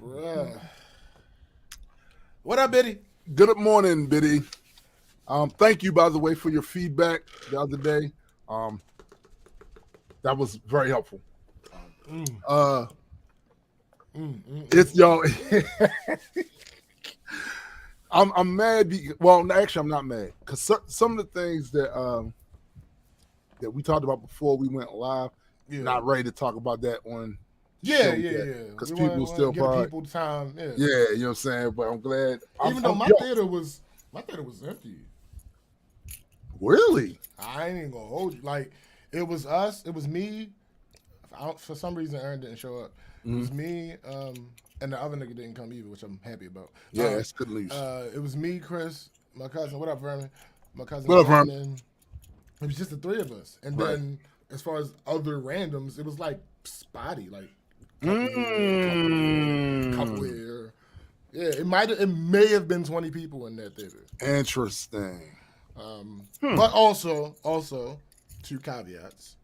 Bruh. What up, Biddy? Good morning, Biddy. Thank you, by the way, for your feedback the other day. That was very helpful. It's yo. I'm mad. Well, actually, I'm not mad because some of the things that we talked about before we went live, not ready to talk about that on. Yeah. Because people still give probably people time. Yeah, you know what I'm saying. But I'm glad. Even though my theater was empty. Really? I ain't even gonna hold you. Like it was us. It was me. For some reason, Aaron didn't show up. It was me, and the other nigga didn't come either, which I'm happy about. Yeah, that's good news. It was me, Chris, my cousin. What up, Vernon? My cousin. What up, Vernon? It was just the three of us, and then as far as other randoms, it was like spotty, like couple here. Yeah, it may have been 20 people in that theater. Interesting. But also, two caveats.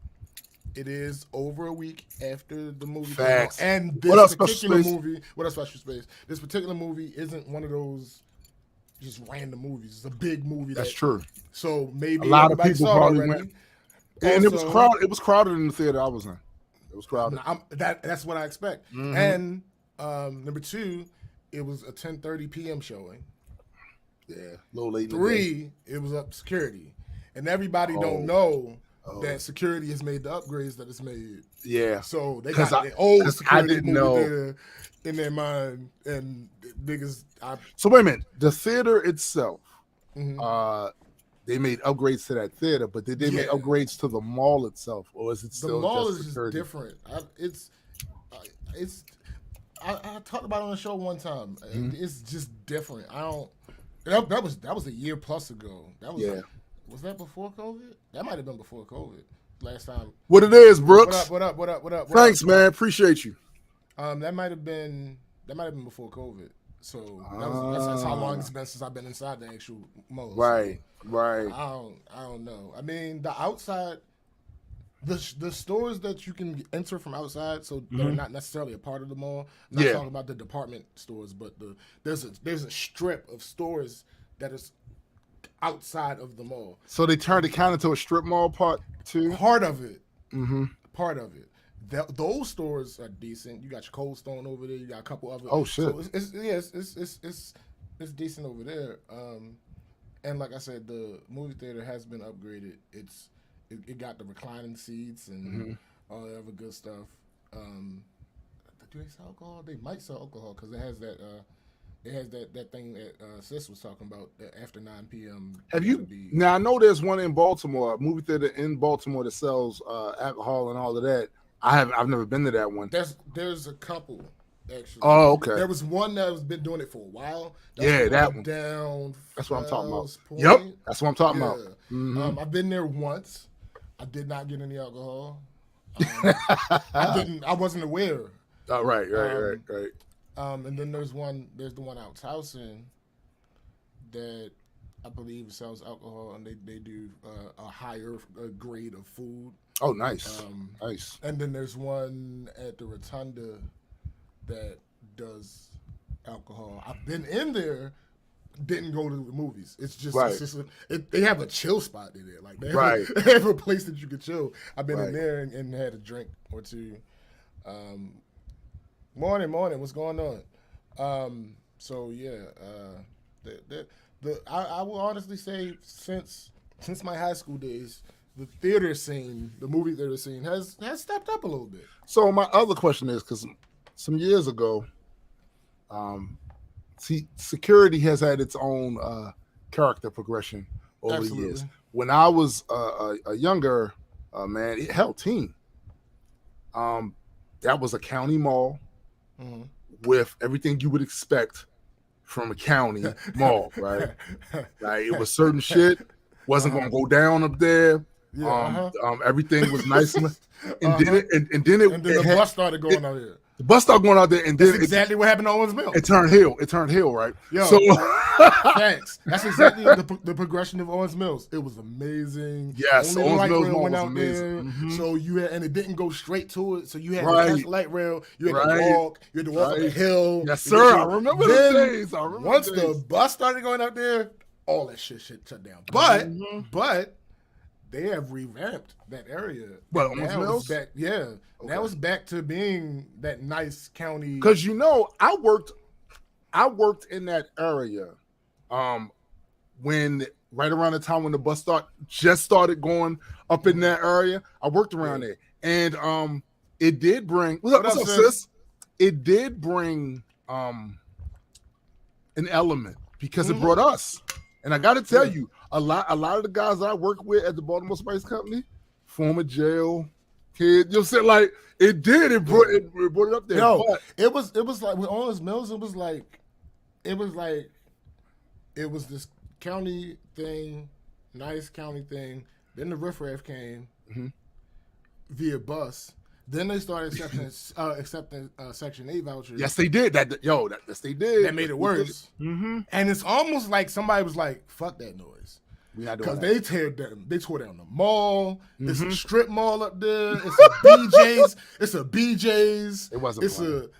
It is over a week after the movie came out. And this particular movie, what else special space? This particular movie isn't one of those just random movies. It's a big movie. That's true. So maybe a lot of people probably went. And it was crowded. It was crowded in the theater I was in. It was crowded. That's what I expect. And number two, it was a 10:30 p.m. showing. Yeah, a little late. 3, it was up security, and everybody don't know that security has made the upgrades that it's made. Yeah. So they got the old security know in their mind, and niggas. So wait a minute. The theater itself, they made upgrades to that theater, but did they make upgrades to the mall itself, or is it still the mall just is just different? I talked about it on the show one time. It's just different. I don't. That was a year plus ago. That was was that before COVID? That might have been before COVID. Last time. What it is, Brooks? What up? Thanks, man. Appreciate you. That might have been before COVID. So that's how long it's been since I've been inside the actual mall. Right. I don't know. I mean, the outside, the stores that you can enter from outside, so they're not necessarily a part of the mall. I'm not talking about the department stores, but there's a strip of stores that is outside of the mall. So they turned it kind of to a strip mall part too? Part of it. Part of it. Those stores are decent. You got your Cold Stone over there. You got a couple other. Oh shit! So it's decent over there. And like I said, the movie theater has been upgraded. It got the reclining seats and all that other good stuff. Do they sell alcohol? They might sell alcohol because it has that. It has that thing that Sis was talking about after 9 p.m. Have you? Now I know there's one in Baltimore, a movie theater in Baltimore that sells alcohol and all of that. I've never been to that one. There's a couple actually. Oh, okay. There was one that has been doing it for a while. That one. Down. That's what I'm talking about. Point. Yep, that's what I'm talking about. I've been there once. I did not get any alcohol. I wasn't aware. Oh, right. And then there's the one out Towson that I believe sells alcohol, and they do a higher grade of food. Oh, nice. Nice. And then there's one at the Rotunda that does alcohol. I've been in there, didn't go to the movies. It's just, they have a chill spot in there. Like they have a place that you can chill. I've been in there and had a drink or two. Morning. What's going on? So yeah, I will honestly say since my high school days, the theater scene, the movie theater scene has stepped up a little bit. So my other question is, because some years ago, security has had its own character progression over the years. When I was a younger man, teen, that was a county mall with everything you would expect from a county mall, right? Like it was certain shit wasn't gonna go down up there. Everything was nice, and then the bus started going out here. The bus started going out there, and That's then exactly what happened to Owens Mills. It turned hill. It turned hill, right? Yo, so thanks. That's exactly the progression of Owens Mills. It was amazing. Yes, only Owens light Mills rail went was out amazing. there, so you had, and it didn't go straight to it. So you had Right. to catch the light rail. You had Right. to walk. You had to walk up a hill. Yes, sir. I remember then, the days. I remember once the days. the bus started going out there, all that shit shut down. But they have revamped that area. What, Owens Mills? Back, yeah. Okay. That was back to being that nice county. Because I worked in that area when right around the time when the bus just started going up in that area. I worked around there. And it did bring what's up, sis? It did bring an element because it brought us. And I gotta tell you, a lot of the guys I work with at the Baltimore Spice Company, former jail kid, you'll say like it did. It brought it up there. Yo, it was like with Owens Mills. It was this county thing, nice county thing. Then the riffraff came via bus. Then they started accepting Section 8 vouchers. Yes, they did. Yes, they did. That made it worse. And it's almost like somebody was like, "Fuck that noise," because they tore down the mall. It's a strip mall up there. It's a BJ's. It's a BJ's. It wasn't.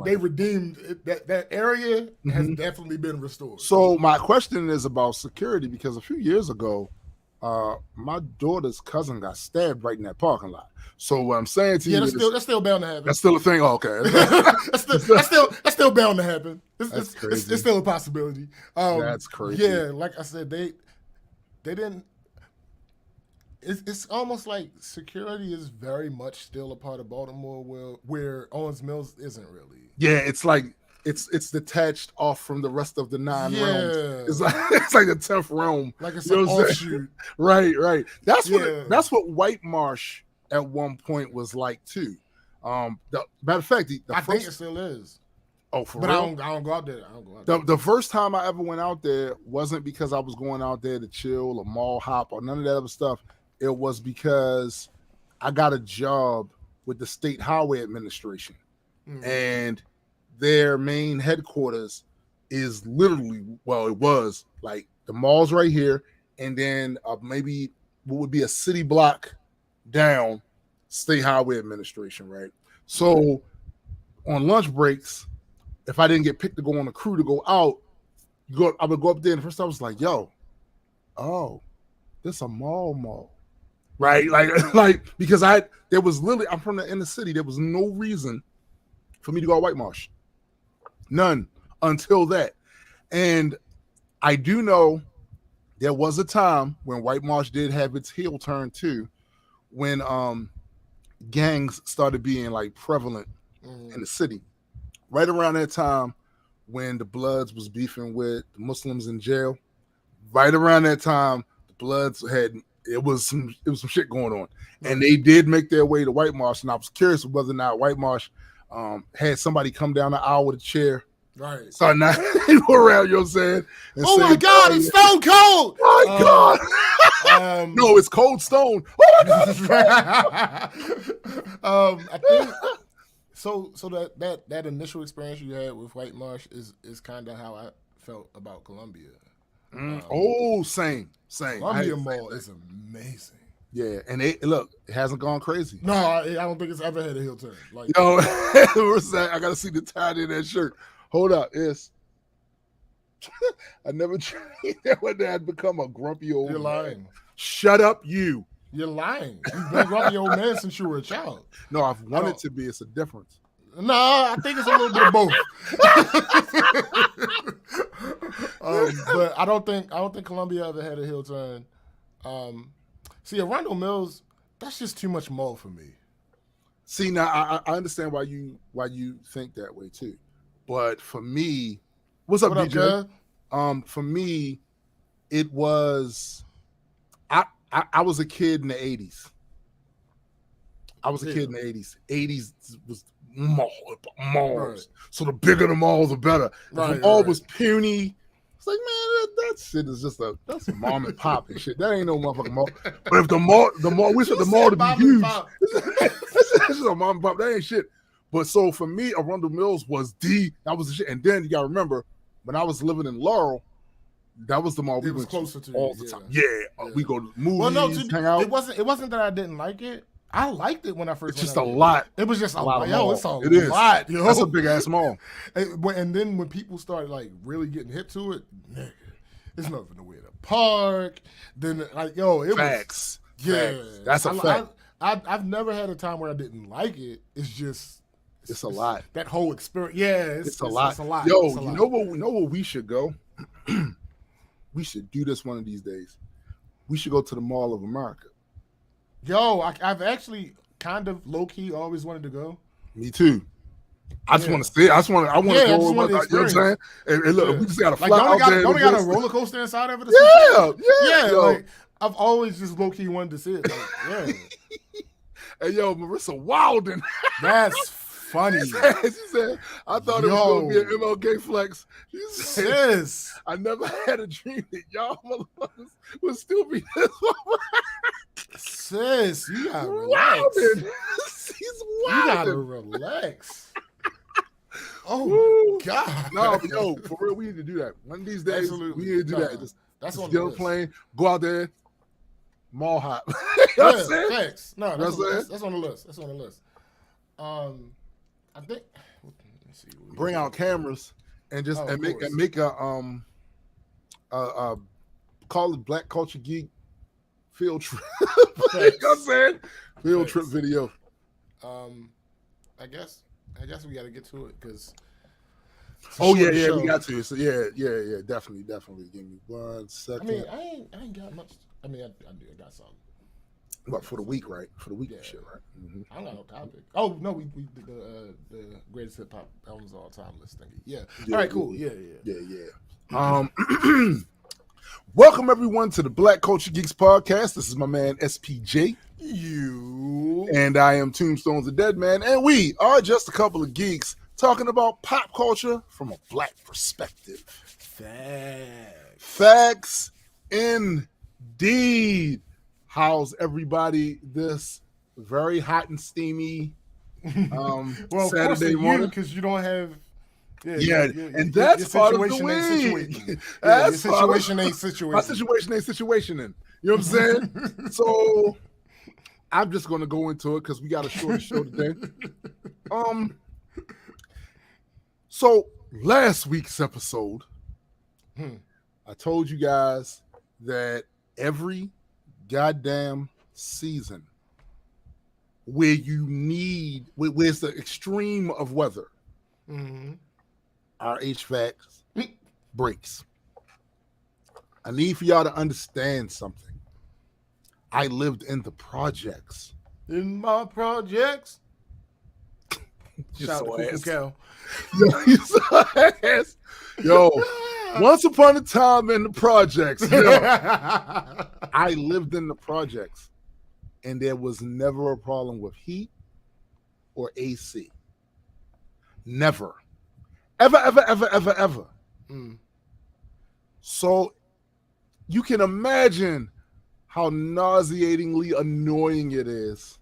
They redeemed it. That area has definitely been restored. So my question is about security because a few years ago, my daughter's cousin got stabbed right in that parking lot. So what I'm saying to you is that's still bound to happen. That's still a thing. Oh, okay. that's still bound to happen. It's still a possibility. That's crazy. Yeah, like I said, they didn't. It's almost like security is very much still a part of Baltimore, where Owens Mills isn't really. Yeah, it's like it's detached off from the rest of the 9 realms. It's like the 10th realm. Like it's an offshoot. Right. That's what White Marsh at one point was like too. Matter of fact, I think it still is. Oh, for real? But I don't go out there. The first time I ever went out there wasn't because I was going out there to chill or mall hop or none of that other stuff. It was because I got a job with the State Highway Administration, and their main headquarters is literally, it was like the mall's right here, and then maybe what would be a city block down, State Highway Administration, right? So on lunch breaks, if I didn't get picked to go on a crew to go out, I would go up there, and first I was like, this a mall. Right, like because there was literally, I'm from the inner city. There was no reason for me to go to White Marsh, none until that. And I do know there was a time when White Marsh did have its heel turn too, when gangs started being like prevalent in the city. Right around that time when the Bloods was beefing with the Muslims in jail. Right around that time, the Bloods had. It was some shit going on, and they did make their way to White Marsh. And I was curious whether or not White Marsh had somebody come down the aisle with a chair, right? So now they go around, you know what I'm saying? Oh my God, it's Stone Cold! Oh my God! No, it's Cold Stone. Oh my God! I think so. That initial experience you had with White Marsh is kind of how I felt about Columbia. Same. Columbia Mall is amazing. Yeah, and it hasn't gone crazy. No, I don't think it's ever had a heel turn. Like, yo, I gotta see the tie in that shirt. Hold up, I never trained that when I had become a grumpy old You're lying. Man. Shut up, you. You're lying. You've been a grumpy old man since you were a child. No, I've wanted to be. It's a difference. No, I think it's a little bit of both. But I don't think Columbia ever had a heel turn. See, Arundel Mills, that's just too much mall for me. See, now I understand why you think that way too, but for me, what's up, DJ? For me, it was I was a kid in the 80s. I was a kid in the 80s. 80s was malls. Right. So the bigger the mall, the better. If the mall was puny, It's like, man, that shit is that's a mom and pop and shit. That ain't no motherfucking mall. But if the mall, we want the mall to be huge. That's just a mom and pop. That ain't shit. But so for me, Arundel Mills was that was the shit. And then you gotta remember, when I was living in Laurel, that was the mall we went closer to all the time. Yeah, we go to movies, well, no, hang out. It wasn't that I didn't like it. I liked it when I first. It's just a lot. It was just a lot. Yo, it's a lot. Yo. That's a big ass mall. And then when people started like really getting hit to it, nigga, there's nothing to wear to park. Then like, yo, it Facts. was yeah. Facts. That's a fact. I've never had a time where I didn't like it. It's just it's a lot. That whole experience. Yeah, it's a lot. It's a lot. Yo, it's a lot. You know where we should go? We should do this one of these days. We should go to the Mall of America. Yo, I've actually kind of low key always wanted to go. Me too. I just want to see. I want to go. You know what I'm saying? And look, we just got to fly out there. Don't we got a roller coaster inside of it? Yeah. Like, I've always just low key wanted to see it. Like, yeah. Hey, yo, Marissa Wilden. That's funny. She said, I thought it was going to be an MLK flex. She said, yes. I never had a dream that y'all motherfuckers would still be this one. Sis, you gotta relax. He's wildin'. You gotta relax. Oh my God. No, but yo, for real, we need to do that. One of these days, we need to do that. Just get on a plane, go out there, mall hop. You know what I'm saying? Thanks. No, that's on the list. That's on the list. I think. Let's see. Bring out cameras and just make a call it Black Culture Geek field trip. You know what I'm saying? Field trip video. I guess we got to get to it because. Oh yeah, we got to. So yeah, definitely. Give me 1 second. I mean, I ain't got much. I mean, I got something. But for the week, right? For the week and shit, right? Mm-hmm. I don't got no topic. Oh no, we did the greatest hip hop albums of all time list thingy. Yeah. All right, cool. Yeah. Welcome everyone to the Black Culture Geeks podcast. This is my man SPJ. And I am Tombstone's the Dead Man, and we are just a couple of geeks talking about pop culture from a black perspective. Facts indeed. How's everybody this very hot and steamy well, Saturday morning? Because you don't have and that's part of the win. Your situation ain't situated. My situation ain't situationing. You know what I'm saying? So I'm just gonna go into it because we got a short show today. So last week's episode, I told you guys that every goddamn season where it's the extreme of weather, our HVAC breaks. I need for y'all to understand something. I lived in the projects. In my projects. Shout out to Cal. Yo, once upon a time in the projects, I lived in the projects, and there was never a problem with heat or AC. Never. Ever. So you can imagine how nauseatingly annoying it is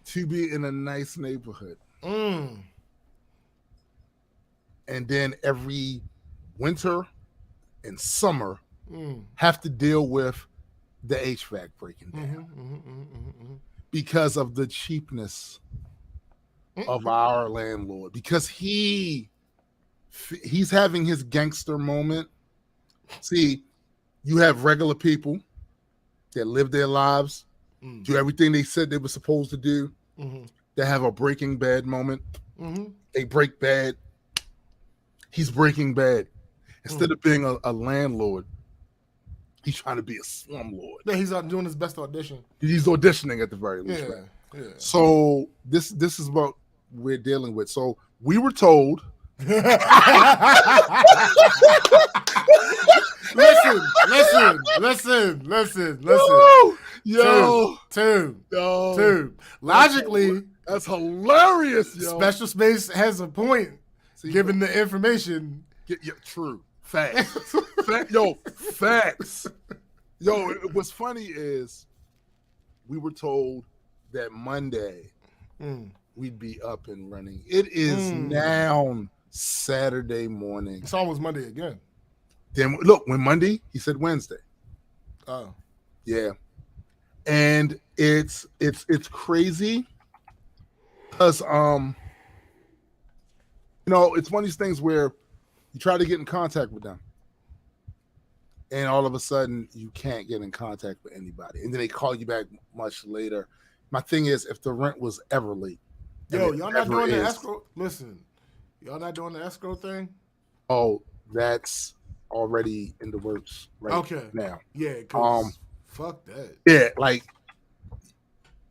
to be in a nice neighborhood. And then every winter and summer have to deal with the HVAC breaking down because of the cheapness of our landlord, because he's having his gangster moment. See, you have regular people that live their lives, do everything they said they were supposed to do, that have a Breaking Bad moment. They break bad. He's Breaking Bad. Instead of being a landlord, he's trying to be a slumlord. Yeah, he's out doing his best audition. He's auditioning at the very least. Yeah. So this is what we're dealing with. So we were told. Listen. Yo. Two. Logically, that's hilarious. Yo. Special Space has a point. Given the information. True. Facts. Facts. Yo, what's funny is we were told that Monday we'd be up and running. It is now Saturday morning. It's almost Monday again. Then look, when Monday, he said Wednesday. Oh. Yeah. And it's crazy because it's one of these things where you try to get in contact with them and all of a sudden you can't get in contact with anybody, and then they call you back much later. My thing is, if the rent was ever late, y'all not doing the escrow. Listen, y'all not doing the escrow thing. Oh, that's already in the works now. Yeah, fuck that. Yeah, like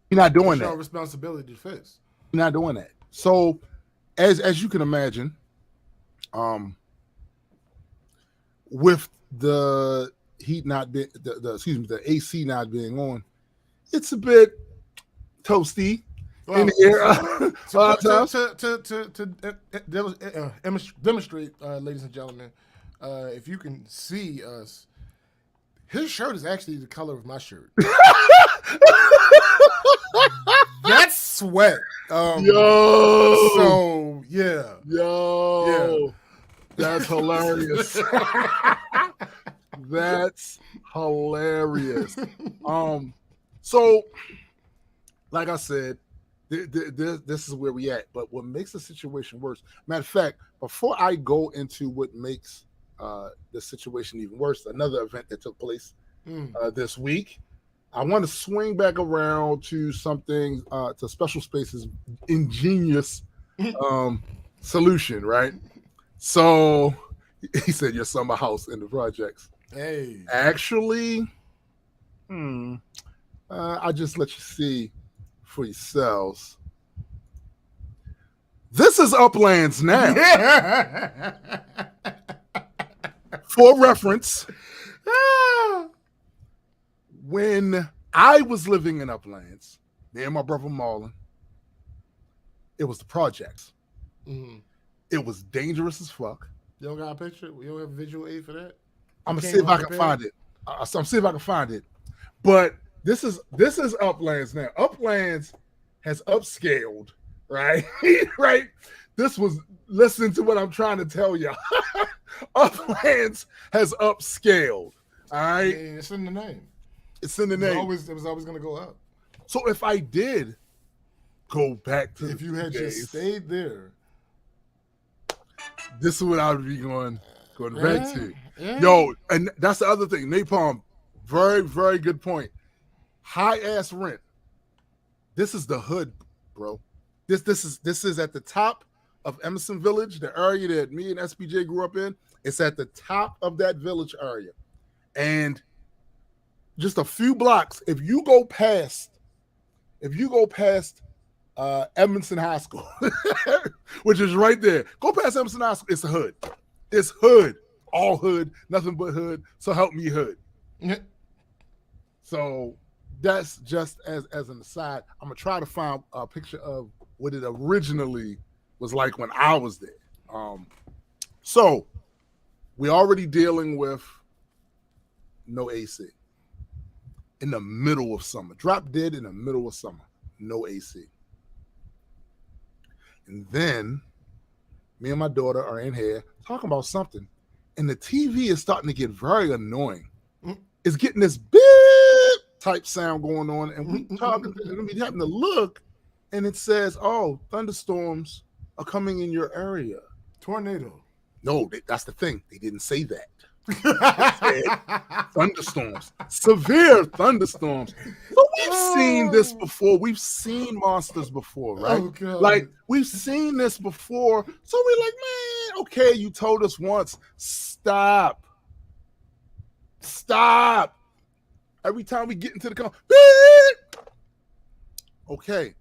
you're not doing that. It's your responsibility to fix. You're not doing that. So, as you can imagine, with the heat not being the AC not being on, it's a bit toasty in here. To demonstrate, ladies and gentlemen, if you can see us, his shirt is actually the color of my shirt. That's sweat. So yeah. That's hilarious. That's hilarious. So, like I said, this is where we at. But what makes the situation worse? Matter of fact, before I go into what makes the situation even worse, another event that took place this week, I want to swing back around to something, to Special Space's ingenious solution, right? So he said, your summer house in the projects. Hey. Actually, I just let you see for yourselves. This is Uplands now. For reference, when I was living in Uplands, me and my brother Marlon, it was the projects. Mm-hmm. It was dangerous as fuck. You don't got a picture? You don't have a visual aid for that? I'm gonna see if I can find it. I'm see if I can find it. But this is Uplands now. Uplands has upscaled, right? Right. This was, listen to what I'm trying to tell y'all. Uplands has upscaled. All right. Yeah, it's in the name. It's in the name. It was always gonna go up. So if I did go back to, if you had just stayed there, this is what I would be going back to. Yeah. Yo, and that's the other thing. Napalm, very, very good point. High ass rent. This is the hood, bro. This is at the top of Emerson Village, the area that me and SPJ grew up in. It's at the top of that village area. And just a few blocks, if you go past Edmondson High School, which is right there. Go past Edmondson High School. It's a hood. It's hood. All hood. Nothing but hood. So help me hood. So that's just as an aside. I'm going to try to find a picture of what it originally was like when I was there. So we're already dealing with no AC in the middle of summer. Drop dead in the middle of summer. No AC. And then me and my daughter are in here talking about something, and the TV is starting to get very annoying. It's getting this beep type sound going on, and we talking, and we happen to look, and it says, "Oh, thunderstorms are coming in your area." Tornado. No, that's the thing. They didn't say that. Thunderstorms, severe thunderstorms. So we've seen this before. We've seen monsters before, right? Oh, like we've seen this before. So we're like, man, okay, you told us once. Stop. Every time we get into the car, okay,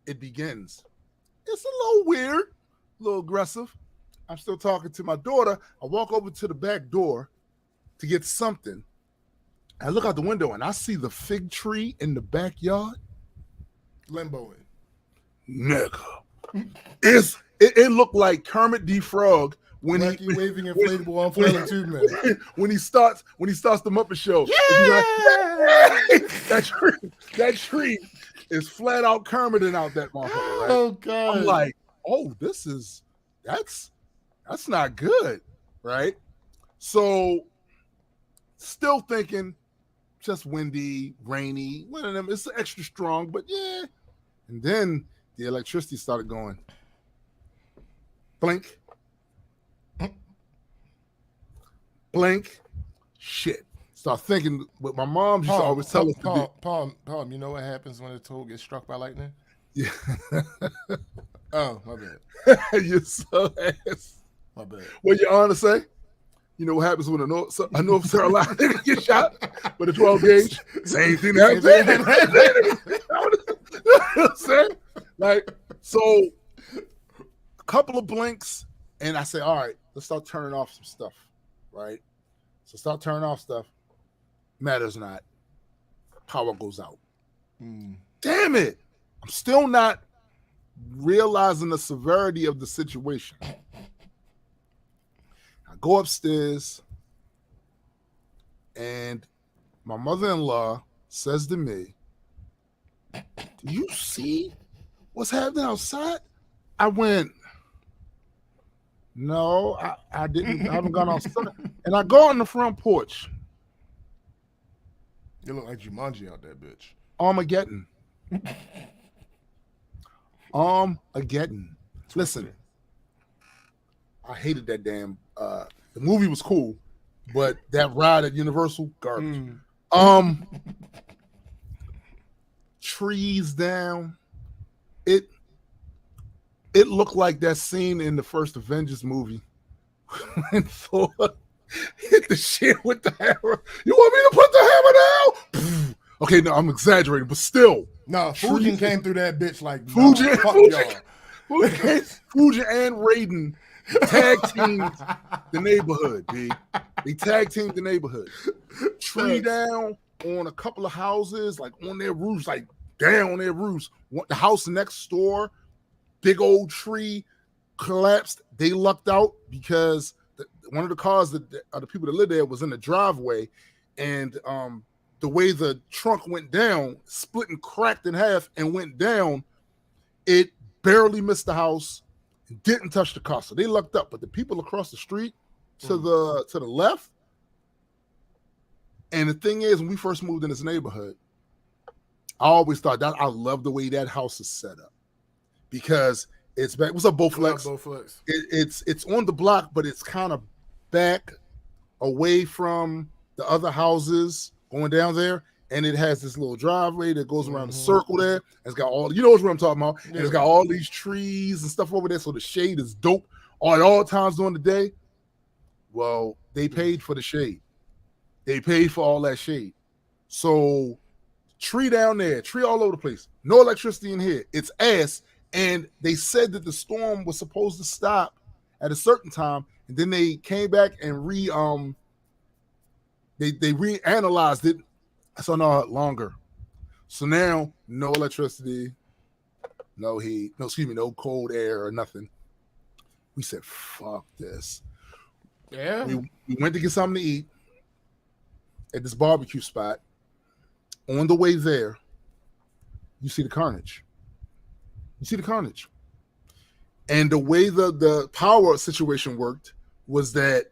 it begins. It's a little weird, a little aggressive. I'm still talking to my daughter. I walk over to the back door to get something. I look out the window and I see the fig tree in the backyard. Limboing. Nigga. It looked like Kermit D. Frog when Wacky waving inflatable unfurling tube man. when he starts the Muppet Show. Yeah! that tree is flat out Kermiting out that motherfucker, right? Oh God. I'm like, oh, that's not good, right? So still thinking just windy, rainy, one of them, it's extra strong, but yeah. And then the electricity started going. Blink. Blink. Shit. Start thinking what my mom used to always tell us to do. Palm, you know what happens when a toad gets struck by lightning? Yeah. Oh, my bad. You're so ass. My bad. What your honor say? You know what happens when a North Carolina nigga get shot with a 12 gauge? Same thing happens. You know what I'm saying? Like, so a couple of blinks, and I say, all right, let's start turning off some stuff, right? So start turning off stuff. Matters not. Power goes out. Damn it. I'm still not realizing the severity of the situation. I go upstairs, and my mother-in-law says to me, do you see what's happening outside? I went, no, I didn't. I haven't gone outside. And I go on the front porch. You look like Jumanji out there, bitch. Armageddon. Armageddon. Listen, I hated that damn. The movie was cool, but that ride at Universal, garbage. Trees down. It looked like that scene in the first Avengers movie when Thor hit the shit with the hammer. You want me to put the hammer down? Okay, no, I'm exaggerating, but still. No, Fujin came through that bitch like Fujin and Raiden tag teamed the neighborhood, B. They tag teamed the neighborhood. Tree down on a couple of houses, like on their roofs, like down on their roofs. The house next door, big old tree collapsed. They lucked out because one of the cars that the people that lived there was in the driveway, and the way the trunk went down, split and cracked in half and went down, it barely missed the house, didn't touch the car. So they lucked up. But the people across the street to the left, and the thing is, when we first moved in this neighborhood, I always thought that I love the way that house is set up because it's back. What's up, Bowflex? It's on the block, but it's kind of back away from the other houses going down there, and it has this little driveway that goes around the circle there. It's got all, you know what I'm talking about. And it's got all these trees and stuff over there, so the shade is dope at all times during the day. Well, they paid for the shade. They paid for all that shade. So tree down there, tree all over the place. No electricity in here. It's ass. And they said that the storm was supposed to stop at a certain time, and then they came back and they reanalyzed it. So no longer. So now no electricity, no heat, no cold air or nothing. We said, fuck this. Yeah. We went to get something to eat at this barbecue spot. On the way there, you see the carnage. And the way the power situation worked was that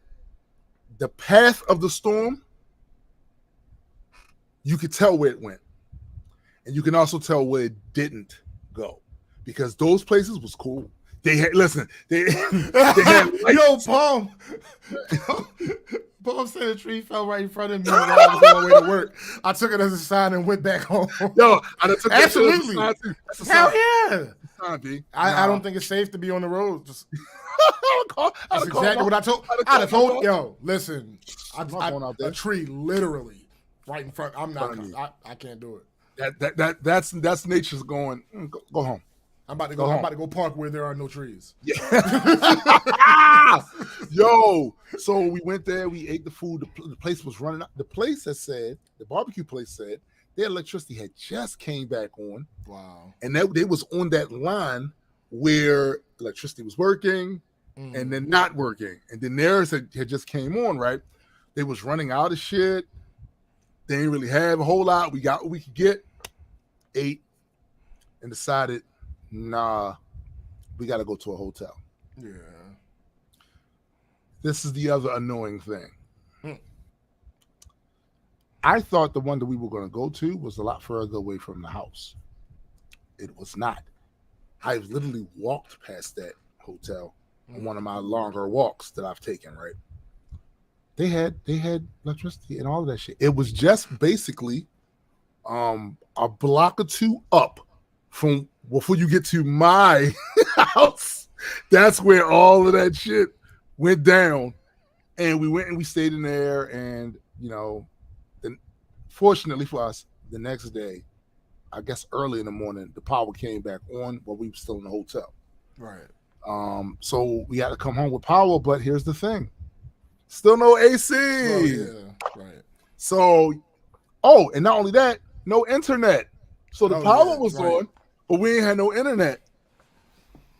the path of the storm, you could tell where it went. And you can also tell where it didn't go. Because those places was cool. They had, listen, they had yo, Palm. Palm said a tree fell right in front of me when I was on my way to work. I took it as a sign and went back home. Yo, I took that absolutely. That's a hell sign. yeah. Sign, B. I don't think it's safe to be on the road. Just that's exactly what I told. I'd have told. Yo, listen, a tree literally right in front. I'm not. I can't do it. That's nature's going. Go home. I'm about to go. I'm about to go park where there are no trees. Yeah. Yo, so we went there. We ate the food. The place was running out. The place that said, the barbecue place said, their electricity had just came back on. Wow. And they was on that line where electricity was working and then not working. And then theirs had just came on, right? They was running out of shit. They didn't really have a whole lot. We got what we could get, ate, and decided, nah, we got to go to a hotel. Yeah. This is the other annoying thing. I thought the one that we were going to go to was a lot further away from the house. It was not. I literally walked past that hotel on one of my longer walks that I've taken, right? They had electricity and all of that shit. It was just basically a block or two up from before you get to my house. That's where all of that shit went down. And we went and we stayed in there, and then fortunately for us, the next day, I guess early in the morning, the power came back on while we were still in the hotel. Right. So we had to come home with power, but here's the thing. Still no AC. Oh, yeah. Right. So, and not only that, no internet. So the power was on, but we ain't had no internet.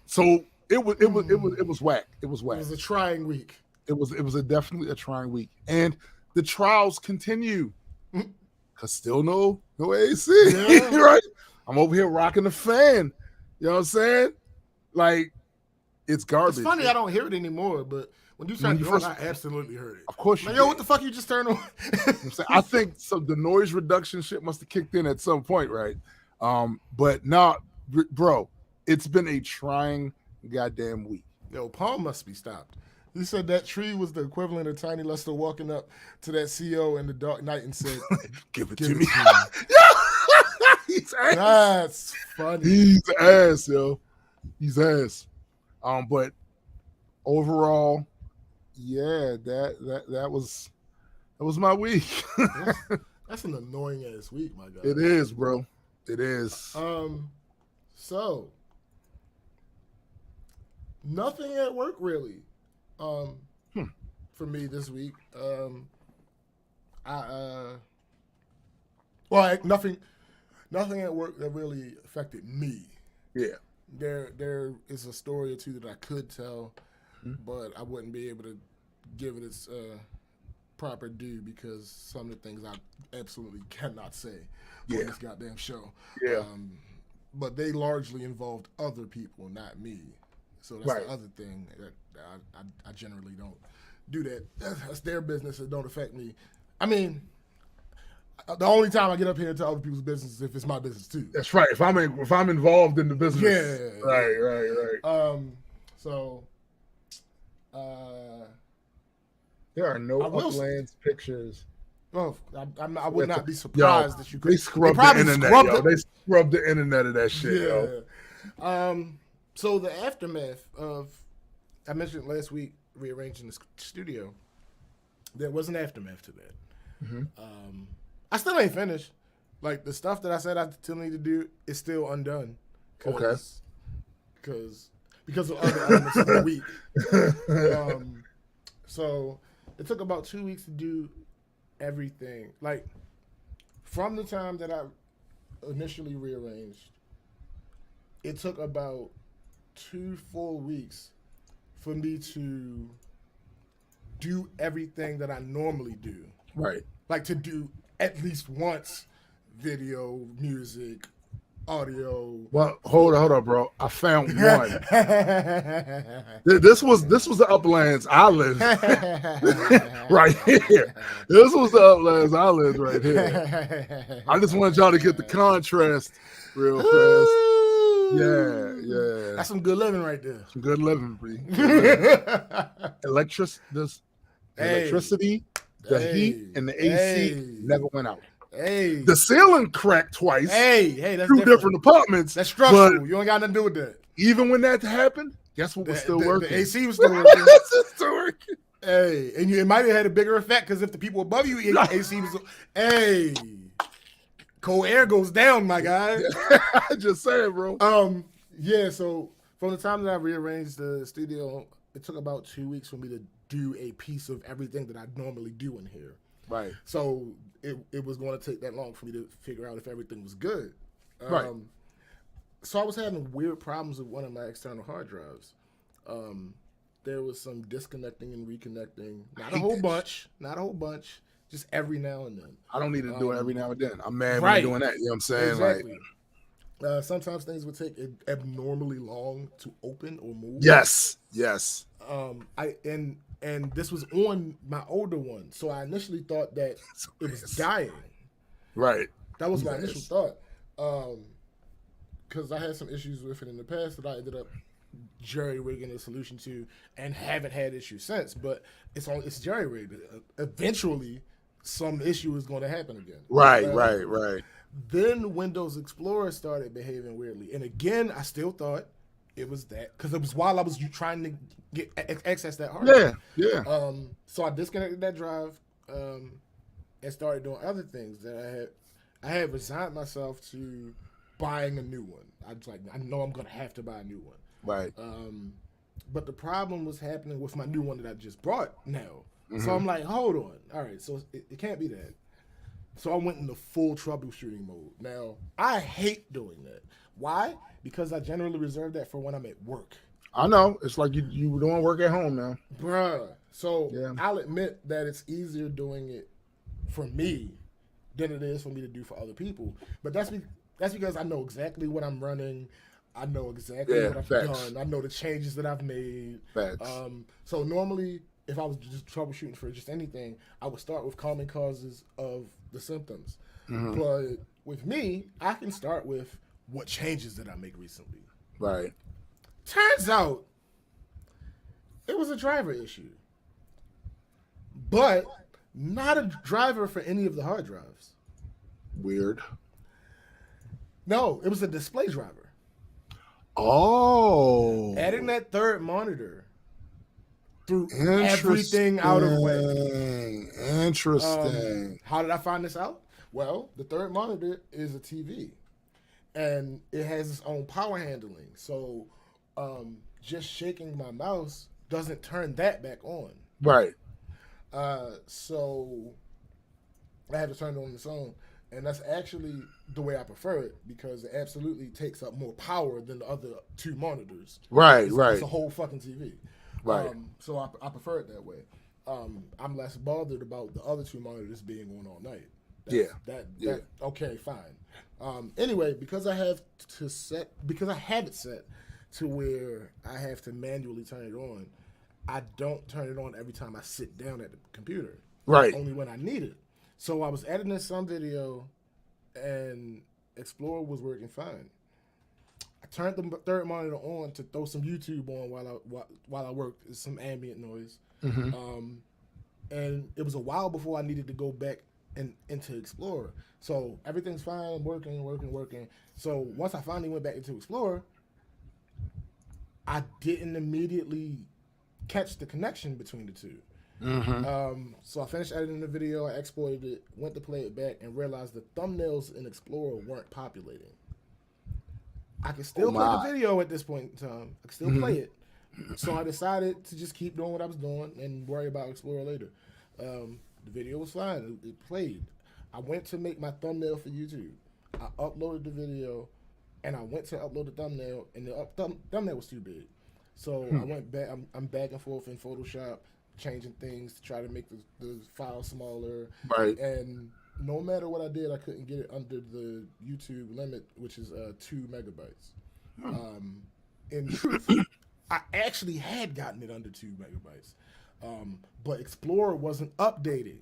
So it was whack. It was whack. It was a trying week. It was definitely a trying week. And the trials continue. Cause still no AC. Yeah. Right? I'm over here rocking the fan. You know what I'm saying? Like, it's garbage. It's funny I don't hear it anymore, but when you started doing it, I absolutely heard it. Of course you did. Yo, what the fuck you just turned on? I think the noise reduction shit must have kicked in at some point, right? But no, bro, it's been a trying goddamn week. Yo, Paul must be stopped. He said that tree was the equivalent of Tiny Lester walking up to that CO in the dark night and said, Give it to me. He's ass. That's funny. He's ass, yo. He's ass. But overall, yeah, that was my week. That's an annoying ass week, my God. It is, bro. It is. So nothing at work really. For me this week. Nothing at work that really affected me. Yeah. There is a story or two that I could tell, but I wouldn't be able to give it its proper due because some of the things I absolutely cannot say on this goddamn show. Yeah. But they largely involved other people, not me. So that's the other thing that I generally don't do that. That's their business. It don't affect me. I mean, the only time I get up here and tell other people's business is if it's my business too. That's right. If I'm involved in the business. Yeah. Right. So. There are no Uplands pictures. Well, I would not be surprised that you could. They scrubbed the internet, They scrubbed the internet of that shit, yo. So the aftermath of, I mentioned last week, rearranging the studio. There was an aftermath to that. Mm-hmm. I still ain't finished. Like, the stuff that I said I still need to do is still undone. Because of other elements of the week. So it took about 2 weeks to do everything. Like, from the time that I initially rearranged, it took about 2 full weeks for me to do everything that I normally do. Right. Like, to do at least once video, music, audio. Well, hold up, bro. I found one. This was the Uplands I lived right here. This was the Uplands I lived right here. I just wanted y'all to get the contrast real fast. Yeah. That's some good living right there. Some good living, bro. Electricity, the heat, and the AC never went out. The ceiling cracked twice. That's two different apartments. That's structural. You ain't got nothing to do with that. Even when that happened, guess what was still working? The AC was still working. It's still working. And it might have had a bigger effect because if the people above you, AC was. Cold air goes down, my guy. Just saying, bro. So from the time that I rearranged the studio, it took about 2 weeks for me to do a piece of everything that I normally do in here. Right. So it was going to take that long for me to figure out if everything was good. Right. So I was having weird problems with one of my external hard drives. there was some disconnecting and reconnecting. Not a hate whole that bunch. Not a whole bunch. Just every now and then. I don't need to do it every now and then. I'm mad when Right. you're doing that. You know what I'm saying? Exactly. Sometimes things would take abnormally long to open or move. Yes. And this was on my older one, so I initially thought that it was dying. Right. That was my initial thought. Because I had some issues with it in the past that I ended up jerry-rigging a solution to and haven't had issues since. But it's jerry-rigged. Eventually, some issue is going to happen again. Right. Then Windows Explorer started behaving weirdly. And again, I still thought it was that. Because it was while I was trying to get access that hard drive. Yeah. So I disconnected that drive and started doing other things that I had resigned myself to buying a new one. I was like, I know I'm going to have to buy a new one. Right. But the problem was happening with my new one that I just bought now. So I'm like, hold on. All right, so it can't be that. So I went into full troubleshooting mode. Now, I hate doing that. Why? Because I generally reserve that for when I'm at work. I know. It's like you were doing work at home now. Bruh. So I'll admit that it's easier doing it for me than it is for me to do for other people. But that's because I know exactly what I'm running. I know exactly what I've done. I know the changes that I've made. Facts. So normally, if I was just troubleshooting for just anything, I would start with common causes of the symptoms. But with me, I can start with what changes did I make recently. Right. Turns out, it was a driver issue. But not a driver for any of the hard drives. Weird. No, it was a display driver. Oh. Adding that third monitor threw everything out of whack. Interesting. How did I find this out? Well, the third monitor is a TV. And it has its own power handling. So just shaking my mouse doesn't turn that back on. Right. So I had to turn it on its own. And that's actually the way I prefer it because it absolutely takes up more power than the other two monitors. Right. It's a whole fucking TV. Right. So I prefer it that way. I'm less bothered about the other two monitors being on all night. Okay, fine. Anyway, because I have it set to where I have to manually turn it on, I don't turn it on every time I sit down at the computer. Right. Only when I need it. So I was editing some video, and Explorer was working fine. I turned the third monitor on to throw some YouTube on while I worked. It's some ambient noise. And it was a while before I needed to go back into Explorer. So everything's fine, working. So once I finally went back into Explorer, I didn't immediately catch the connection between the two. So I finished editing the video, I exported it, went to play it back, and realized the thumbnails in Explorer weren't populating. I could still play the video at this point in time. I could still play it. So I decided to just keep doing what I was doing and worry about Explorer later. The video was fine. It played. I went to make my thumbnail for YouTube. I uploaded the video, and I went to upload the thumbnail, and the thumbnail was too big. So I went back. I'm back and forth in Photoshop, changing things to try to make the file smaller. Right. And no matter what I did, I couldn't get it under the YouTube limit, which is 2 megabytes. In truth, I actually had gotten it under 2 megabytes. But Explorer wasn't updating.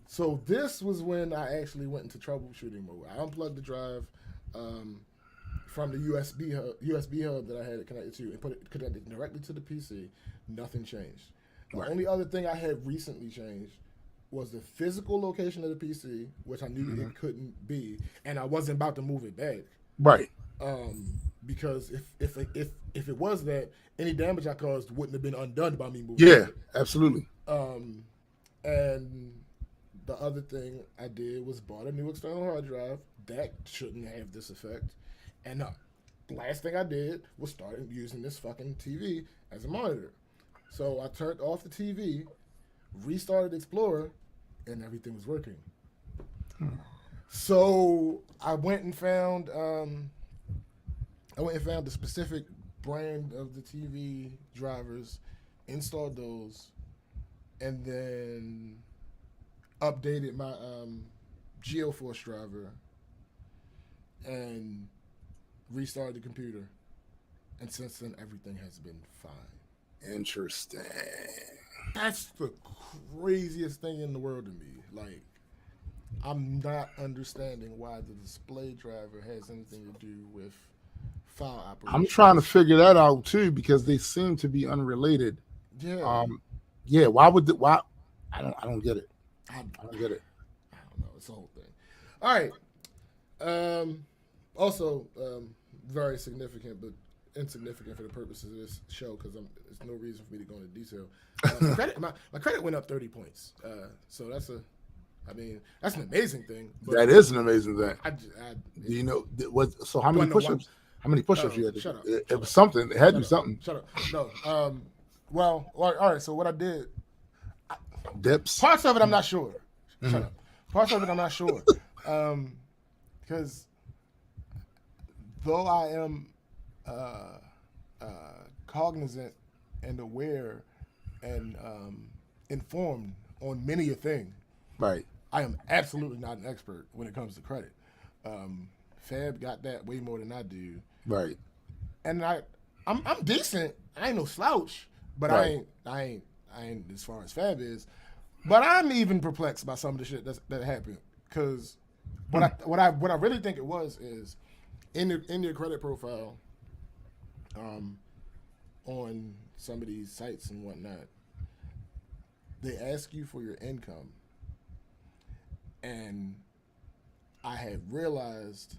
So this was when I actually went into troubleshooting mode. I unplugged the drive from the USB hub that I had it connected to and put it connected directly to the PC. Nothing changed. The only other thing I had recently changed was the physical location of the PC, which I knew it couldn't be, and I wasn't about to move it back. Right. Because if it was that, any damage I caused wouldn't have been undone by me moving. Yeah, it. absolutely. And the other thing I did was bought a new external hard drive. That shouldn't have this effect. And the last thing I did was start using this fucking TV as a monitor. So I turned off the TV, restarted Explorer, and everything was working. So I went and found the specific brand of the TV drivers, installed those, and then updated my GeoForce driver and restarted the computer. And since then, everything has been fine. Interesting. That's the craziest thing in the world to me. Like, I'm not understanding why the display driver has anything to do with file operation. I'm trying to figure that out too because they seem to be unrelated. Yeah. Yeah. Why? I don't get it. I don't get it. I don't know. It's the whole thing. All right. Also, very significant, but insignificant for the purposes of this show because there's no reason for me to go into detail. My credit went up 30 points. So that's that's an amazing thing. That is an amazing thing. Do you know what? So how many push-ups? How many push-ups you had to shut up, It was something. It had to be something. Shut up. No. Well, all right. So what I did, dips. Parts of it I'm not sure. Shut up. Parts of it I'm not sure. Because though I am cognizant and aware and informed on many a thing, right? I am absolutely not an expert when it comes to credit. Fab got that way more than I do. Right. And I'm decent. I ain't no slouch, but right. I ain't as far as Fab is. But I'm even perplexed by some of the shit that happened. Because what I really think it was is in your credit profile, on some of these sites and whatnot, they ask you for your income. And I had realized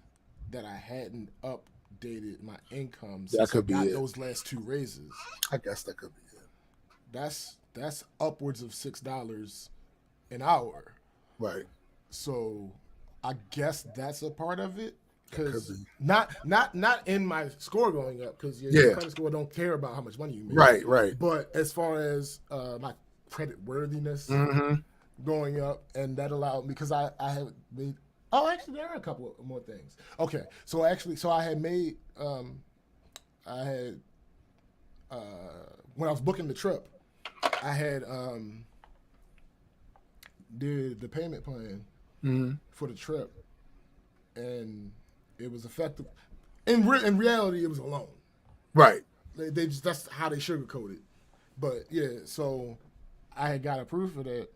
that I hadn't updated my income since I got those last 2 raises. I guess that could be it. That's upwards of $6 an hour. Right. So I guess that's a part of it. Because not in my score going up, because your credit score don't care about how much money you make. Right. But as far as my credit worthiness going up, and that allowed me, because I have made. Oh, actually, there are a couple more things. Okay, so I had made. I had when I was booking the trip, I had did the payment plan for the trip, and it was effective. In reality, it was a loan. Right. They just, that's how they sugarcoat it. But yeah, so I had got approved for that,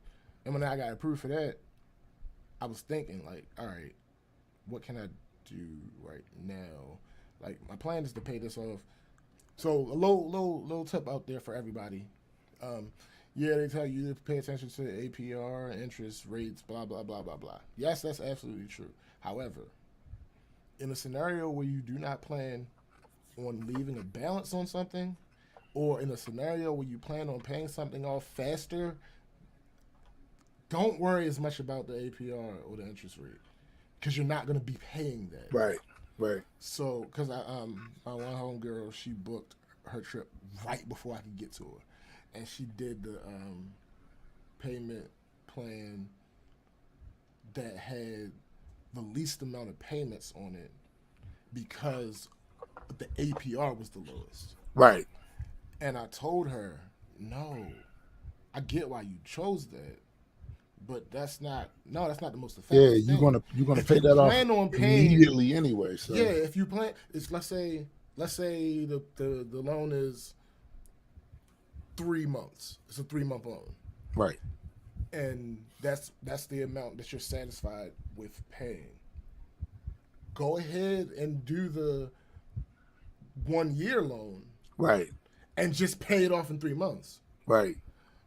and when I got approved for that, I was thinking like, all right, what can I do right now? Like my plan is to pay this off. So a little tip out there for everybody. They tell you to pay attention to APR, interest rates, blah blah blah blah blah. Yes, that's absolutely true. However, in a scenario where you do not plan on leaving a balance on something, or in a scenario where you plan on paying something off faster, don't worry as much about the APR or the interest rate, because you're not going to be paying that. Right. So, because my one homegirl, she booked her trip right before I could get to her, and she did the payment plan that had the least amount of payments on it because the APR was the lowest. Right. And I told her, no, I get why you chose that, but that's not the most effective. Yeah, you're gonna pay that off immediately anyway. So yeah, if you plan, it's let's say the loan is 3 months. It's a 3-month loan. Right. And that's the amount that you're satisfied with paying. Go ahead and do the 1-year loan. Right. And just pay it off in 3 months. Right.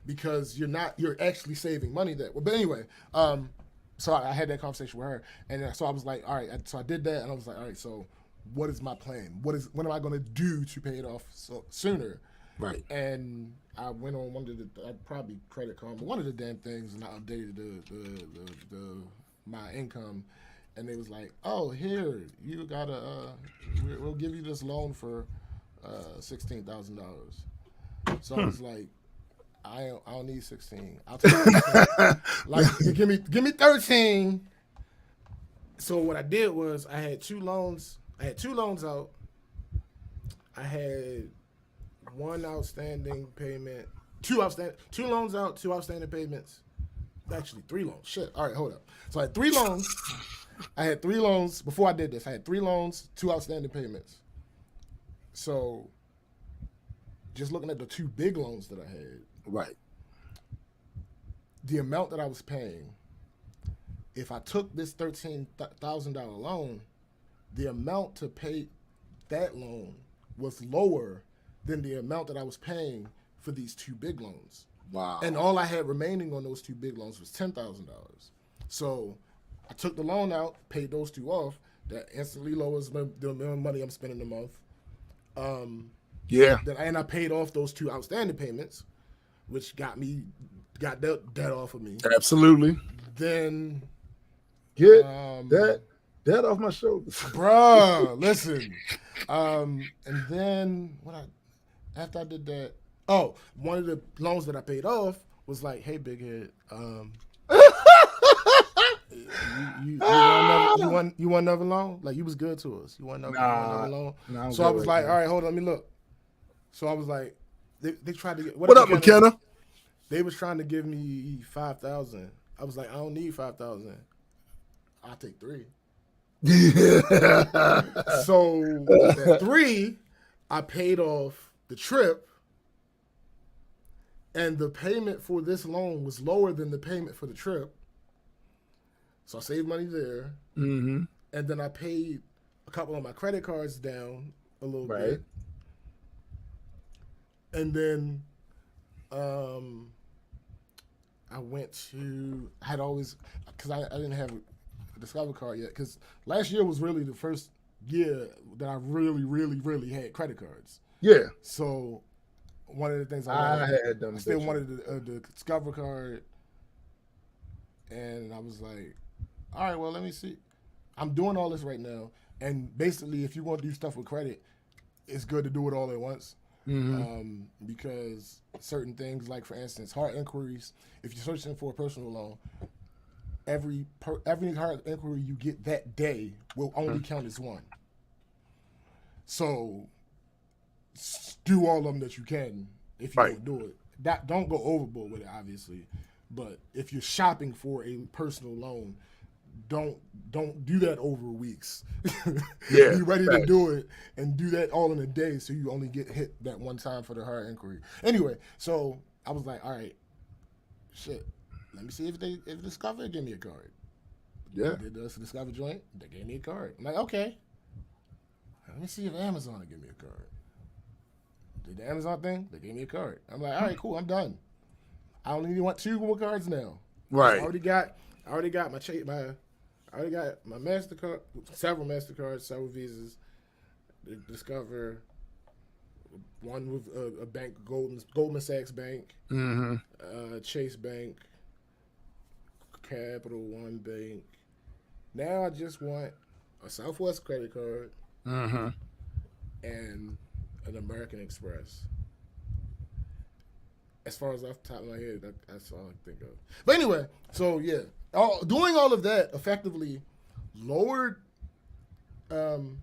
Because you're actually saving money that way. But anyway, so I had that conversation with her, and so I was like, all right. So I did that, and I was like, all right. So what is my plan? What am I going to do to pay it off sooner? Right. And I went on probably Credit Karma, one of the damn things, and I updated the my income, and they was like, oh, here you gotta we'll give you this loan for $16,000. So I was like, I don't need 16. I'll take 16. Like give me 13. So what I did was I had two loans out. I had one outstanding payment, two loans out, two outstanding payments. Actually, three loans. Shit. All right, hold up. So I had three loans. I had three loans before I did this. I had three loans, two outstanding payments. So, just looking at the two big loans that I had, Right. the amount that I was paying, if I took this $13,000 loan, the amount to pay that loan was lower than the amount that I was paying for these two big loans. Wow. And all I had remaining on those two big loans was $10,000. So I took the loan out, paid those two off. That instantly lowers the amount of money I'm spending a month. Yeah. And I paid off those two outstanding payments, which got that off of me. Absolutely. Then Get that off my shoulders. bruh, listen. And then after I did that, one of the loans that I paid off was like, hey, big head, you want another loan? Like, you was good to us. You want another loan? Nah, so I was like, all right, hold on, let me look. So I was like, they tried to get what up, McKenna? They was trying to give me $5,000. I was like, I don't need $5,000. I'll take $3,000. So at $3,000, I paid off the trip, and the payment for this loan was lower than the payment for the trip. So I saved money there, Mm-hmm. and then I paid a couple of my credit cards down a little Right. bit, and then I went to because I didn't have a Discover card yet, because last year was really the first year that I really, really, really had credit cards. Yeah. So one of the things I had them. I still wanted the Discover card, and I was like, all right, well, let me see. I'm doing all this right now, and basically, if you want to do stuff with credit, it's good to do it all at once. Mm-hmm. Because certain things, like for instance, hard inquiries, if you're searching for a personal loan, every hard inquiry you get that day will only count as one. So do all of them that you can if you want to do it. Don't go overboard with it, obviously. But if you're shopping for a personal loan, don't do that over weeks. Yeah, be ready to do it and do that all in a day, so you only get hit that one time for the hard inquiry. Anyway, so I was like, all right, shit. Let me see if Discover give me a card. Yeah. Did the Discover joint? They gave me a card. I'm like, okay. Let me see if Amazon will give me a card. Did the Amazon thing? They gave me a card. I'm like, all right, cool. I'm done. I only want 2 more cards now. Right. I already got my MasterCard, several MasterCards, several Visas, Discover, one with a bank, Goldman Sachs Bank, Chase Bank, Capital One Bank. Now I just want a Southwest credit card and an American Express. As far as off the top of my head, that's all I think of. But anyway, so yeah, doing all of that effectively lowered your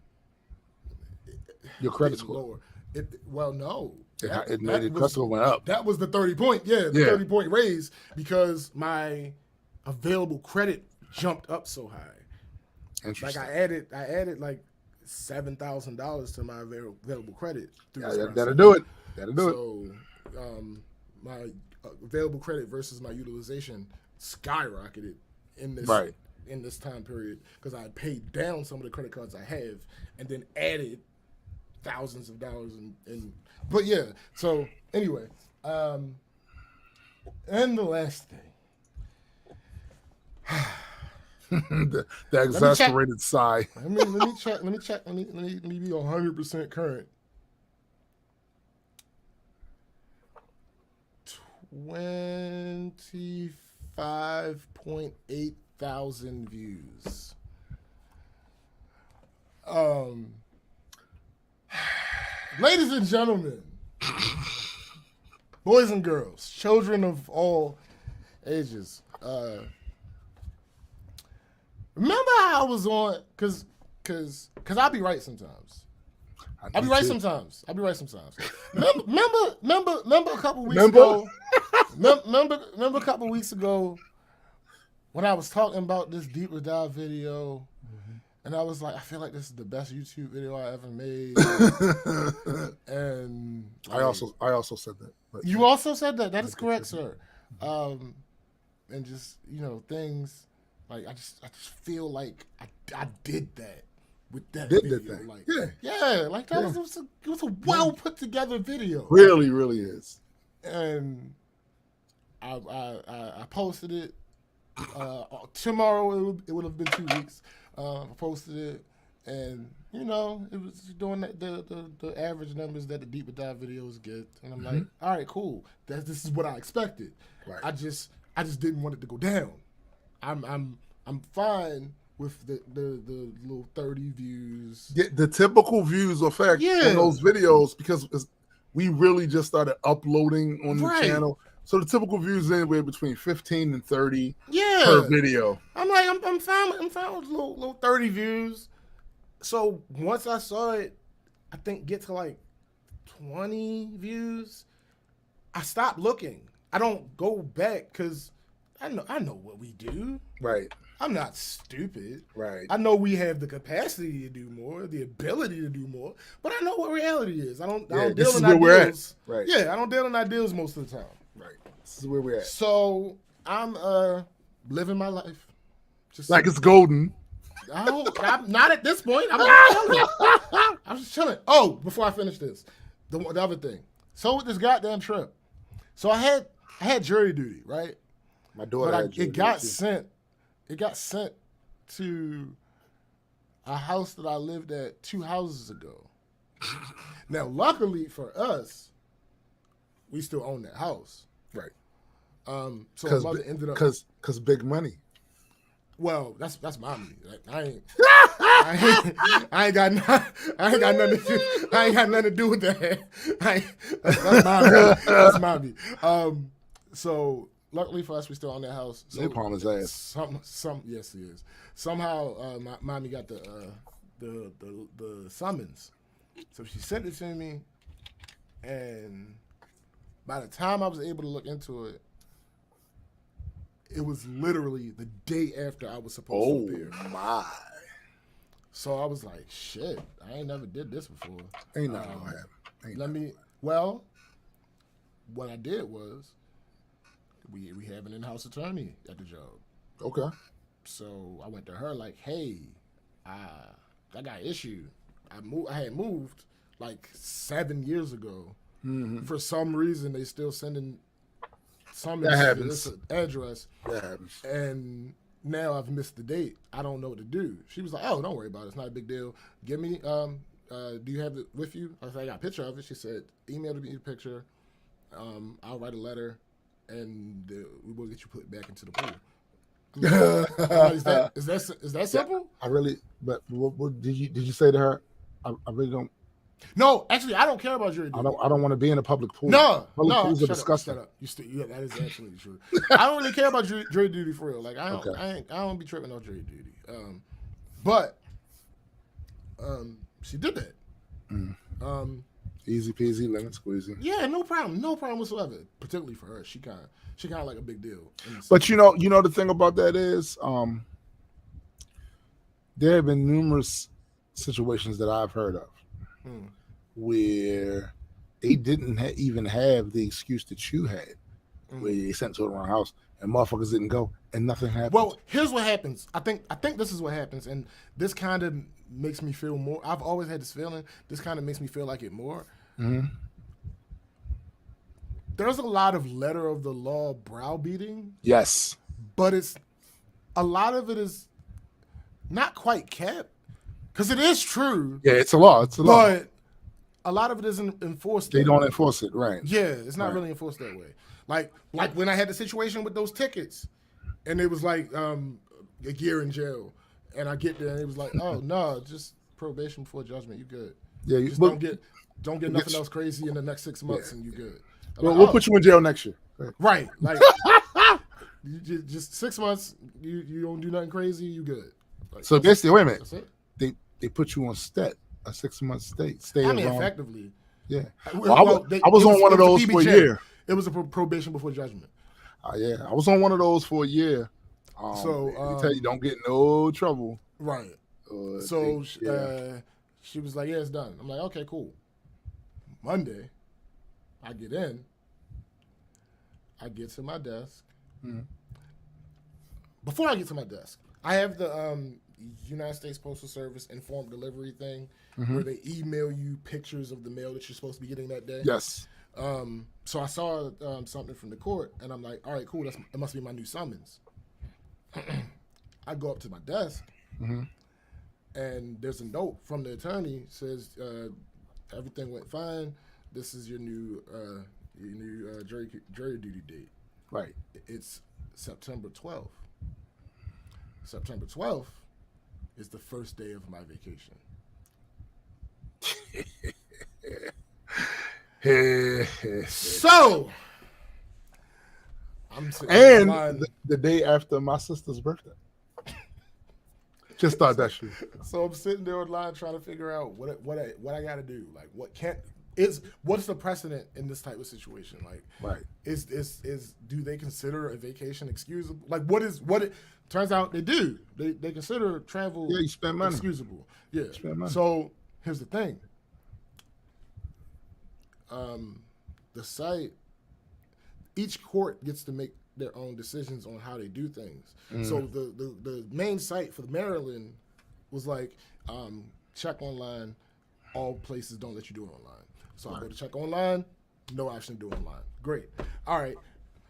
credit score. Lower. No. It made the credit score went up. That was the 30-point, 30-point raise, because my available credit jumped up so high. Interesting. Like I added like $7,000 to my available credit. That'll do it. So, my available credit versus my utilization skyrocketed in this time period, because I paid down some of the credit cards I have and then added thousands of dollars but yeah. So anyway, and the last thing. the exasperated sigh. Let me check. Let me be 100% current. 25.8 thousand views. Ladies and gentlemen, boys and girls, children of all ages, remember how I was on, cause I'll be right sometimes. I'll be right sometimes. Remember a couple weeks ago. Remember a couple weeks ago when I was talking about this deeper dive video, and I was like, I feel like this is the best YouTube video I ever made. And I also said that. But, you also said that. That is correct, sir. And just things like I just feel like I did that with that video. Like like that was a well put together video. Really, really is. And I posted it. Tomorrow it would have been 2 weeks. I posted it, and it was doing the average numbers that the deeper dive videos get, and I'm like, all right, cool. This is what I expected. Right. I just didn't want it to go down. I'm fine with the little 30 views. Yeah, the typical views effect in those videos, because we really just started uploading on the channel. So the typical views anywhere between 15 and 30 per video. I'm like, I'm fine with little 30 views. So once I saw it, I think get to like 20 views, I stopped looking. I don't go back because I know what we do. Right. I'm not stupid. Right. I know we have the capacity to do more, the ability to do more, but I know what reality is. I don't deal in ideals. Right. Yeah, I don't deal in ideals most of the time. Right. This is where we're at. So I'm living my life. Just like it's golden. I'm not at this point. I'm just chilling. Oh, before I finish this, the other thing. So with this goddamn trip, so I had jury duty, right? My daughter had jury duty. It got sent to a house that I lived at 2 houses ago. Now, luckily for us, we still own that house. Right. So my mother ended up because big money. Well, that's mommy. Like, I ain't got nothing to do with that. That's mommy. So luckily for us, we still own that house. So they palm his ass. Yes, he is. Somehow, mommy got the summons, so she sent it to me, and by the time I was able to look into it, it was literally the day after I was supposed to appear. Oh my! So I was like, shit, I ain't never did this before. Ain't nothing gonna happen. Well, what I did was, we have an in-house attorney at the job. Okay. So I went to her like, hey, I got issue. I had moved like 7 years ago. Mm-hmm. For some reason, they still sending summons to this address. That happens. And now I've missed the date. I don't know what to do. She was like, oh, don't worry about it. It's not a big deal. Give me, do you have it with you? I said, I got a picture of it. She said, email me the picture. I'll write a letter, and we will get you put back into the pool. Is that simple? I really, but what did you say to her? I really don't. No, actually, I don't care about jury duty. I don't want to be in a public pool. Public pools are disgusting. Shut up. That is absolutely true. I don't really care about jury duty for real. Like I don't be tripping on jury duty. But she did that. Easy peasy, lemon squeezy. Yeah, no problem whatsoever. Particularly for her, she kind of like a big deal. But you know the thing about that is, there have been numerous situations that I've heard of where they didn't even have the excuse that you had, where they sent to the wrong house and motherfuckers didn't go and nothing happened. Well, here's what happens. I think this is what happens, and this kind of makes me feel more. I've always had this feeling. This kind of makes me feel like it more. Mm-hmm. There's a lot of letter of the law browbeating. Yes, but a lot of it is not quite kept. Because it is true. Yeah, it's a law. But a lot of it isn't enforced. They don't enforce it, right? Yeah, it's not really enforced that way. Like when I had the situation with those tickets, and it was like a year in jail, and I get there and it was like, oh no, just probation before judgment, you good. Yeah, you don't get nothing else crazy in the next 6 months, and you good. Well, we'll put you in jail next year. Right, like just 6 months, you don't do nothing crazy, you good. Like, so basically, wait a minute. They put you on stat a 6-month stay. I mean, around, effectively. yeah. Well, I was on one of those for a year. It was a probation before judgment. Yeah, I was on one of those for a year. So they tell you don't get no trouble. Right. She was like, yeah, it's done. I'm like, okay, cool. Monday, I get in. I get to my desk. Mm-hmm. Before I get to my desk, I have the United States Postal Service informed delivery thing where they email you pictures of the mail that you're supposed to be getting that day. Yes. So I saw something from the court, and I'm like, all right, cool. It must be my new summons. I go up to my desk, and there's a note from the attorney says everything went fine. This is your new jury duty date. Right. It's September 12th. September 12th is the first day of my vacation. So I'm sitting and the day after my sister's birthday. Just thought that shit. So I'm sitting there online trying to figure out what I got to do. Like, what's the precedent in this type of situation? Like, right? Is do they consider a vacation excusable? Like, turns out they do. They consider travel. Yeah, you spend money. Excusable. Yeah. You spend money. So here's the thing. The site, each court gets to make their own decisions on how they do things. So the main site for Maryland was like, check online. All places don't let you do it online. So I go to check online, no option to do online. Great. All right.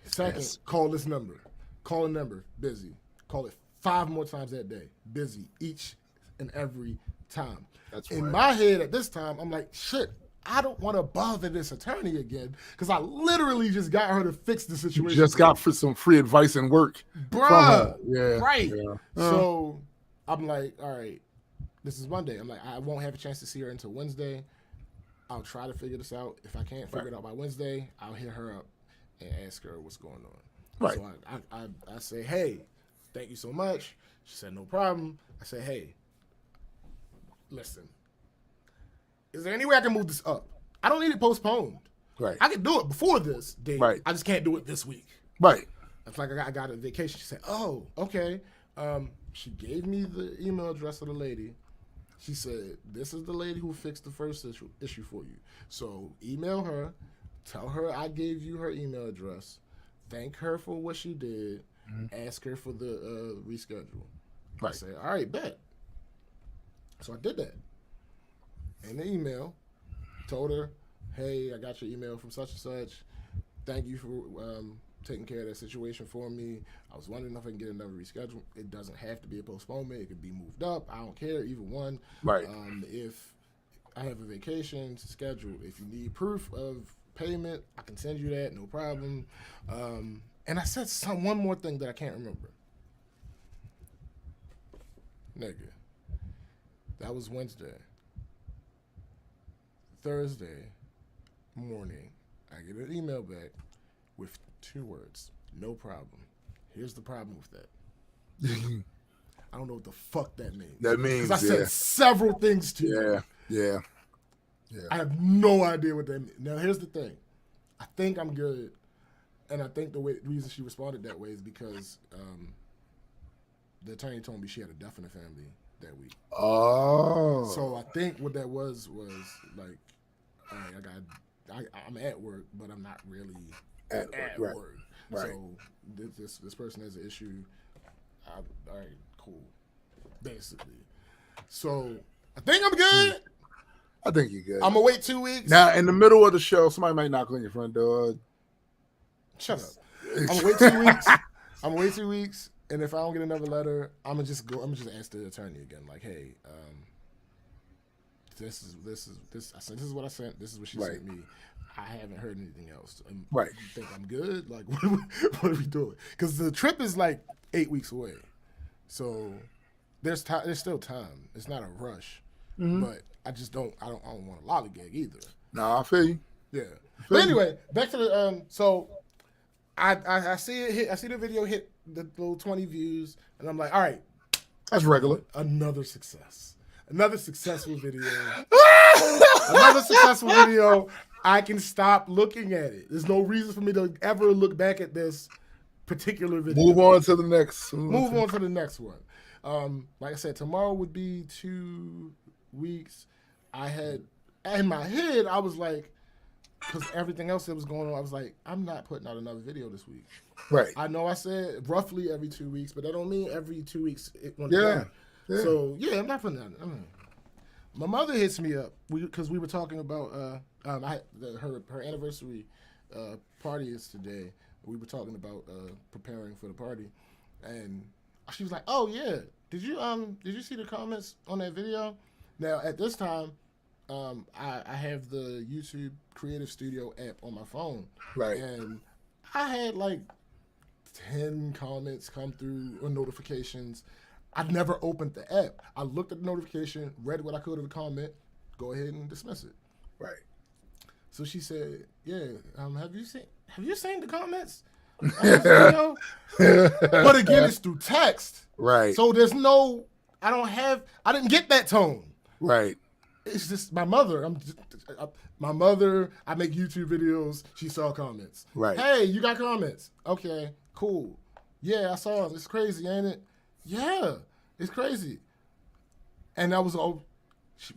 Second, call this number. Call a number, busy. Call it 5 more times that day, busy, each and every time. That's in my head at this time, I'm like, shit, I don't want to bother this attorney again because I literally just got her to fix the situation. You just got for some free advice and work. Bruh. Yeah. Right. Yeah. So I'm like, all right, this is Monday. I'm like, I won't have a chance to see her until Wednesday. I'll try to figure this out. If I can't figure it out by Wednesday, I'll hit her up and ask her what's going on. Right. So I say, hey, thank you so much. She said, no problem. I said, hey, listen, is there any way I can move this up? I don't need it postponed. Right. I can do it before this date. Right. I just can't do it this week. Right. It's like I got a vacation. She said, oh, okay. She gave me the email address of the lady. She said, this is the lady who fixed the first issue for you. So email her, tell her I gave you her email address, thank her for what she did, ask her for the reschedule. Right. I said, all right, bet. So I did that. In the email, told her, hey, I got your email from such and such. Thank you for taking care of that situation for me. I was wondering if I can get another reschedule. It doesn't have to be a postponement. It could be moved up. I don't care, either one. Right. If I have a vacation scheduled, if you need proof of payment, I can send you that, no problem. And I said one more thing that I can't remember. Nigga, that was Wednesday. Thursday morning, I get an email back with 2 words. No problem. Here's the problem with that. I don't know what the fuck that means. That means, because I said several things to you. Yeah. I have no idea what that means. Now, here's the thing. I think I'm good, and I think the reason she responded that way is because the attorney told me she had a death in the family that week. Oh. So I think what that was like, all right, I'm at work, but I'm not really at work. Right. So this person has an issue. All right, cool. Basically. So I think I'm good. I think you're good. I'm gonna wait 2 weeks. Now, in the middle of the show, somebody might knock on your front door. Shut up. I'm gonna wait 2 weeks. I'm gonna wait 2 weeks, and if I don't get another letter, I'm gonna just ask the attorney again. Like, hey, this is. I said, this is what I sent. This is what she sent me. I haven't heard anything else. Right. You think I'm good? Like, what are we doing? Because the trip is like 8 weeks away, so there's time. There's still time. It's not a rush, but I just don't. I don't want to lollygag either. No, I feel you. Yeah. But anyway, back to the so I see it hit. I see the video hit the little 20 views, and I'm like, all right, that's regular. Another success. Another successful video. Another successful video. I can stop looking at it. There's no reason for me to ever look back at this particular video. Move on to the next. Move on to the next one. Like I said, tomorrow would be 2 weeks. I had in my head, I was like, because everything else that was going on, I was like, I'm not putting out another video this week. Right. I know I said roughly every 2 weeks, but that don't mean every 2 weeks. Yeah. So yeah, I'm not putting out. My mother hits me up because we were talking about her anniversary party is today. We were talking about preparing for the party, and she was like, "Oh yeah, did you see the comments on that video?" Now at this time, I have the YouTube Creative Studio app on my phone, Right. and I had like 10 comments come through or notifications. I never opened the app. I looked at the notification, read what I could of the comment, go ahead and dismiss it. Right. So she said, "Yeah, have you seen the comments on this video?" But again, it's through text. Right. So there's no, I didn't get that tone. Right. It's just my mother. I make YouTube videos. She saw comments. Right. Hey, you got comments? Okay, cool. Yeah, I saw it. It's crazy, ain't it? Yeah, it's crazy. And that was all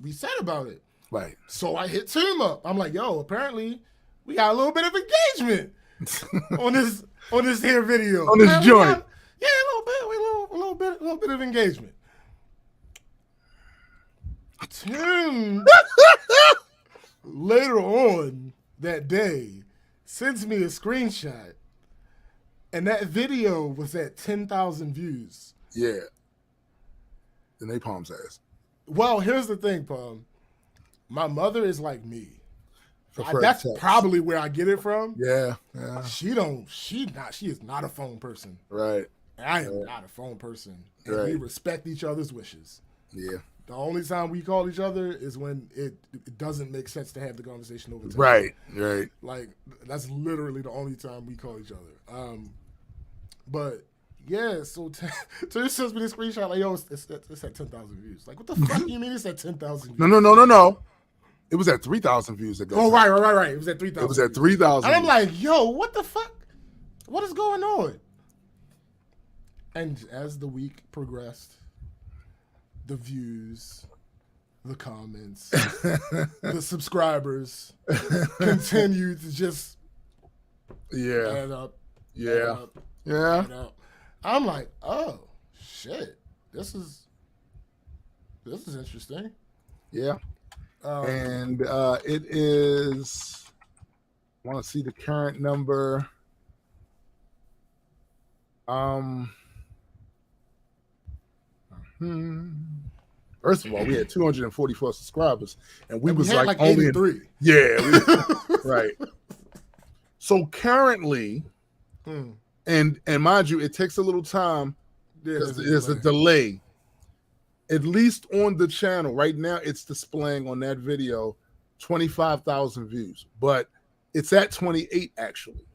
we said about it. Right. So I hit Tim up. I'm like, yo, apparently we got a little bit of engagement on this here video. On this joint. Yeah, a little bit of engagement. Tim later on that day sends me a screenshot, and that video was at 10,000 views. Yeah. The napalm's ass. Well, here's the thing, Palm. My mother is like me. That's probably where I get it from. Yeah. She is not a phone person. Right. I am not a phone person. And Right. we respect each other's wishes. Yeah. The only time we call each other is when it doesn't make sense to have the conversation over text. Right. Like, that's literally the only time we call each other. But yeah, so Tim sends me this screenshot like, yo, it's at 10,000 views. Like, what the fuck do you mean it's at 10,000 views? No. It was at 3,000 views at that time. Right. It was at 3,000. It was at 3,000. And I'm like, yo, what the fuck? What is going on? And as the week progressed, the views, the comments, the subscribers continued to just add up. Add up. I'm like, oh shit, this is interesting. Yeah. And it is, I want to see the current number. First of all, we had 244 subscribers, and we was like only 83. Right. So currently, and mind you, it takes a little time. There's a delay. At least on the channel right now, it's displaying on that video 25,000 views, but it's at 28 actually.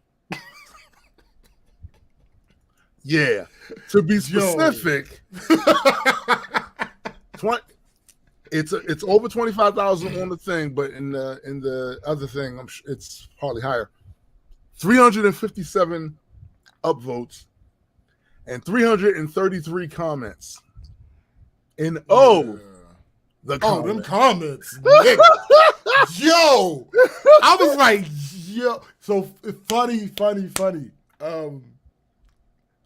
Yeah, to be specific, it's over 25,000 on the thing, but in the other thing, I'm sure it's hardly higher. 357 upvotes and 333 comments. And the comments. Them comments, nigga. Yo, I was like, yo, so funny.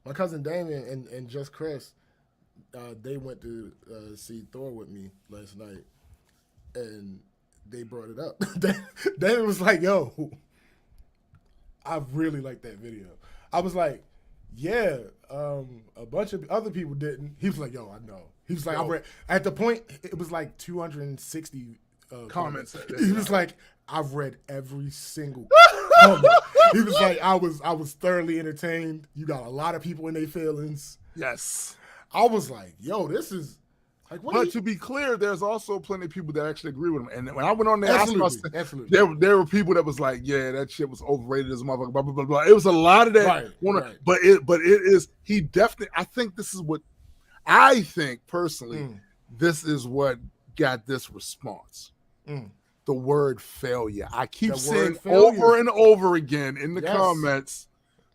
My cousin Damien and Just Chris, they went to see Thor with me last night, and they brought it up. Damien was like, yo, I really like that video. I was like, yeah, a bunch of other people didn't. He was like, yo, I know. He was like, I read, at the point, it was like 260 comments. He was like, I've read every single comment. He was like, I was thoroughly entertained. You got a lot of people in their feelings. Yes. I was like, yo, this is like, what? But to be clear, there's also plenty of people that actually agree with him. And when I went on there, absolutely. There were people that was like, yeah, that shit was overrated as a motherfucker, blah, blah, blah, blah. It was a lot of that. Right. But it is, he definitely, I think this is what, I think personally, this is what got this response. Mm. The word failure. I keep The saying word failure. over and over again in the Yes. comments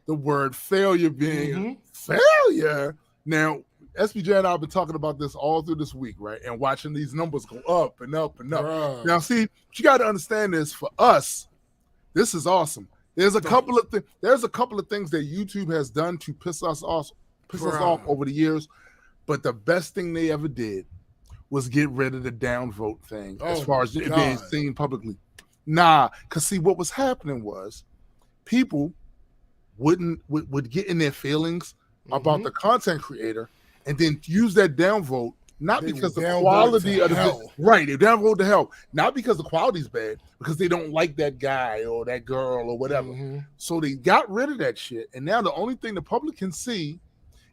the word failure being Mhm. failure. Now, SBJ and I have been talking about this all through this week, right? And watching these numbers go up and up and up. Bruh. Now, see, what you got to understand is for us, this is awesome. There's a couple of things that YouTube has done to piss us off over the years, but the best thing they ever did was get rid of the downvote thing as far as it being seen publicly. Nah, because see, what was happening was people would get in their feelings about the content creator and then use that downvote, not because the quality of the right, they downvote to hell, not because the quality's bad, because they don't like that guy or that girl or whatever. So they got rid of that shit, and now the only thing the public can see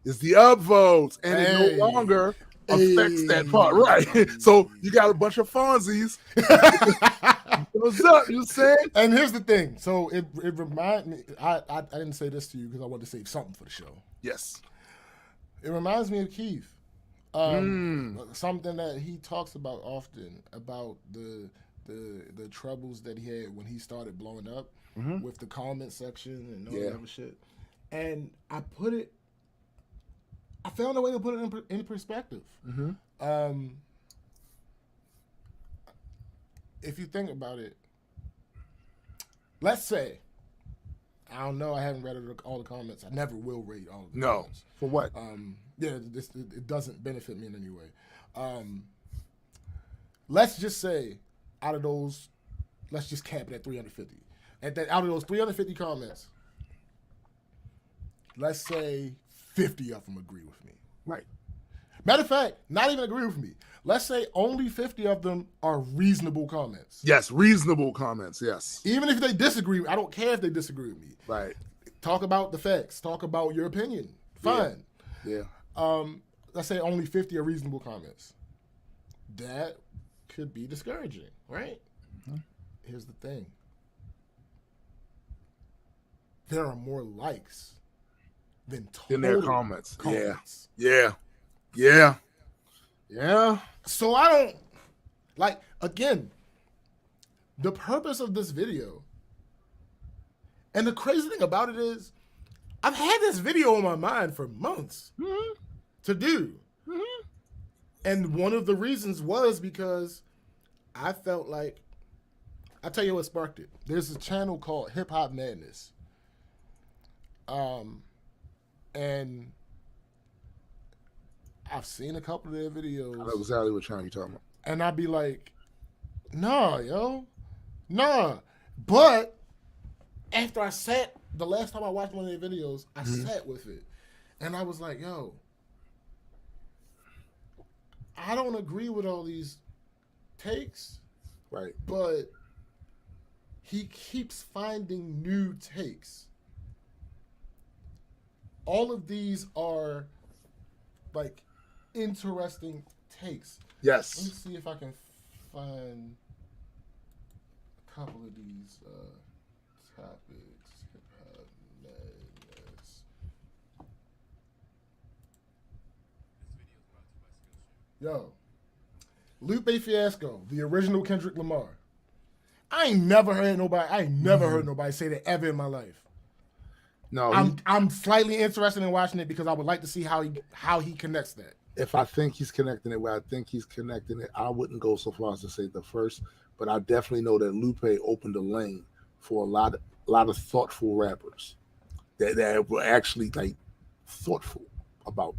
is the upvotes, and it no longer affects that part, right? So you got a bunch of Fonzies. What's up? You saying? And here's the thing. So it reminds me. I didn't say this to you because I wanted to save something for the show. Yes. It reminds me of Keith. Something that he talks about often about the troubles that he had when he started blowing up with the comment section and all that other shit. And I found a way to put it in perspective. If you think about it, let's say, I don't know, I haven't read all the comments. I never will read all of the comments. For what? It doesn't benefit me in any way. Let's just say, out of those, let's just cap it at 350. Out of those 350 comments, let's say 50 of them agree with me. Right. Matter of fact, not even agree with me. Let's say only 50 of them are reasonable comments. Yes, reasonable comments, yes. Even if they disagree, I don't care if they disagree with me. Right. Talk about the facts. Talk about your opinion. Fine. Yeah. Let's say only 50 are reasonable comments. That could be discouraging, right? Here's the thing. There are more likes than their comments. Yeah. So I don't, again, the purpose of this video, and the crazy thing about it is, I've had this video on my mind for months to do. And one of the reasons was because I felt like, I'll tell you what sparked it. There's a channel called Hip Hop Madness. And I've seen a couple of their videos. I know exactly what channel you're talking about. And I'd be like, nah. But after the last time I watched one of their videos, I sat with it. And I was like, yo, I don't agree with all these takes. Right. But he keeps finding new takes. All of these are interesting takes. Yes. Let me see if I can find a couple of these topics. Hip-hop madness. Yo, Lupe Fiasco, the original Kendrick Lamar. I ain't never heard nobody say that ever in my life. No, I'm slightly interested in watching it because I would like to see how he connects that. If I think he's connecting it where I think he's connecting it, I wouldn't go so far as to say the first, but I definitely know that Lupe opened a lane for a lot of thoughtful rappers that were actually thoughtful about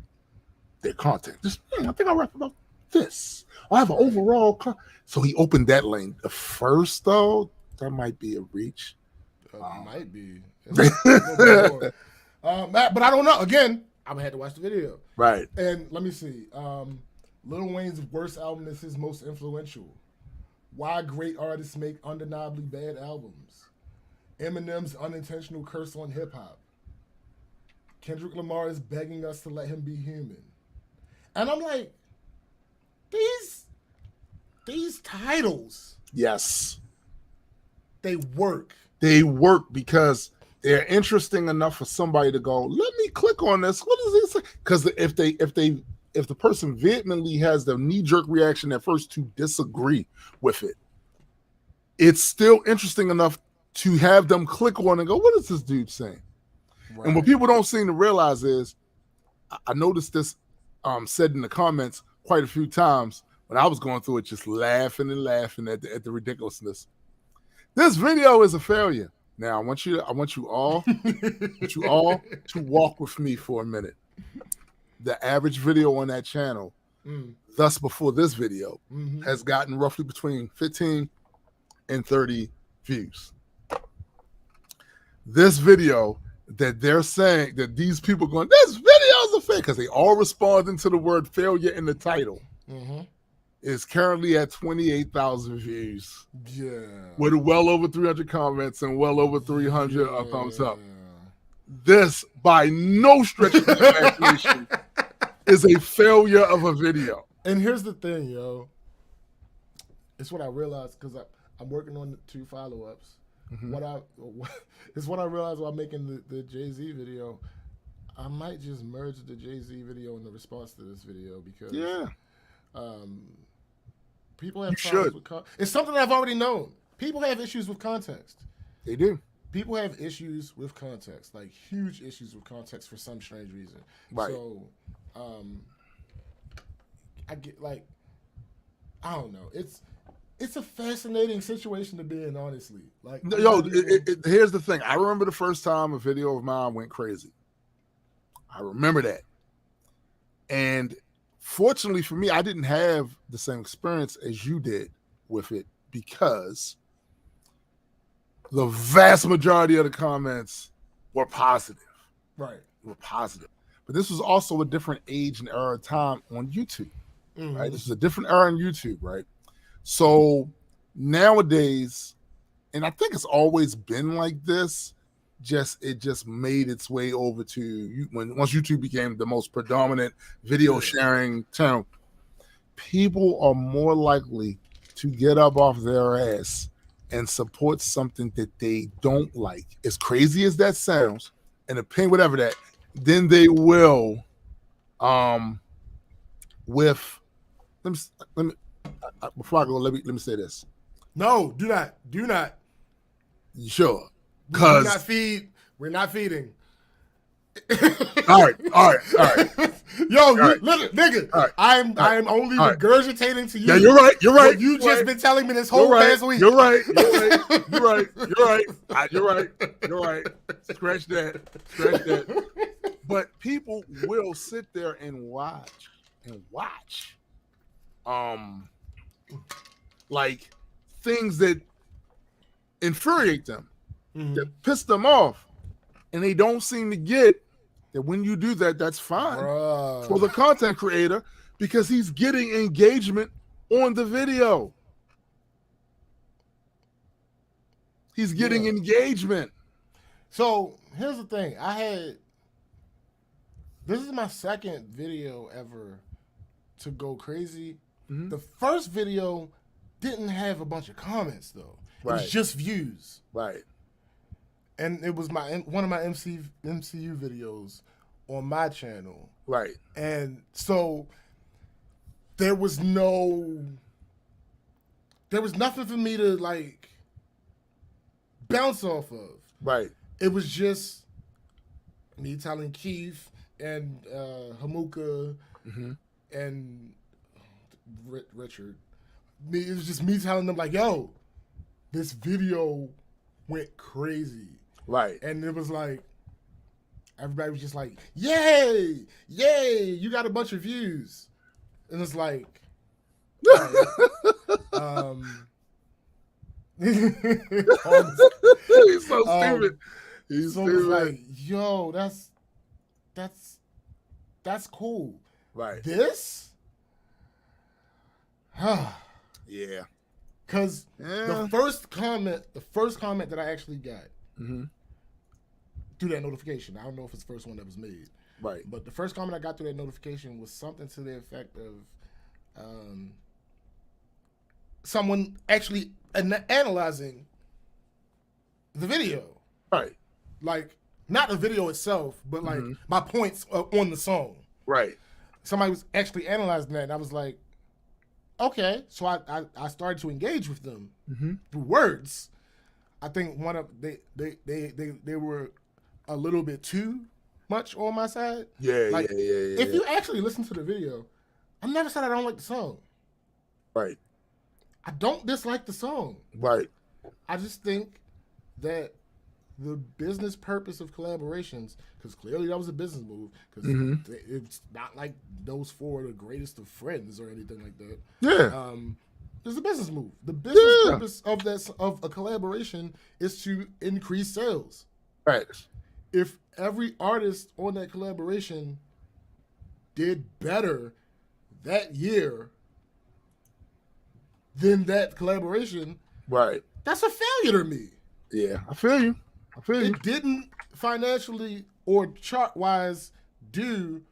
their content. Just I think I rap about this. I have an overall. So he opened that lane. The first though, that might be a reach. Might be. But I don't know. Again, I'm gonna have to watch the video. Right. And let me see. Lil Wayne's worst album is his most influential. Why great artists make undeniably bad albums. Eminem's unintentional curse on hip hop. Kendrick Lamar is begging us to let him be human. And I'm like, these titles. Yes. They work. They work because they're interesting enough for somebody to go, let me click on this. What does this say? Because if they if the person vehemently has the knee-jerk reaction at first to disagree with it, it's still interesting enough to have them click on and go, what is this dude saying? Right. And what people don't seem to realize is, I noticed this said in the comments quite a few times when I was going through it, just laughing and laughing at the ridiculousness. This video is a failure. Now I want you all to walk with me for a minute. The average video on that channel, thus before this video, has gotten roughly between 15 and 30 views. This video that they're saying that these people going, this video is a fake, because they all responding to the word failure in the title, is currently at 28,000 views. Yeah. With well over 300 comments and well over 300 thumbs up. This, by no stretch of the imagination, is a failure of a video. And here's the thing, yo. It's what I realized, because I'm working on 2 follow-ups. It's what I realized while making the Jay-Z video. I might just merge the Jay-Z video in the response to this video, because people have problems with it's something I've already known. People have issues with context. They do. People have issues with context, like huge issues with context for some strange reason. Right. So, I get like, I don't know. It's a fascinating situation to be in, honestly. Like, here's the thing. I remember the first time a video of mine went crazy. I remember that. And fortunately for me, I didn't have the same experience as you did with it, because the vast majority of the comments were positive. Right. Were positive. But this was also a different age and era of time on YouTube. Right? This is a different era on YouTube, right? So nowadays, and I think it's always been like this, it just made its way over to once YouTube became the most predominant video sharing channel, people are more likely to get up off their ass and support something that they don't like. As crazy as that sounds, and opinion, whatever that, then they will with let me before I go, let me say this. No, do not. Sure. Because we're not feeding. All right. Yo, nigga. All right. I am only regurgitating to you. Yeah, you're right. What you just been telling me this whole past week. You're right. Scratch that. But people will sit there and watch. Like things that infuriate them, that piss them off, and they don't seem to get that when you do that, that's fine for the content creator, because he's getting engagement on the video. He's getting engagement. So here's the thing. This is my second video ever to go crazy. The first video didn't have a bunch of comments though. It was just views. Right. And it was one of my MCU videos on my channel. Right. And so there was nothing for me to like bounce off of. Right. It was just me telling Keith and Hamuka and Richard. It was just me telling them like, yo, this video went crazy. Right. And it was like, everybody was just like, yay, you got a bunch of views. And it's like, he's so stupid. He's so stupid. Like, yo, that's cool. Right. This? Yeah. Because the first comment that I actually got through that notification, I don't know if it's the first one that was made. Right. But the first comment I got through that notification was something to the effect of someone actually analyzing the video. Right. Like, not the video itself, but like my points on the song. Right. somebody was actually analyzing that, and I was like, okay. So I started to engage with them through words. I think one of they were a little bit too much on my side. Yeah, like, yeah. If you actually listen to the video, I never said I don't like the song. Right. I don't dislike the song. Right. I just think that the business purpose of collaborations, because clearly that was a business move, because it's not like those four are the greatest of friends or anything like that. Yeah. It's a business move. The business purpose of a collaboration is to increase sales. Right. If every artist on that collaboration did better that year than that collaboration, right, that's a failure to me. Yeah, I feel you. It didn't financially or chart wise do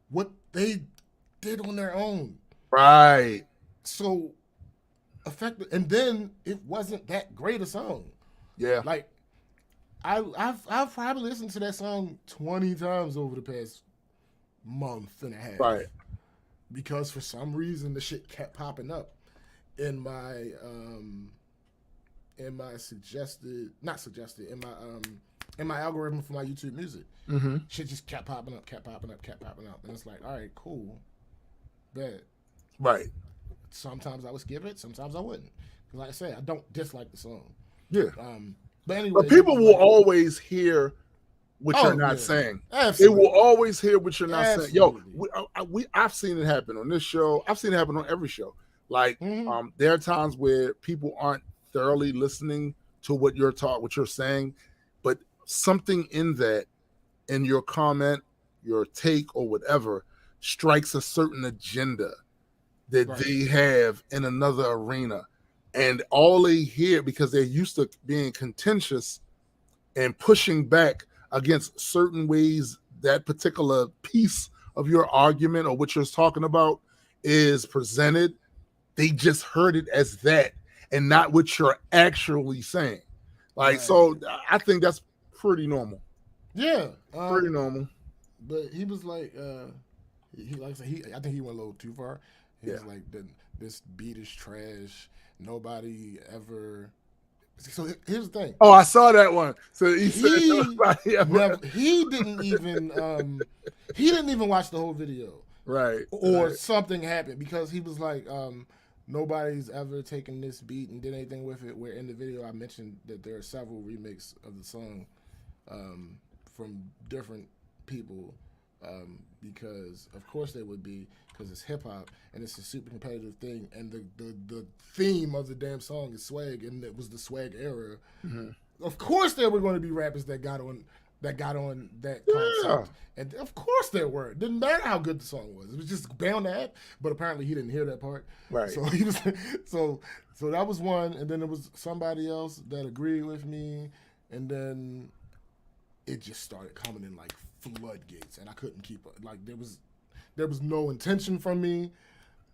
what they did on their own. Right. So effective, and then it wasn't that great a song. Yeah. Like I've probably listened to that song 20 times over the past month and a half. Right. Because for some reason the shit kept popping up in my in my algorithm for my YouTube music. Shit just kept popping up, and it's like, all right, cool, bet. Right. Sometimes I would skip it, sometimes I wouldn't. Like I said, I don't dislike the song. Yeah. But anyway, but people will always hear what you're not saying. Absolutely. They will always hear what you're not saying. Yo, I've seen it happen on this show. I've seen it happen on every show. Like, there are times where people aren't thoroughly listening to what you're saying, but something in that, in your comment, your take, or whatever, strikes a certain agenda that they have in another arena. And all they hear, because they're used to being contentious and pushing back against certain ways that particular piece of your argument or what you're talking about is presented, they just heard it as that and not what you're actually saying. Like, so I think that's pretty normal. Yeah. Pretty normal. But he was like, I think he went a little too far. He was like, this beat is trash. Nobody ever. So here's the thing. Oh, I saw that one. So he didn't even watch the whole video. Right. Or something happened, because he was like, nobody's ever taken this beat and did anything with it. Where in the video I mentioned that there are several remixes of the song from different people, because of course there would be, because it's hip hop and it's a super competitive thing, and the theme of the damn song is swag, and it was the swag era. Of course there were going to be rappers that got on that concept, and of course there were. It didn't matter how good the song was; it was just bound to happen. But apparently he didn't hear that part. Right. So he was so that was one, and then there was somebody else that agreed with me, and then it just started coming in like floodgates, and I couldn't keep up. Like there was no intention from me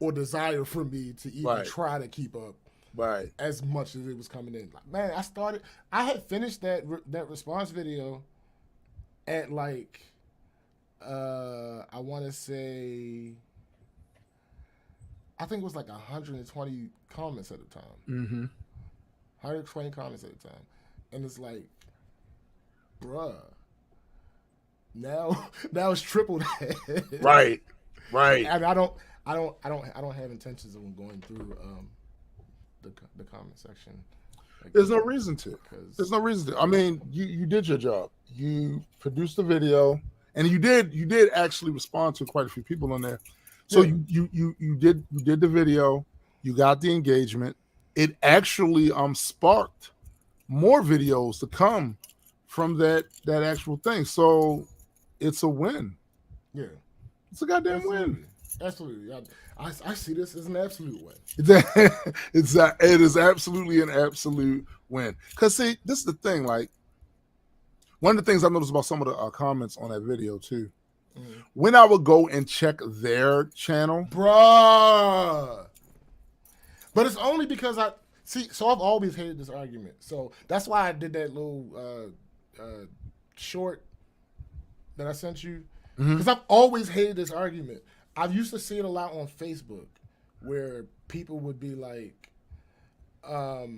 or desire from me to even try to keep up. Right. As much as it was coming in. Like, man, I had finished that response video at like, I want to say, I think it was like 120 comments at the time. 120 comments at the time. And it's like, bruh, now it's triple that. Right. And I don't have intentions of going through the comment section. Like, there's no reason to. There's no reason to. I mean, you did your job. You produced the video, and you did actually respond to quite a few people on there. So you did the video. You got the engagement. It actually sparked more videos to come from that actual thing. So it's a win. Yeah, it's a goddamn win. Absolutely. I see this as an absolute win. It is absolutely an absolute win. Because, see, this is the thing. Like, one of the things I noticed about some of the comments on that video, too, when I would go and check their channel. Bruh. But it's only because so I've always hated this argument. So that's why I did that little short that I sent you. Because I've always hated this argument. I used to see it a lot on Facebook, where people would be like, what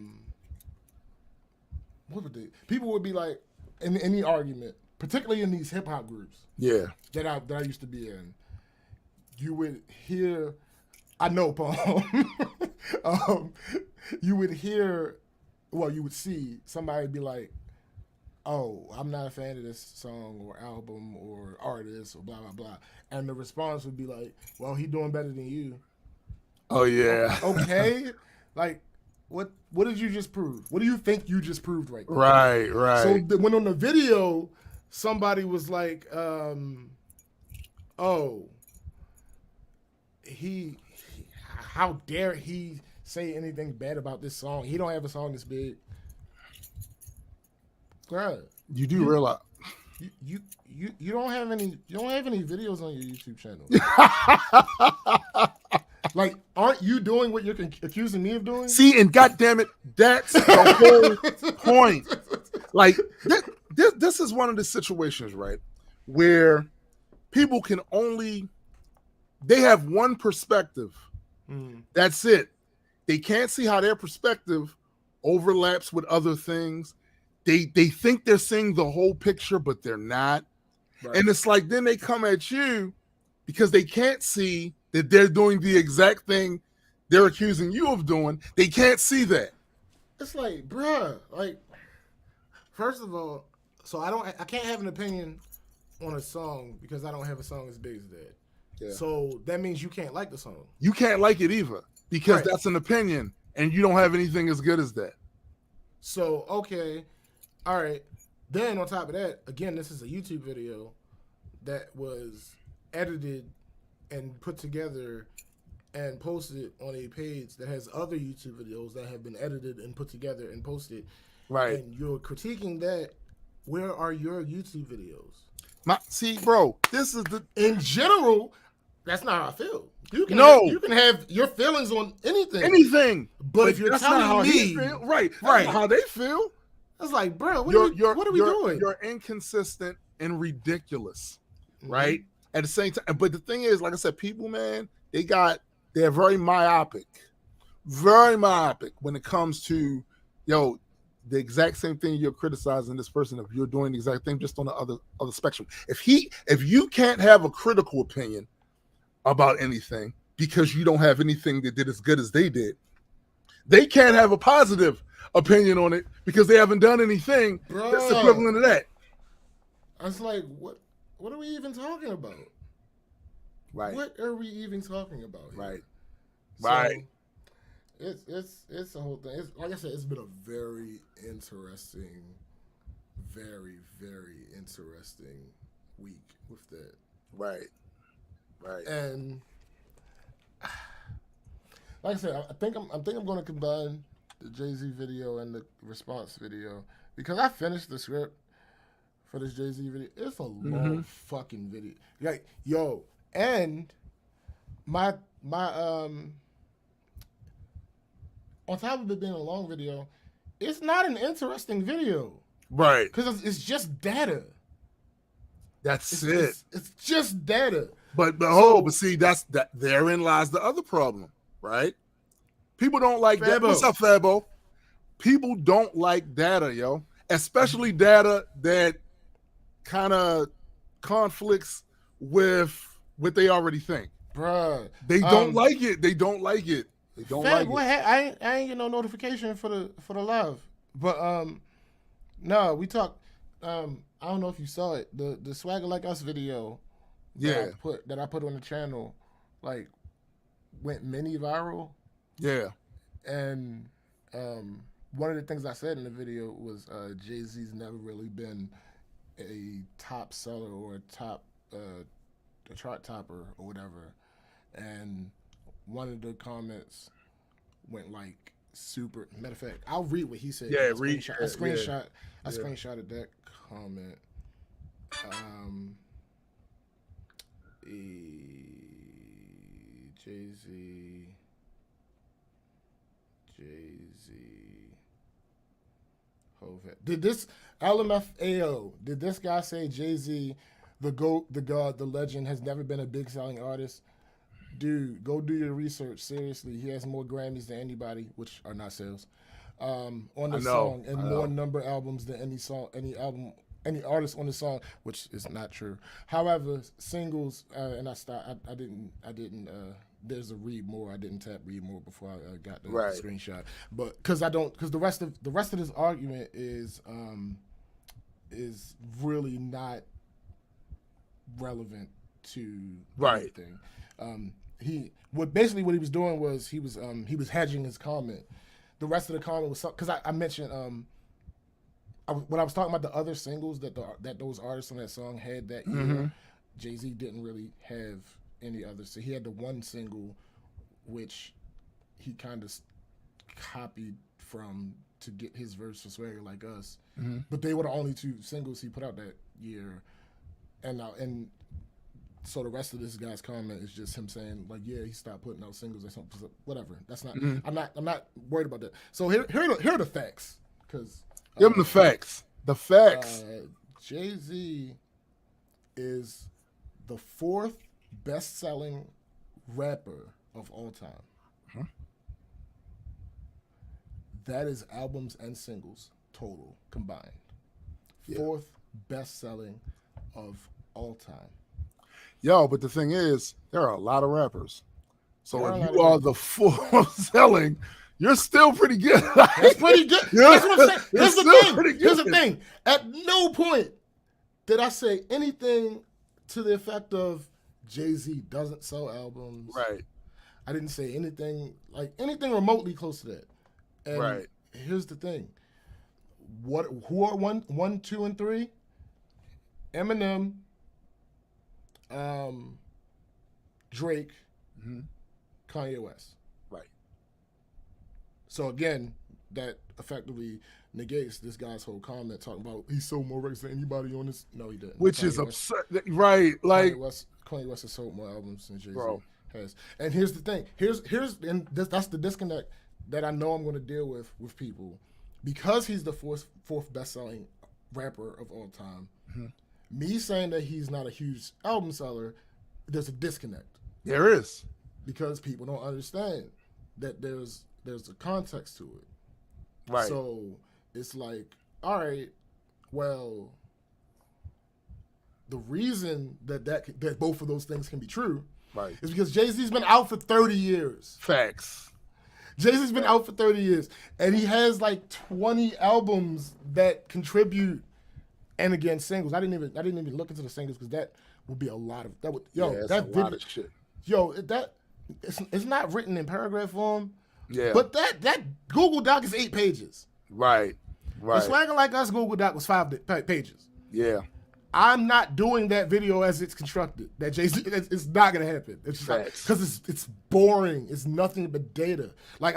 would they? People would be like in any argument, particularly in these hip hop groups. Yeah. That I used to be in. You would hear, I know, Paul. You would hear, well, you would see somebody be like, "Oh, I'm not a fan of this song or album or artist or blah blah blah," and the response would be like, "Well, he doing better than you." Oh yeah. Okay, like what did you just prove? What do you think you just proved right there? Right. So when on the video, somebody was like, "Oh, he how dare he say anything bad about this song? He don't have a song this big." Bruh, You do realize you don't have any videos on your YouTube channel. Like, aren't you doing what you're accusing me of doing? See, and goddamn it, that's the whole point. Like, this is one of the situations, right, where people can only, they have one perspective. That's it. They can't see how their perspective overlaps with other things. They think they're seeing the whole picture, but they're not. Right. And it's like, then they come at you because they can't see that they're doing the exact thing they're accusing you of doing. They can't see that. It's like, bruh, like, first of all, so I can't have an opinion on a song because I don't have a song as big as that. Yeah. So that means you can't like the song. You can't like it either because that's an opinion and you don't have anything as good as that. So, okay, all right. Then on top of that, again, this is a YouTube video that was edited and put together and posted on a page that has other YouTube videos that have been edited and put together and posted. Right. And you're critiquing that. Where are your YouTube videos? See, bro, this is the... In general, that's not how I feel. You can have your feelings on anything. But if you're telling me... Right. How they feel. It's like, bro, what are we doing? You're inconsistent and ridiculous, right? At the same time, but the thing is, like I said, people, man, they're very myopic when it comes to, the exact same thing you're criticizing this person if you're doing the exact thing just on the other spectrum. If you can't have a critical opinion about anything because you don't have anything that did as good as they did, they can't have a positive opinion on it because they haven't done anything that's equivalent to that. I was like, what are we even talking about? Right. What are we even talking about here? Right. So, right. It's a whole thing. Like I said, it's been a very interesting, very, very interesting week with that. Right. And like I said, I think I'm going to combine the Jay-Z video and the response video because I finished the script for this Jay-Z video. It's a long fucking video. Like, and my on top of it being a long video, it's not an interesting video. Right. Because it's just data. That's it. It's just data. But see, therein lies the other problem, right? People don't like that. What's up, Fabo? People don't like data, especially data that kind of conflicts with what they already think. Bruh. They don't like it. They don't like it. I ain't get no notification for the live. But no, we talked. I don't know if you saw it. The Swagger Like Us video that I put on the channel, like, went mini viral. Yeah. And one of the things I said in the video was Jay-Z's never really been a top seller or a chart topper or whatever. And one of the comments went like super. Matter of fact, I'll read what he said. Yeah, I screenshotted that comment. Jay-Z. Did this LMFAO? Did this guy say Jay-Z, the GOAT, the God, the legend, has never been a big selling artist? dude, go do your research. Seriously, he has more Grammys than anybody, which are not sales, on the song, and more number albums than any artist on the song, which is not true. However, singles, and I stopped. I didn't. There's a read more. I didn't tap read more before I got the screenshot. But because the rest of this argument is really not relevant to anything. What he was doing was he was hedging his comment. The rest of the comment was because I mentioned when I was talking about the other singles that those artists on that song had that year, Jay-Z didn't really have any others. So he had the one single which he kind of copied from to get his verse for Swagger Like Us. But they were the only two singles he put out that year. And so the rest of this guy's comment is just him saying, like, yeah, he stopped putting out singles or something. Whatever. That's not. I'm not worried about that. So here are the facts. Because give them the facts. The facts. Jay-Z is the fourth best-selling rapper of all time. That is albums and singles total combined. Fourth best-selling of all time. Yo, but the thing is, there are a lot of rappers. So if you are the fourth selling, you're still pretty good. That's pretty good. That's what I'm saying. Here's the thing. At no point did I say anything to the effect of Jay-Z doesn't sell albums. Right. I didn't say anything remotely close to that. And here's the thing. Who are one, 2, and 3? Eminem, Drake, Kanye West. Right. So again, that effectively negates this guy's whole comment talking about he sold more records than anybody on this. No, he didn't. Which is absurd. Right. Like Kanye West has sold more albums than Jay-Z has. And here's the thing. That's the disconnect that I know I'm going to deal with people. Because he's the fourth best-selling rapper of all time, me saying that he's not a huge album seller, there's a disconnect. There is. Because people don't understand that there's a context to it. Right. So it's like, all right, well, the reason that both of those things can be true is because Jay-Z's been out for 30 years. Facts. Jay-Z's been out for 30 years, and he has like 20 albums that contribute, and again, singles. I didn't even look into the singles because that would be a lot of that. Lot of shit. It's not written in paragraph form. Yeah. But that Google Doc is 8 pages. Right. The Swagger Like Us Google Doc was 5 pages. Yeah. I'm not doing that video as it's constructed. That Jay-Z, it's not gonna happen. It's because it's boring. It's nothing but data. Like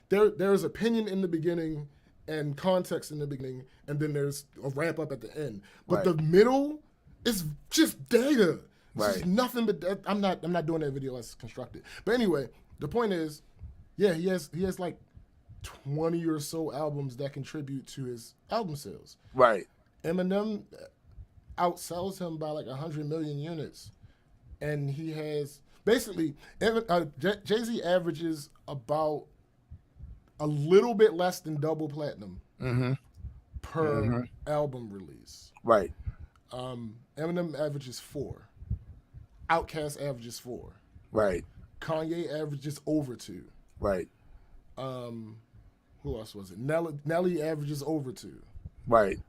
there's opinion in the beginning and context in the beginning, and then there's a ramp up at the end. But the middle is just data. It's just nothing but that. I'm not doing that video as it's constructed. But anyway, the point is, yeah, he has like 20 or so albums that contribute to his album sales. Right. Eminem outsells him by like 100 million units, and he has basically Jay-Z averages about a little bit less than double platinum per album release. Right. Eminem averages 4. Outkast averages 4. Right. Kanye averages over 2. Right. Who else was it? Nelly averages over 2. Right.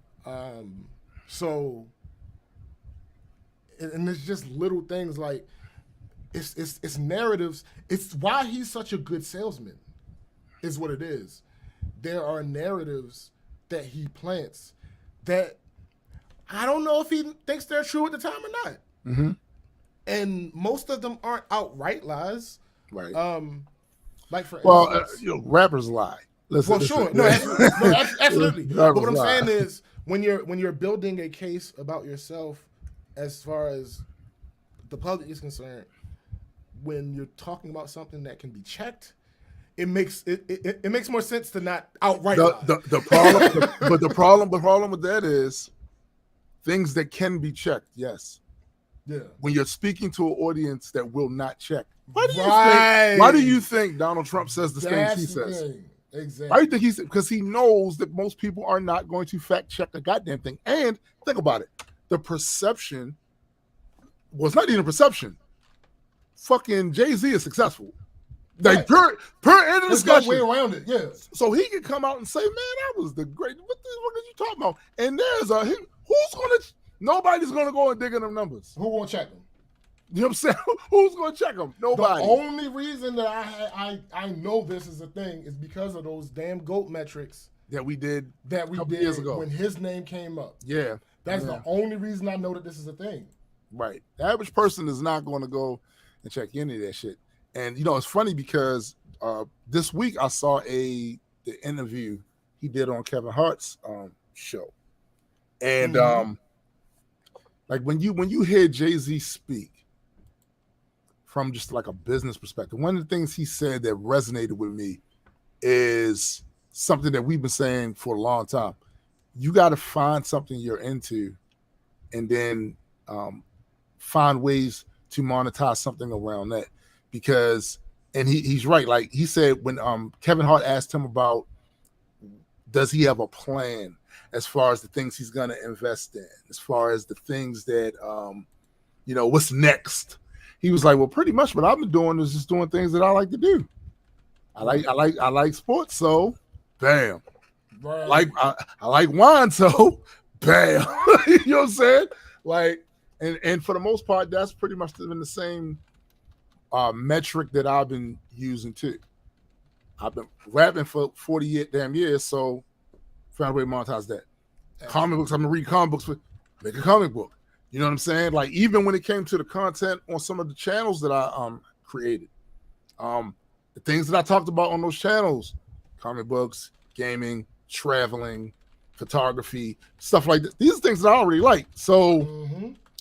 So, and it's just little things like it's narratives. It's why he's such a good salesman, is what it is. There are narratives that he plants that I don't know if he thinks they're true at the time or not. And most of them aren't outright lies. Right. Like for instance, rappers lie. Listen. Sure. No, absolutely. But what I'm saying is, when you're building a case about yourself, as far as the public is concerned, when you're talking about something that can be checked, it makes more sense to not outright lie. The problem with that is things that can be checked. Yes. Yeah. When you're speaking to an audience that will not check, Why do you think Donald Trump says the things he says? Thing. Exactly. Why do you think he's because he knows that most people are not going to fact check a goddamn thing. And think about it. The perception was not even perception. Fucking Jay-Z is successful. Like per end of discussion. There's no way around it, yeah. So he can come out and say, man, that was the great. What are you talking about? And there's nobody's gonna go and dig in them numbers. Who won't check them? You know what I'm saying? Who's gonna check them? Nobody. The only reason that I know this is a thing is because of those damn GOAT metrics that we did years ago when his name came up. Yeah. That's the only reason I know that this is a thing. Right. The average person is not going to go and check any of that shit. And it's funny because this week I saw the interview he did on Kevin Hart's show, and like when you hear Jay-Z speak from just like a business perspective, one of the things he said that resonated with me is something that we've been saying for a long time. You got to find something you're into, and then find ways to monetize something around that. Because, and he's right. Like he said, when Kevin Hart asked him about, does he have a plan as far as the things he's going to invest in, as far as the things that, what's next? He was like, well, pretty much what I've been doing is just doing things that I like to do. I like sports, so bam. Right. I like wine, so bam. You know what I'm saying? Like, and for the most part, that's pretty much been the same metric that I've been using too. I've been rapping for 48 damn years, so found a way to monetize that. Comic books, I'm gonna read comic books, make a comic book. You know what I'm saying? Like even when it came to the content on some of the channels that I created, the things that I talked about on those channels, comic books, gaming, traveling, photography, stuff like that. These are things that I already like. So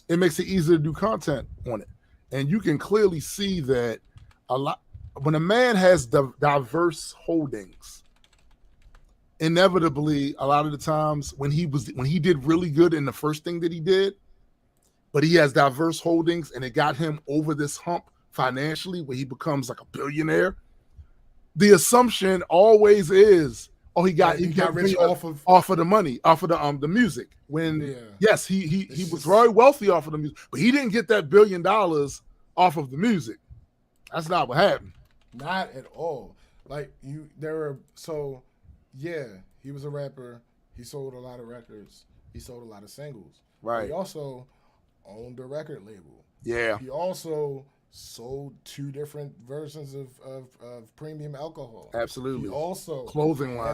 it makes it easier to do content on it. And you can clearly see that when a man has diverse holdings, inevitably, a lot of the times when he did really good in the first thing that he did, but he has diverse holdings and it got him over this hump financially where he becomes like a billionaire, the assumption always is, oh, he got rich off of the money, off of the music. When yes, he was very wealthy off of the music, but he didn't get that $1 billion off of the music. That's not what happened. Not at all. Like he was a rapper. He sold a lot of records. He sold a lot of singles. Right. He also owned a record label. Yeah. He also sold 2 different versions of premium alcohol. Absolutely. He also had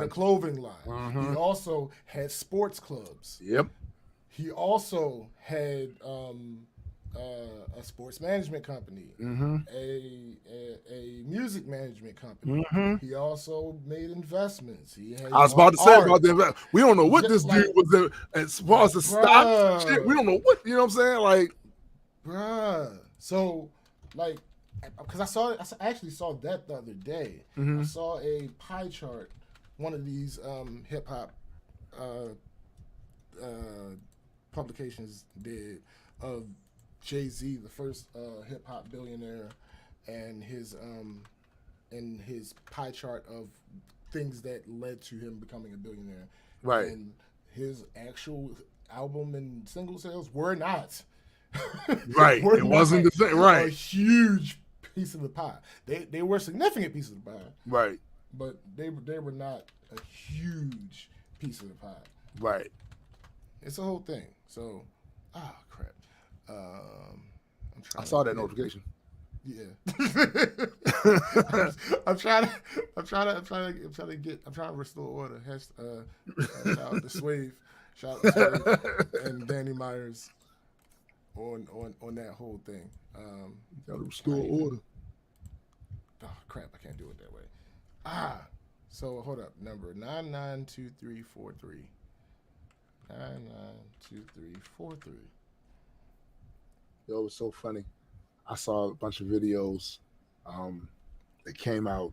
a clothing line. He also had sports clubs. Yep. He also had a sports management company, a music management company. He also made investments. I was about to say about the investment. We don't know what this dude was in, as far as the stock shit. We don't know what, you know what I'm saying? Like, bruh. So, like, because I actually saw that the other day. I saw a pie chart, one of these hip hop publications did, of Jay-Z, the first hip hop billionaire, and his pie chart of things that led to him becoming a billionaire. Right. And his actual album and single sales were not. Right. It wasn't the thing. Right. A huge piece of the pie. They were significant pieces of the pie. Right. But they were not a huge piece of the pie. Right. It's a whole thing. So, crap. I saw that notification. Yeah. I'm trying to restore order. Shout out to Swave. Shout out to Swave and Danny Myers on that whole thing. Gotta restore order. Oh crap, I can't do it that way. So hold up. Number 992343. 992343. Yo, it was so funny. I saw a bunch of videos that came out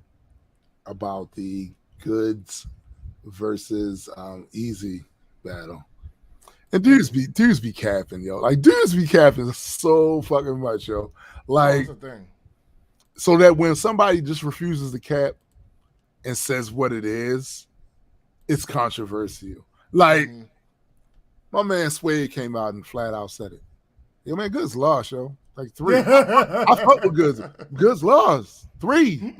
about the Goods versus Easy battle. And dudes be capping, yo. Like dudes be capping so fucking much, yo. Like that's the thing. so that when somebody just refuses to cap and says what it is, it's controversial. Like my man Swade came out and flat out said it. Yo, man, Goods lost, yo. Like 3. I fuck with Goods. Goods lost. 3.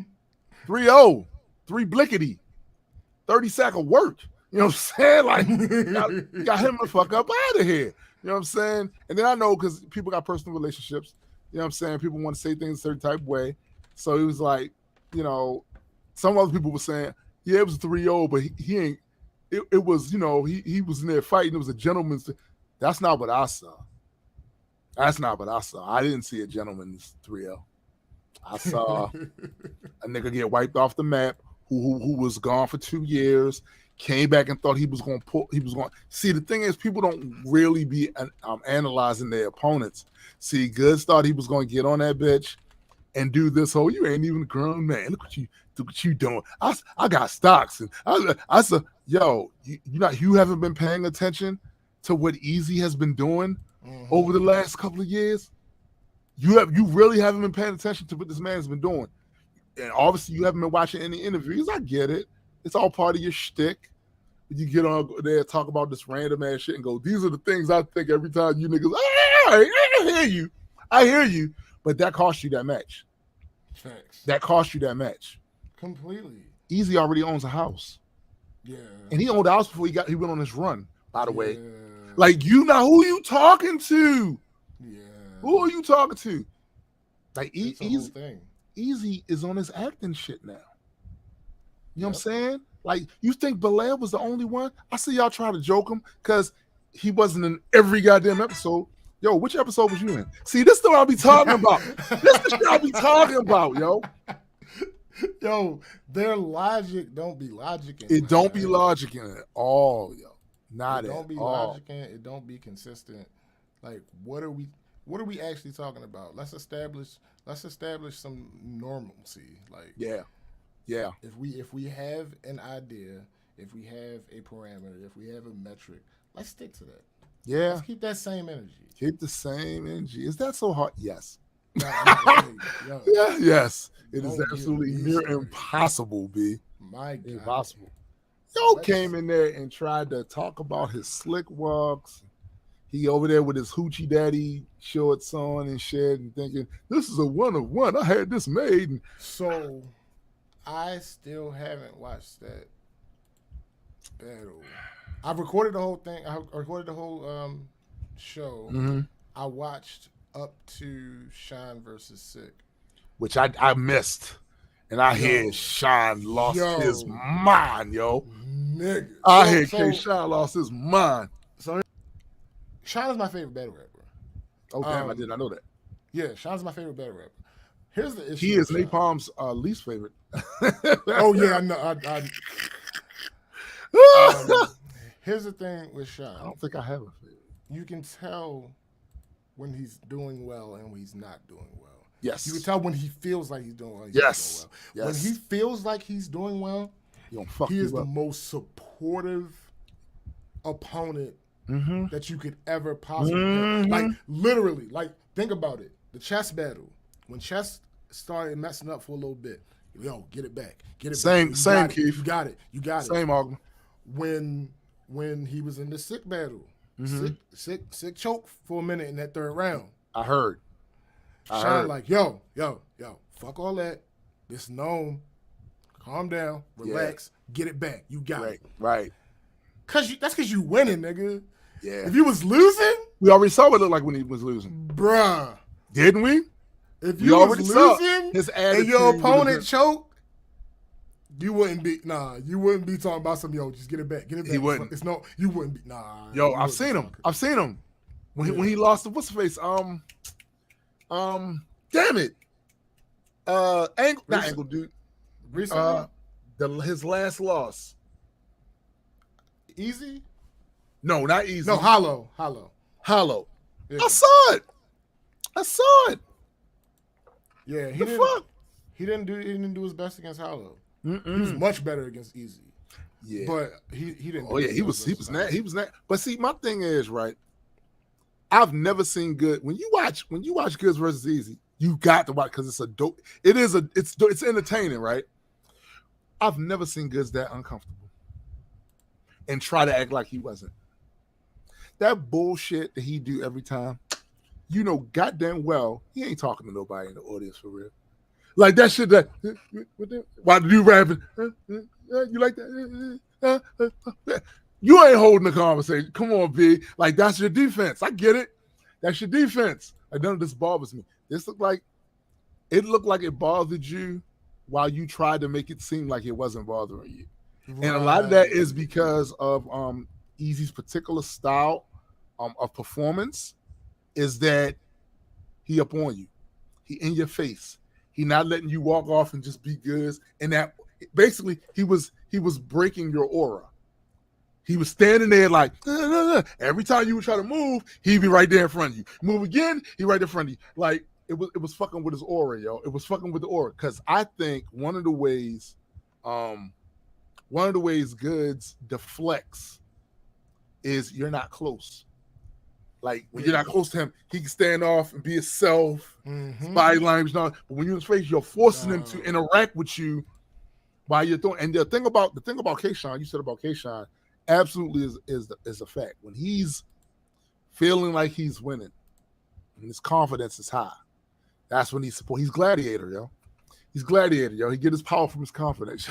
3-0. 3 blickety. 30 sack of work. You know what I'm saying? Like, got him the fuck up out of here. You know what I'm saying? And then I know because people got personal relationships. You know what I'm saying? People want to say things a certain type of way. So he was like, you know, some other people were saying, yeah, it was 3-0, but he ain't. It was, you know, he was in there fighting. It was a gentleman's. That's not what I saw. That's not what I saw. I didn't see a gentleman's 3-0. I saw a nigga get wiped off the map who was gone for 2 years, came back and thought he was going to pull. He was going. See, the thing is, people don't really be analyzing their opponents. See, Goods thought he was going to get on that bitch and do this whole, you ain't even a grown man. Look what you doing. I got stocks. And I said, yo, you haven't been paying attention to what Easy has been doing over the last couple of years. You really haven't been paying attention to what this man's been doing. And obviously you haven't been watching any interviews. I get it. It's all part of your shtick. You get on there, talk about this random ass shit and go, these are the things I think every time you niggas, I hear you. But that cost you that match. Thanks. That cost you that match. Completely. Easy already owns a house. Yeah. And he owned a house before he went on his run, by the way. Like, you know who you talking to. Yeah. Who are you talking to? Like, Easy is on his acting shit now. You know what I'm saying? Like, you think Belair was the only one? I see y'all trying to joke him because he wasn't in every goddamn episode. Yo, which episode was you in? See, this is what I'll be talking about. This is the shit I'll be talking about, yo. Yo, their logic don't be logicking. It don't be logicking at all, yo. Not at all. It don't be logicking. It don't be consistent. Like, what are we actually talking about? Let's establish some normalcy. Like, yeah. If we have an idea, if we have a parameter, if we have a metric, let's stick to that. Yeah. Let's keep that same energy. Keep the same energy. Is that so hard? Yes. Yo, yes. It is absolutely near impossible, B. My God. Impossible. Yo came in there and tried to talk about his slick walks. He over there with his hoochie daddy shorts on and shit and thinking, this is a 1 of 1. I had this made. And so I still haven't watched that battle. I've recorded the whole thing. I recorded the whole show. Mm-hmm. I watched up to Shine versus Sick, which I missed, and I hear Shine lost his mind, yo. Nigga, I hear K-Shine lost his mind. So Shine is my favorite battle rapper. Oh damn, I did not know that. Yeah, Shine's my favorite battle rapper. Here's the issue. He is Napalm's least favorite. Oh yeah, I know. Here's the thing with Shine. I don't think I have a favorite. You can tell when he's doing well and when he's not doing well. Yes. You can tell when he feels like he's doing well. Yes. When he feels like he's doing well, he is the most supportive opponent that you could ever possibly have. Like, literally, like, think about it. The chess battle. When chess started messing up for a little bit, yo, get it back. Get it back. Same, Keith. You got it. Same, Ogden. When he was in the Sick battle, Sick choke for a minute in that third round. I heard. Shine like, yo, fuck all that. This known. Calm down, relax, get it back. You got it. Right. That's because you winning, nigga. Yeah. If you was losing, we already saw what it looked like when he was losing. Bruh. Didn't we? If you was losing his and your opponent choked, you wouldn't be talking about some, yo, just get it back. Get it back. He wouldn't. You wouldn't be, nah. Yo, I've seen him. When he lost the, what's the face? Damn it. Not Angle, dude. Recently? His last loss. Easy? No, not Easy. No, Hollow. Yeah. I saw it. Yeah, he didn't do his best against Hollow. He was much better against Easy. Yeah, but he didn't. Oh yeah, he was not. But see, my thing is right. I've never seen good when you watch Goods versus Easy. You got to watch because it's a dope. It's entertaining, right? I've never seen Goods that uncomfortable and try to act like he wasn't. That bullshit that he do every time, you know goddamn well he ain't talking to nobody in the audience for real. Like that shit that why the dude rapping? You like that? You ain't holding the conversation. Come on, B. Like that's your defense. I get it. That's your defense. Like none of this bothers me. This looked like it bothered you while you tried to make it seem like it wasn't bothering you. Right. And a lot of that is because of Eazy's particular style of performance is that he up on you. He in your face. He not letting you walk off and just be good. And that basically he was breaking your aura. He was standing there like, every time you would try to move, he'd be right there in front of you. Move again, he right in front of you. Like it was fucking with his aura, yo. It was fucking with the aura. Cause I think one of the ways Goods deflects is you're not close. Like when you're not close to him, he can stand off and be himself, body language, but when you're in his face, you're forcing him to interact with you while you're doing. And the thing about K-Shine, you said about K-Shine, absolutely is a fact. When he's feeling like he's winning and his confidence is high, that's when he's Gladiator, yo. He's Gladiator, yo. He get his power from his confidence.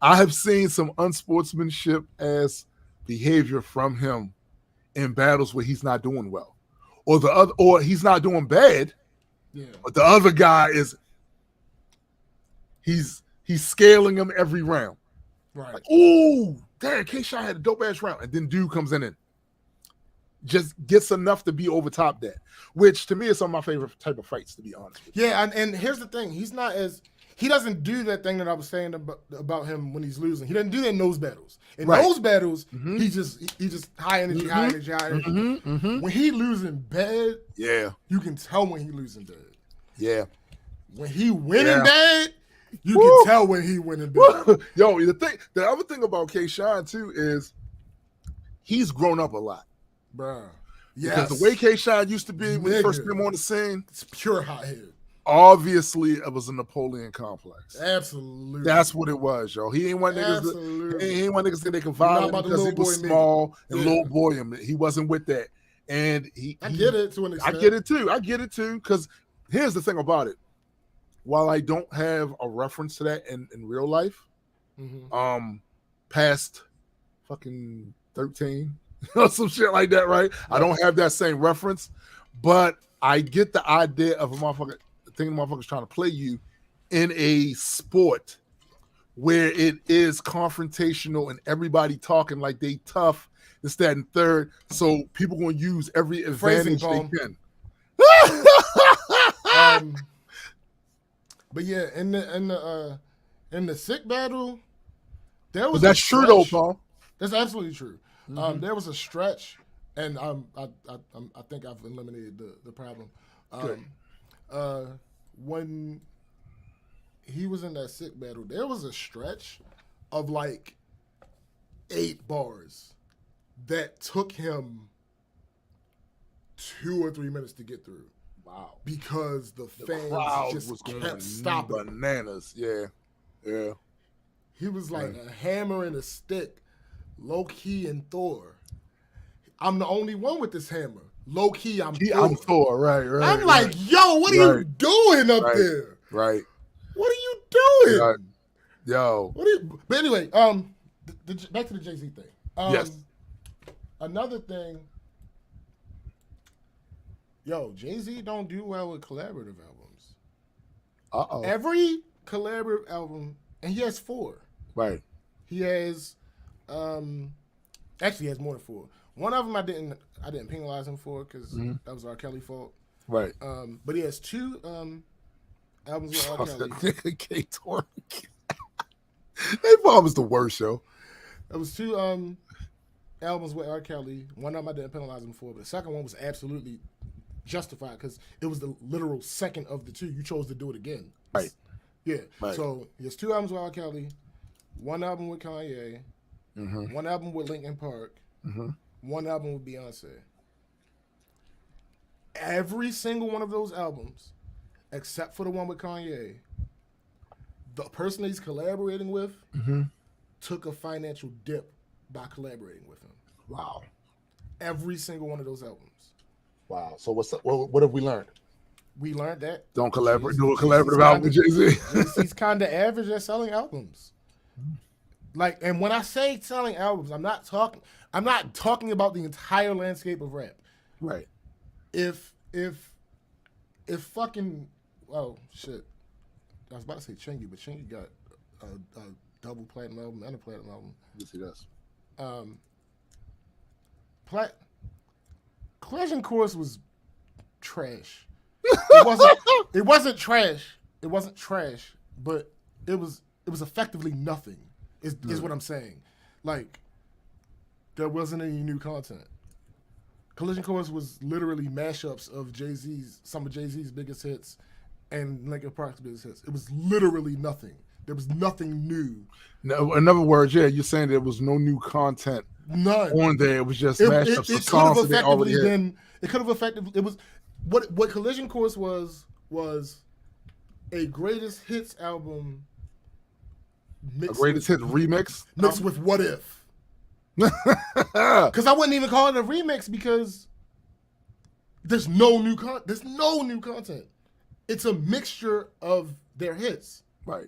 I have seen some unsportsmanship as behavior from him in battles where he's not doing well, or he's not doing bad, but the other guy he's scaling him every round. Right. Like, ooh, damn, K-Shine had a dope ass round, and then dude comes in and just gets enough to be over top that, which to me is some of my favorite type of fights, to be honest with you. Yeah, and here's the thing: he doesn't do that thing that I was saying about him when he's losing. He doesn't do that in those battles. In those battles, he just high energy. When he losing bad, you can tell when he losing bad. Yeah. When he winning bad, you can tell when he winning bad. Yo, the other thing about K-Shine too is he's grown up a lot, bruh. Yes. Because the way K-Shine used to be when he first came on the scene, it's pure hothead. Obviously, it was a Napoleon complex. Absolutely. That's what it was, yo. He ain't want niggas that they can violate because he was small and low boy him. He wasn't with that. And I get it to an extent. I get it too. Because here's the thing about it. While I don't have a reference to that in real life, past fucking 13, some shit like that, right? I don't have that same reference, but I get the idea of a motherfucker. Thinking motherfuckers trying to play you in a sport where it is confrontational and everybody talking like they tough, this, that, and third. So people gonna use every advantage they can. But yeah, in the sick battle, there was. But that's true though, Paul. That's absolutely true. There was a stretch, and I think I've eliminated the problem. When he was in that sick battle, there was a stretch of like 8 bars that took him 2 or 3 minutes to get through. Wow. Because the fans just kept stopping. Bananas. Yeah. He was like a hammer and a stick, low key and Thor. I'm the only one with this hammer. Low key, I'm Thor. Right. I'm like, yo, what are you doing up there? Right. What are you doing? Right. Yo. But anyway, back to the Jay-Z thing. Yes. Another thing, Jay-Z don't do well with collaborative albums. Uh-oh. Every collaborative album, and he has 4. Right. He has, actually he has more than 4. One of them I didn't penalize him for because that was R. Kelly fault. Right. But he has 2 albums with R. Kelly. K-Tor. They bomb is the worst, yo. There was 2 albums with R. Kelly. One of them I didn't penalize him for, but the second one was absolutely justified because it was the literal second of the 2. You chose to do it again. Right. Yeah. Right. So he has 2 albums with R. Kelly, 1 album with Kanye, 1 album with Linkin Park, 1 album with Beyonce. Every single one of those albums except for the one with Kanye, the person he's collaborating with took a financial dip by collaborating with him. Wow. Every single one of those albums. Wow. So what have we learned? We learned that Don't collaborate. Do a collaborative album with Jay-Z. He's kind of average at selling albums. Like, and when I say selling albums, I'm not talking about the entire landscape of rap. Right. If fucking, oh shit, I was about to say Chingy, but Chingy got a double platinum album and a platinum album. Yes, he does. Collision Course was trash. It wasn't trash. It wasn't trash, but it was effectively nothing. Is what I'm saying. Like, there wasn't any new content. Collision Course was literally mashups of some of Jay-Z's biggest hits and Linkin Park's biggest hits. It was literally nothing. There was nothing new. No, in other words, yeah, you're saying there was no new content on there. It was just mashups of songs that they already had. It could have effectively. It was what Collision Course was a greatest hits album. A greatest hits remix mixed with What If. Because I wouldn't even call it a remix because there's no new content. It's a mixture of their hits. Right.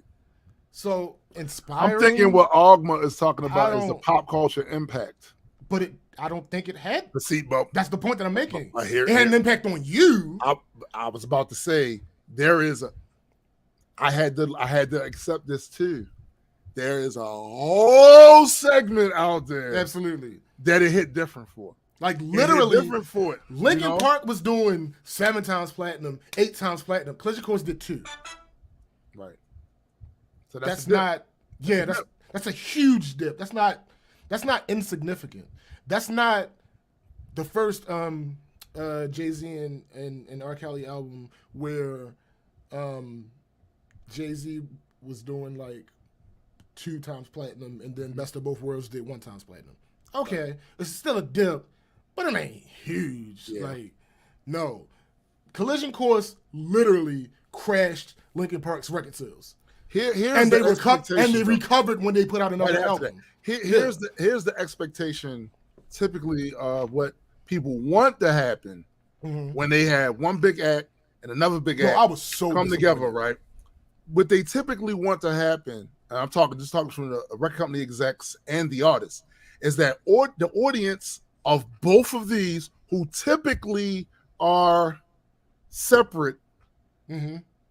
So inspiring. I'm thinking what Ogma is talking about is the pop culture impact. But I don't think it had the seat bump. That's the point that I'm making. It had an impact on you. I was about to say I had to accept this too. There is a whole segment out there, absolutely, that it hit different for. Like literally, different for it. Linkin Park was doing 7 times platinum, 8 times platinum. Collision Course did 2. Right. So that's not. Yeah, that's a huge dip. That's not insignificant. That's not the first Jay-Z and R. Kelly album where Jay-Z was doing like 2 times platinum, and then Best of Both Worlds did 1 times platinum. Okay, it's still a dip, but it ain't huge. Yeah. Like, no. Collision Course literally crashed Linkin Park's record sales. And they recovered when they put out another album. Here's the expectation, typically, of what people want to happen when they have one big act and another big act come together, right? What they typically want to happen, and I'm talking from the record company execs and the artists, is that the audience of both of these, who typically are separate,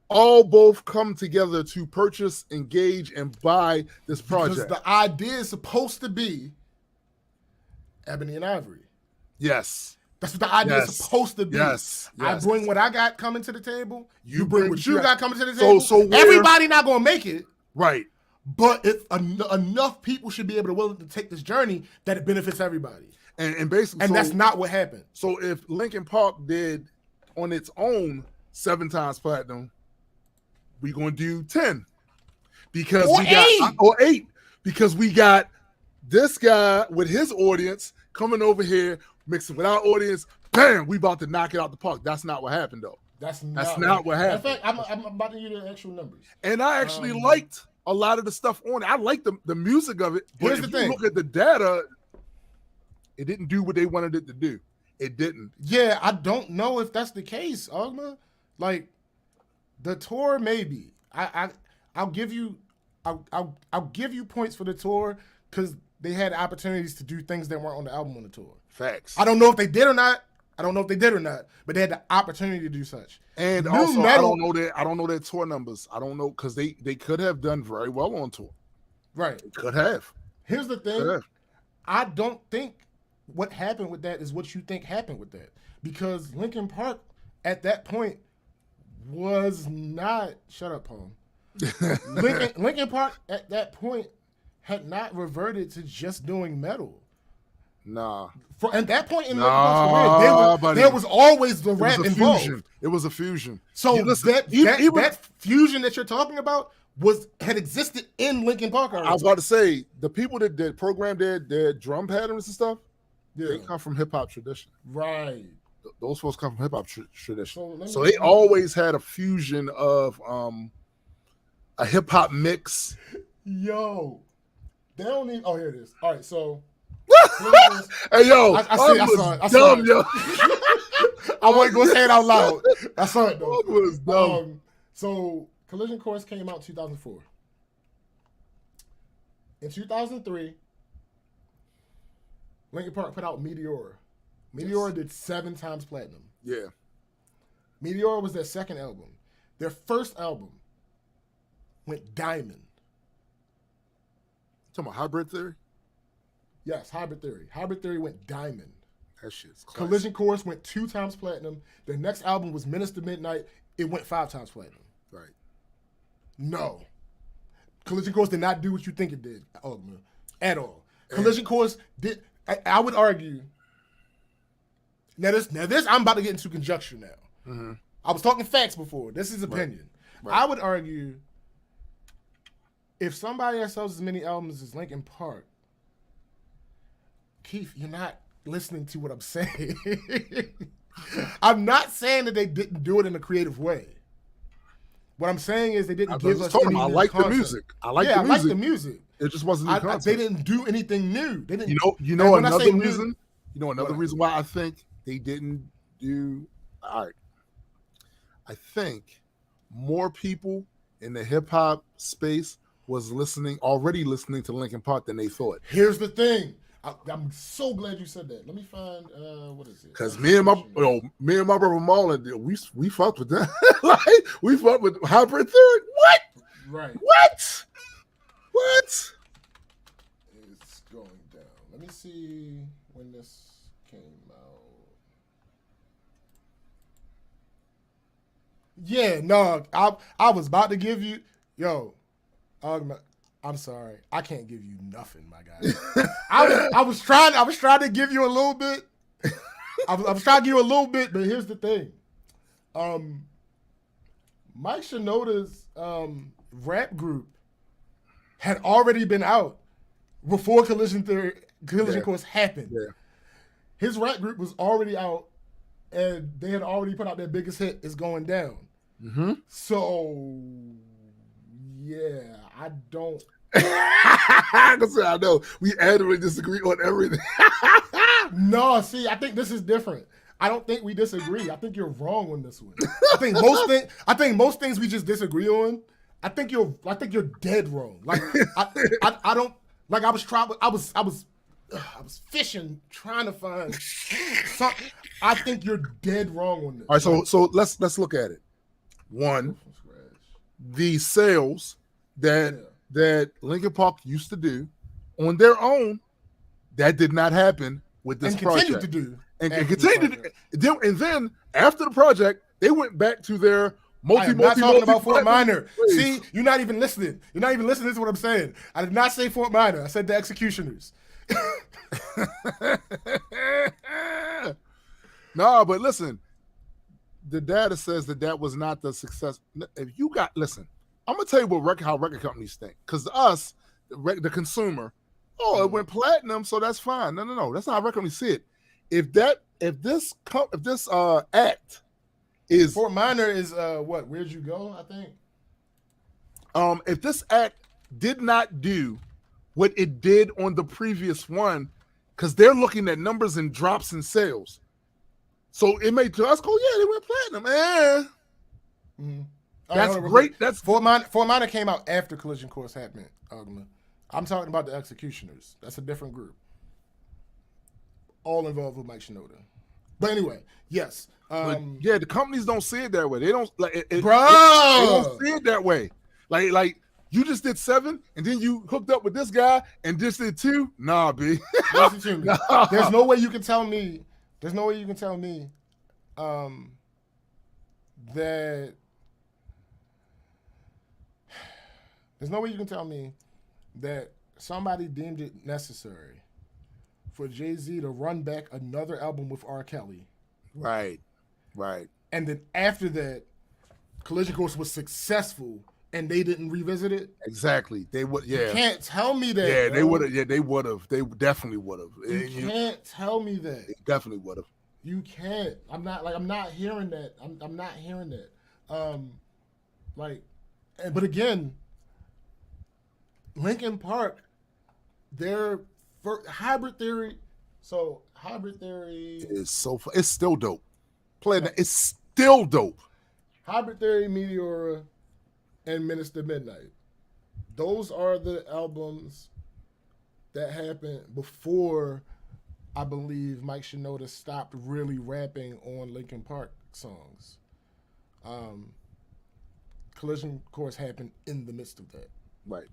all both come together to purchase, engage, and buy this project. Because the idea is supposed to be Ebony and Ivory. Yes. That's what the idea is supposed to be. Yes. I bring what I got coming to the table. You bring what you got coming to the table. So everybody not going to make it. Right. But enough people should be able to willing to take this journey that it benefits everybody. And basically, that's not what happened. So if Linkin Park did on its own 7 times platinum, we're going to do 10 because or 8 because we got this guy with his audience coming over here mixing with our audience. Bam, we about to knock it out the park. That's not what happened though. That's not what happened. In fact, I'm about to give you the actual numbers. And I actually liked a lot of the stuff on it. I liked the music of it. But here's the thing. You look at the data, it didn't do what they wanted it to do. It didn't. Yeah, I don't know if that's the case, Ogma. Like, the tour, maybe. I'll give you points for the tour because they had opportunities to do things that weren't on the album on the tour. Facts. I don't know if they did or not. But they had the opportunity to do such. And also, I don't know their tour numbers. I don't know because they could have done very well on tour. Right. They could have. Here's the thing. I don't think what happened with that is what you think happened with that. Because Linkin Park at that point was not shut up, Paul. Linkin Park at that point had not reverted to just doing metal. Nah. At that point in Linkin Park's career, there was always the rap involved. Fusion. It was a fusion. So that fusion that you're talking about had existed in Linkin Park already. I was about to say, the people that programmed their drum patterns and stuff, they come from hip hop tradition. Right. Those folks come from hip hop tradition. So So they always had a fusion of a hip hop mix. Yo, they don't even. Oh, here it is. All right, so. Hey yo, I saw it. I saw it. Yo. I wasn't gonna say it out loud. I saw it though. That was dumb. So Collision Course came out in 2004. In 2003, Linkin Park put out Meteor. Meteor did 7 times platinum. Yeah. Meteor was their second album. Their first album went diamond. Talking about Hybrid Theory? Yes, Hybrid Theory. Hybrid Theory went diamond. That shit's classic. Collision Course went 2 times platinum. Their next album was Minister Midnight. It went 5 times platinum. Right. No. Collision Course did not do what you think it did, at all. Collision Course did. I would argue. Now this, I'm about to get into conjecture now. Mm-hmm. I was talking facts before. This is opinion. Right. I would argue if somebody that sells as many albums as Linkin Park, Keith, you're not listening to what I'm saying. I'm not saying that they didn't do it in a creative way. What I'm saying is they didn't give us any I new like concept. the music. I like the music. It just wasn't new concept. They didn't do anything new. They didn't. You know another reason. You know another reason why I think they didn't do. All right. I think more people in the hip hop space was already listening to Linkin Park than they thought. Here's the thing. I'm so glad you said that. Let me find what is it? Because me and my brother Marlon, we fucked with that. Like we fucked with Hybrid Theory. What? Right. What? It's going down. Let me see when this came out. Yeah, no, I was about to give you, I'm sorry, I can't give you nothing, my guy. I was trying to give you a little bit. I was trying to give you a little bit, but here's the thing. Mike Shinoda's rap group had already been out before Collision Course happened. Yeah. His rap group was already out, and they had already put out their biggest hit, It's Going Down. Mm-hmm. So, yeah, I don't. I know we adamantly disagree on everything. No, see, I think this is different. I don't think we disagree. I think you're wrong on this one. I think most things we just disagree on. I think you're dead wrong. Like I don't like I was fishing trying to find something. I think you're dead wrong on this. All right, so let's look at it. One, the sales that Linkin Park used to do on their own, that did not happen with this project. Continued to do. And continued to do. And then after the project, they went back to their I'm not talking about Fort Minor. See, you're not even listening. You're not even listening to what I'm saying. I did not say Fort Minor. I said the Executioners. No, but listen, the data says that was not the success. If you listen, I'm gonna tell you how record companies think. Because to us, the consumer, it went platinum, so that's fine. No, that's not how record companies see it. If this act is Fort Minor is what? Where'd You Go? I think. If this act did not do what it did on the previous one, because they're looking at numbers and drops in sales, so it made us go, yeah, they went platinum. Mm-hmm. That's great. That's Fort Minor came out after Collision Course happened. I'm talking about the Executioners. That's a different group. All involved with Mike Shinoda. But anyway, yes. The companies don't see it that way. They don't like it. Bro! They don't see it that way. Like you just did 7, and then you hooked up with this guy and just did 2. Nah, B. Listen to me. Nah. There's no way you can tell me. There's no way you can tell me that. There's no way you can tell me that somebody deemed it necessary for Jay-Z to run back another album with R. Kelly. Right. And then after that, Collision Course was successful and they didn't revisit it? Exactly. They would, yeah. You can't tell me that. Yeah, they would have. Yeah, they would have. They definitely would have. You can't tell me that. They definitely would have. You can't. I'm not hearing that. I'm not hearing that. Like, but again, Linkin Park, their hybrid theory. So hybrid theory it's still dope. Playing that, it's still dope. Hybrid Theory, Meteora, and Minister Midnight. Those are the albums that happened before, I believe, Mike Shinoda stopped really rapping on Linkin Park songs. Collision Course happened in the midst of that. Right.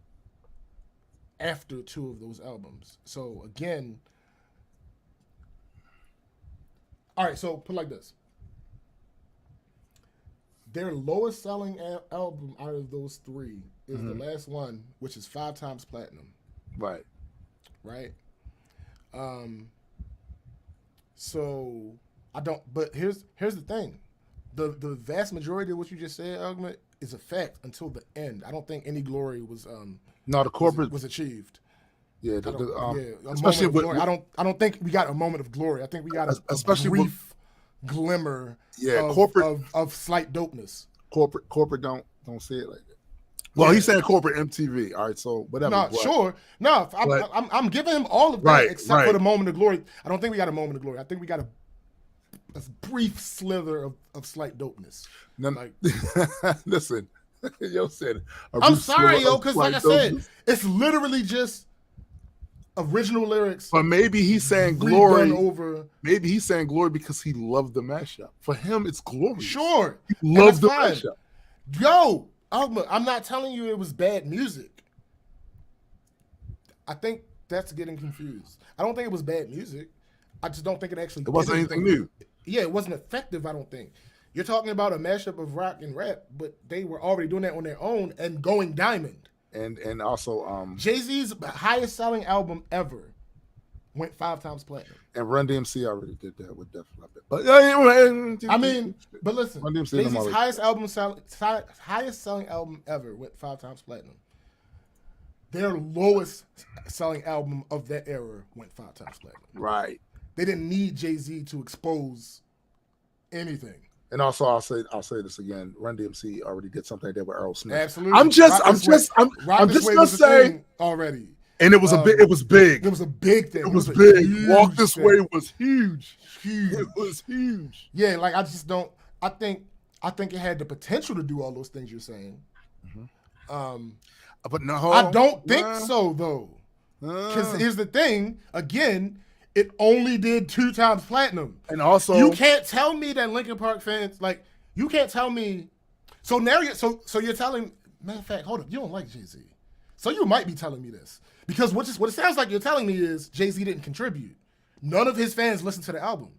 After 2 of those albums. So again, all right, so put it like this. Their lowest selling album out of those 3 is the last one, which is 5 times platinum. Right. Right. So I don't. But here's the thing: the vast majority of what you just said, argument, is a fact until the end. I don't think any glory was no, the corporate was achieved. Yeah, especially with glory. I don't think we got a moment of glory. I think we got a brief glimmer. Yeah, corporate of slight dopeness. Corporate don't say it like that. Well, he's saying corporate MTV. All right, so whatever. No, sure. No, I'm giving him all of that except for the moment of glory. I don't think we got a moment of glory. I think we got a brief slither of slight dopeness. No, like, listen, yo said. I'm sorry, yo, because like I said, it's literally just original lyrics. But maybe he's saying glory. Maybe he's saying glory because he loved the mashup. For him, it's glory. Sure, he loves the mashup. Yo, I'm not telling you it was bad music. I think that's getting confused. I don't think it was bad music. I just don't think it actually. It wasn't anything new. Yeah, it wasn't effective. I don't think. You're talking about a mashup of rock and rap, but they were already doing that on their own and going diamond. And also Jay-Z's highest selling album ever went 5 times platinum. And Run DMC already did that with Def Leppard. But I mean, but listen, Jay-Z's highest selling album ever went 5 times platinum. Their lowest selling album of that era went 5 times platinum. Right. They didn't need Jay-Z to expose anything. And also, I'll say this again. Run DMC already did something like that with Aerosmith. Absolutely. I'm just gonna say already. And it was a big. It was big. It was a big thing. It was big. Walk This Way was huge. Huge. It was huge. Yeah, like I just don't. I think it had the potential to do all those things you're saying. Mm-hmm. But no, I don't think so though. Because here's the thing. Again, it only did 2 times platinum. And also, you can't tell me that Linkin Park fans you can't tell me. So now you're telling. Matter of fact, hold up. You don't like Jay-Z, so you might be telling me this because what it sounds like you're telling me is Jay-Z didn't contribute. None of his fans listened to the album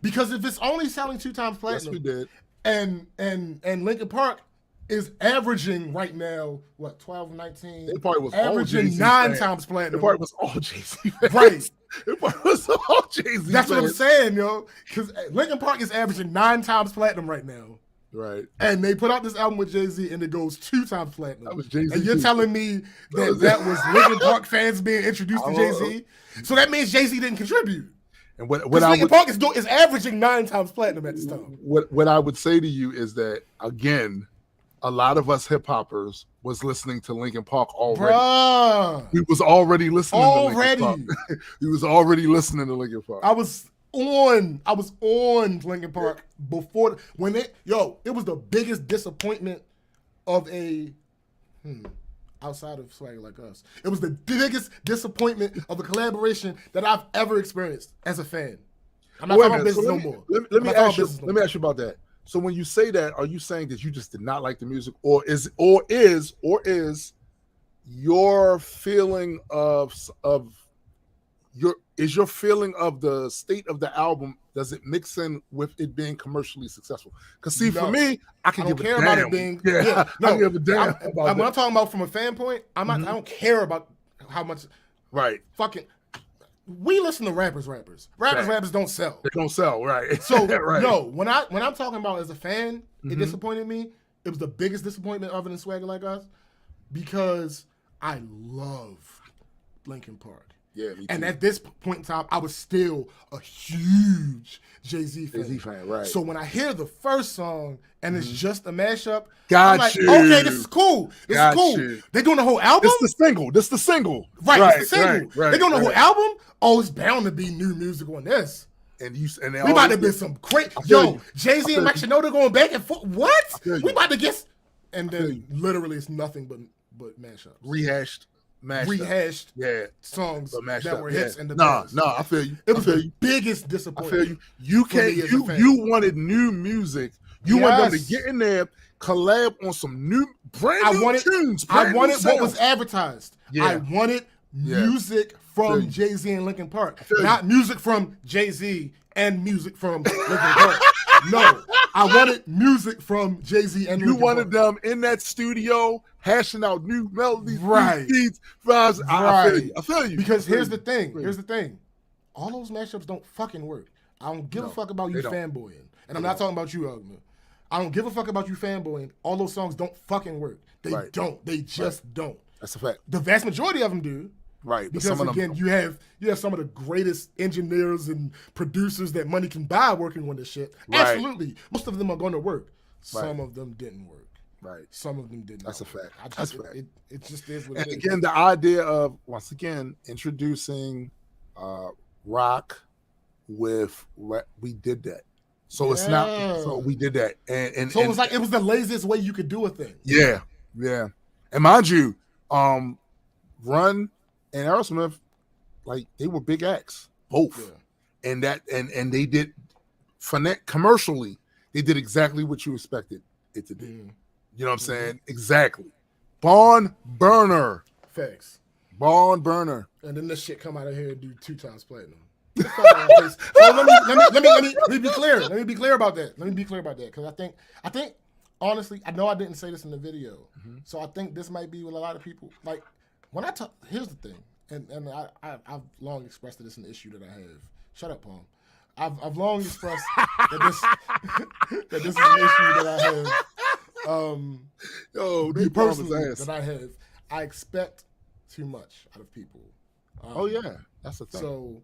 because if it's only selling 2 times platinum, yes, we did. And Linkin Park is averaging right now, what, 12, 19? It probably was averaging 9 times platinum. It probably was all Jay-Z fans. Right. It probably was all Jay-Z That's fans. what I'm saying, yo. Because Linkin Park is averaging 9 times platinum right now. Right. And they put out this album with Jay-Z and it goes 2 times platinum. That was Jay-Z. And you're telling me that was Linkin Park fans being introduced to Jay-Z? So that means Jay-Z didn't contribute. And what Linkin Park is averaging 9 times platinum at this time. What I would say to you is that, again, a lot of us hip hoppers was listening to Linkin Park already. Bruh. We was already listening to Linkin Park. He was already listening to Linkin Park. I was on Linkin Park before it was the biggest disappointment of outside of Swagger Like Us. It was the biggest disappointment of a collaboration that I've ever experienced as a fan. I'm not talking about business no more. Let me ask you about that. So when you say that, are you saying that you just did not like the music, or is your feeling of your feeling of the state of the album, does it mix in with it being commercially successful? Because see, for me, I don't care about it being. Yeah, no, I give a damn about when I'm talking about from a fan point, I don't care about how much. Right. Fucking. We listen to rappers. Rappers don't sell. They don't sell, right? So right. No, when I'm talking about as a fan, it disappointed me. It was the biggest disappointment other than Swagger Like Us, because I love Linkin Park. Yeah, me too. And at this point in time, I was still a huge Jay-Z fan. Jay-Z fan, right. So when I hear the first song and it's just a mashup, Got I'm like, you. okay, this is cool. This is cool. You. They're doing the whole album? This the single. Right, it's the single. Right, they're doing the whole album? Oh, it's bound to be new music on this. And we about to be some crazy. Yo, Jay-Z and Mike Shinoda going back and forth. What? We about to get... And then literally it's nothing but mashups. Rehashed songs that were hits in the past. No, I feel you. It was the biggest disappointment. I feel you. You wanted new music. You wanted them to get in there, collab on some brand new tunes. I wanted what was advertised. Yeah. I wanted music from Jay-Z and Linkin Park, not music from Jay-Z and music from Linkin Park. No, I wanted music from Jay-Z and Linkin Park. You wanted them in that studio hashing out new melodies, right? New beats, vibes. Right. I feel you. Because here's the thing. All those mashups don't fucking work. I don't give a fuck about you fanboying. And I'm not talking about you, Ugma. I don't give a fuck about you fanboying. All those songs don't fucking work. They don't. They just don't. That's a fact. The vast majority of them do. Right. Because again, you have some of the greatest engineers and producers that money can buy working on this shit. Right. Absolutely. Most of them are going to work. Some of them didn't work. Right. Some of them didn't. That's a fact. That's a fact. It just is what it is. And again, the idea of, once again, introducing rock with what we did that. So it's not, so we did that. And so it was like, it was the laziest way you could do a thing. Yeah. Yeah. And mind you, Run and Aerosmith, like, they were big acts, both. Yeah. And they did, commercially, they did exactly what you expected it to do. You know what I'm saying? Exactly. Barn burner. Facts. Barn burner. And then this shit come out of here and do 2 times platinum. So let me be clear. Let me be clear about that. Because I think, honestly, I know I didn't say this in the video. So I think this might be what a lot of people, like, when I talk, here's the thing. And I've long expressed that it's an issue that I have. Shut up, Palm. I've long expressed that this is an issue that I have. Me personally, that I have. I expect too much out of people. That's the thing. So,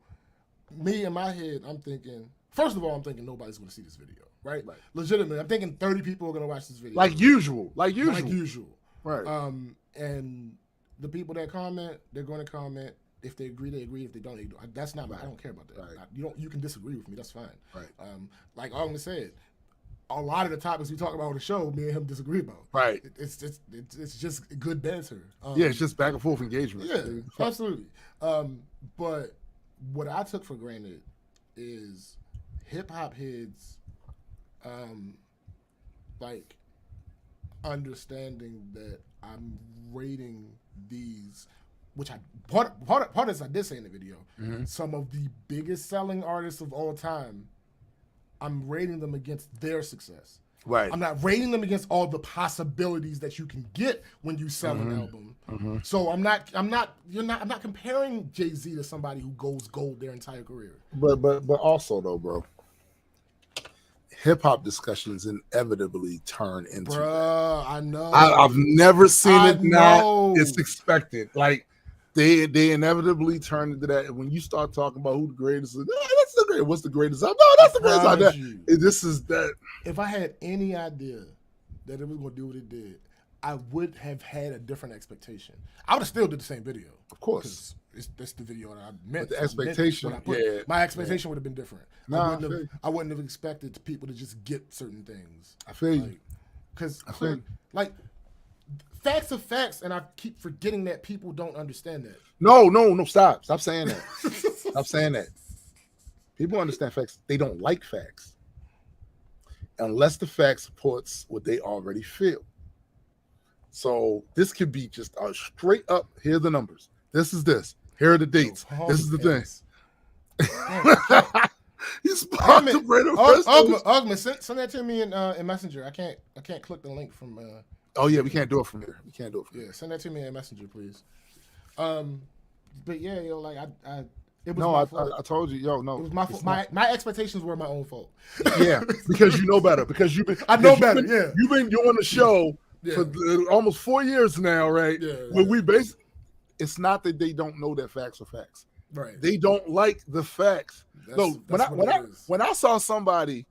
me in my head, I'm thinking. First of all, I'm thinking nobody's going to see this video, right? Legitimately, I'm thinking 30 people are going to watch this video. Like usual. Right. And the people that comment, they're going to comment. If they agree, they agree. If they don't, they don't. That's not. I don't care about that. Right. You can disagree with me. That's fine. Right. Like Agnes said, a lot of the topics we talk about on the show, me and him disagree about. Right. It's just good banter. It's just back and forth engagement. Yeah, absolutely. But what I took for granted is hip hop heads, like, understanding that I'm rating these, which part of this I did say in the video, some of the biggest selling artists of all time, I'm rating them against their success. Right. I'm not rating them against all the possibilities that you can get when you sell an album. So I'm not comparing Jay-Z to somebody who goes gold their entire career. But also though, bro, hip hop discussions inevitably turn into. Bruh, I know. I've never seen it. Now it's expected. Like they inevitably turn into that. And when you start talking about who the greatest is, that's the greatest. What's the greatest? No, that's the greatest. This is that. If I had any idea that it was going to do what it did, I would have had a different expectation. I would have still did the same video, of course. That's the video that I meant. But the expectation, my expectation would have been different. I wouldn't have expected people to just get certain things. I feel you. Because, like, facts are facts, and I keep forgetting that people don't understand that. No, stop saying that. Stop saying that. People understand facts. They don't like facts. Unless the fact supports what they already feel. So this could be just a straight up, here are the numbers. This is this. Here are the dates. This is the thing. He's Ugman, send that to me in Messenger. I can't click the link from oh yeah, we can't do it from here. Yeah, send that to me in Messenger, please. But yeah, yo, like I it was my fault. I told you, yo, no. It was my fault. My expectations were my own fault. Yeah, because you know better. Because you've been You've been doing the show for almost 4 years now, right? Yeah. Where it's not that they don't know that facts are facts. Right. They don't like the fact. No, when I saw somebody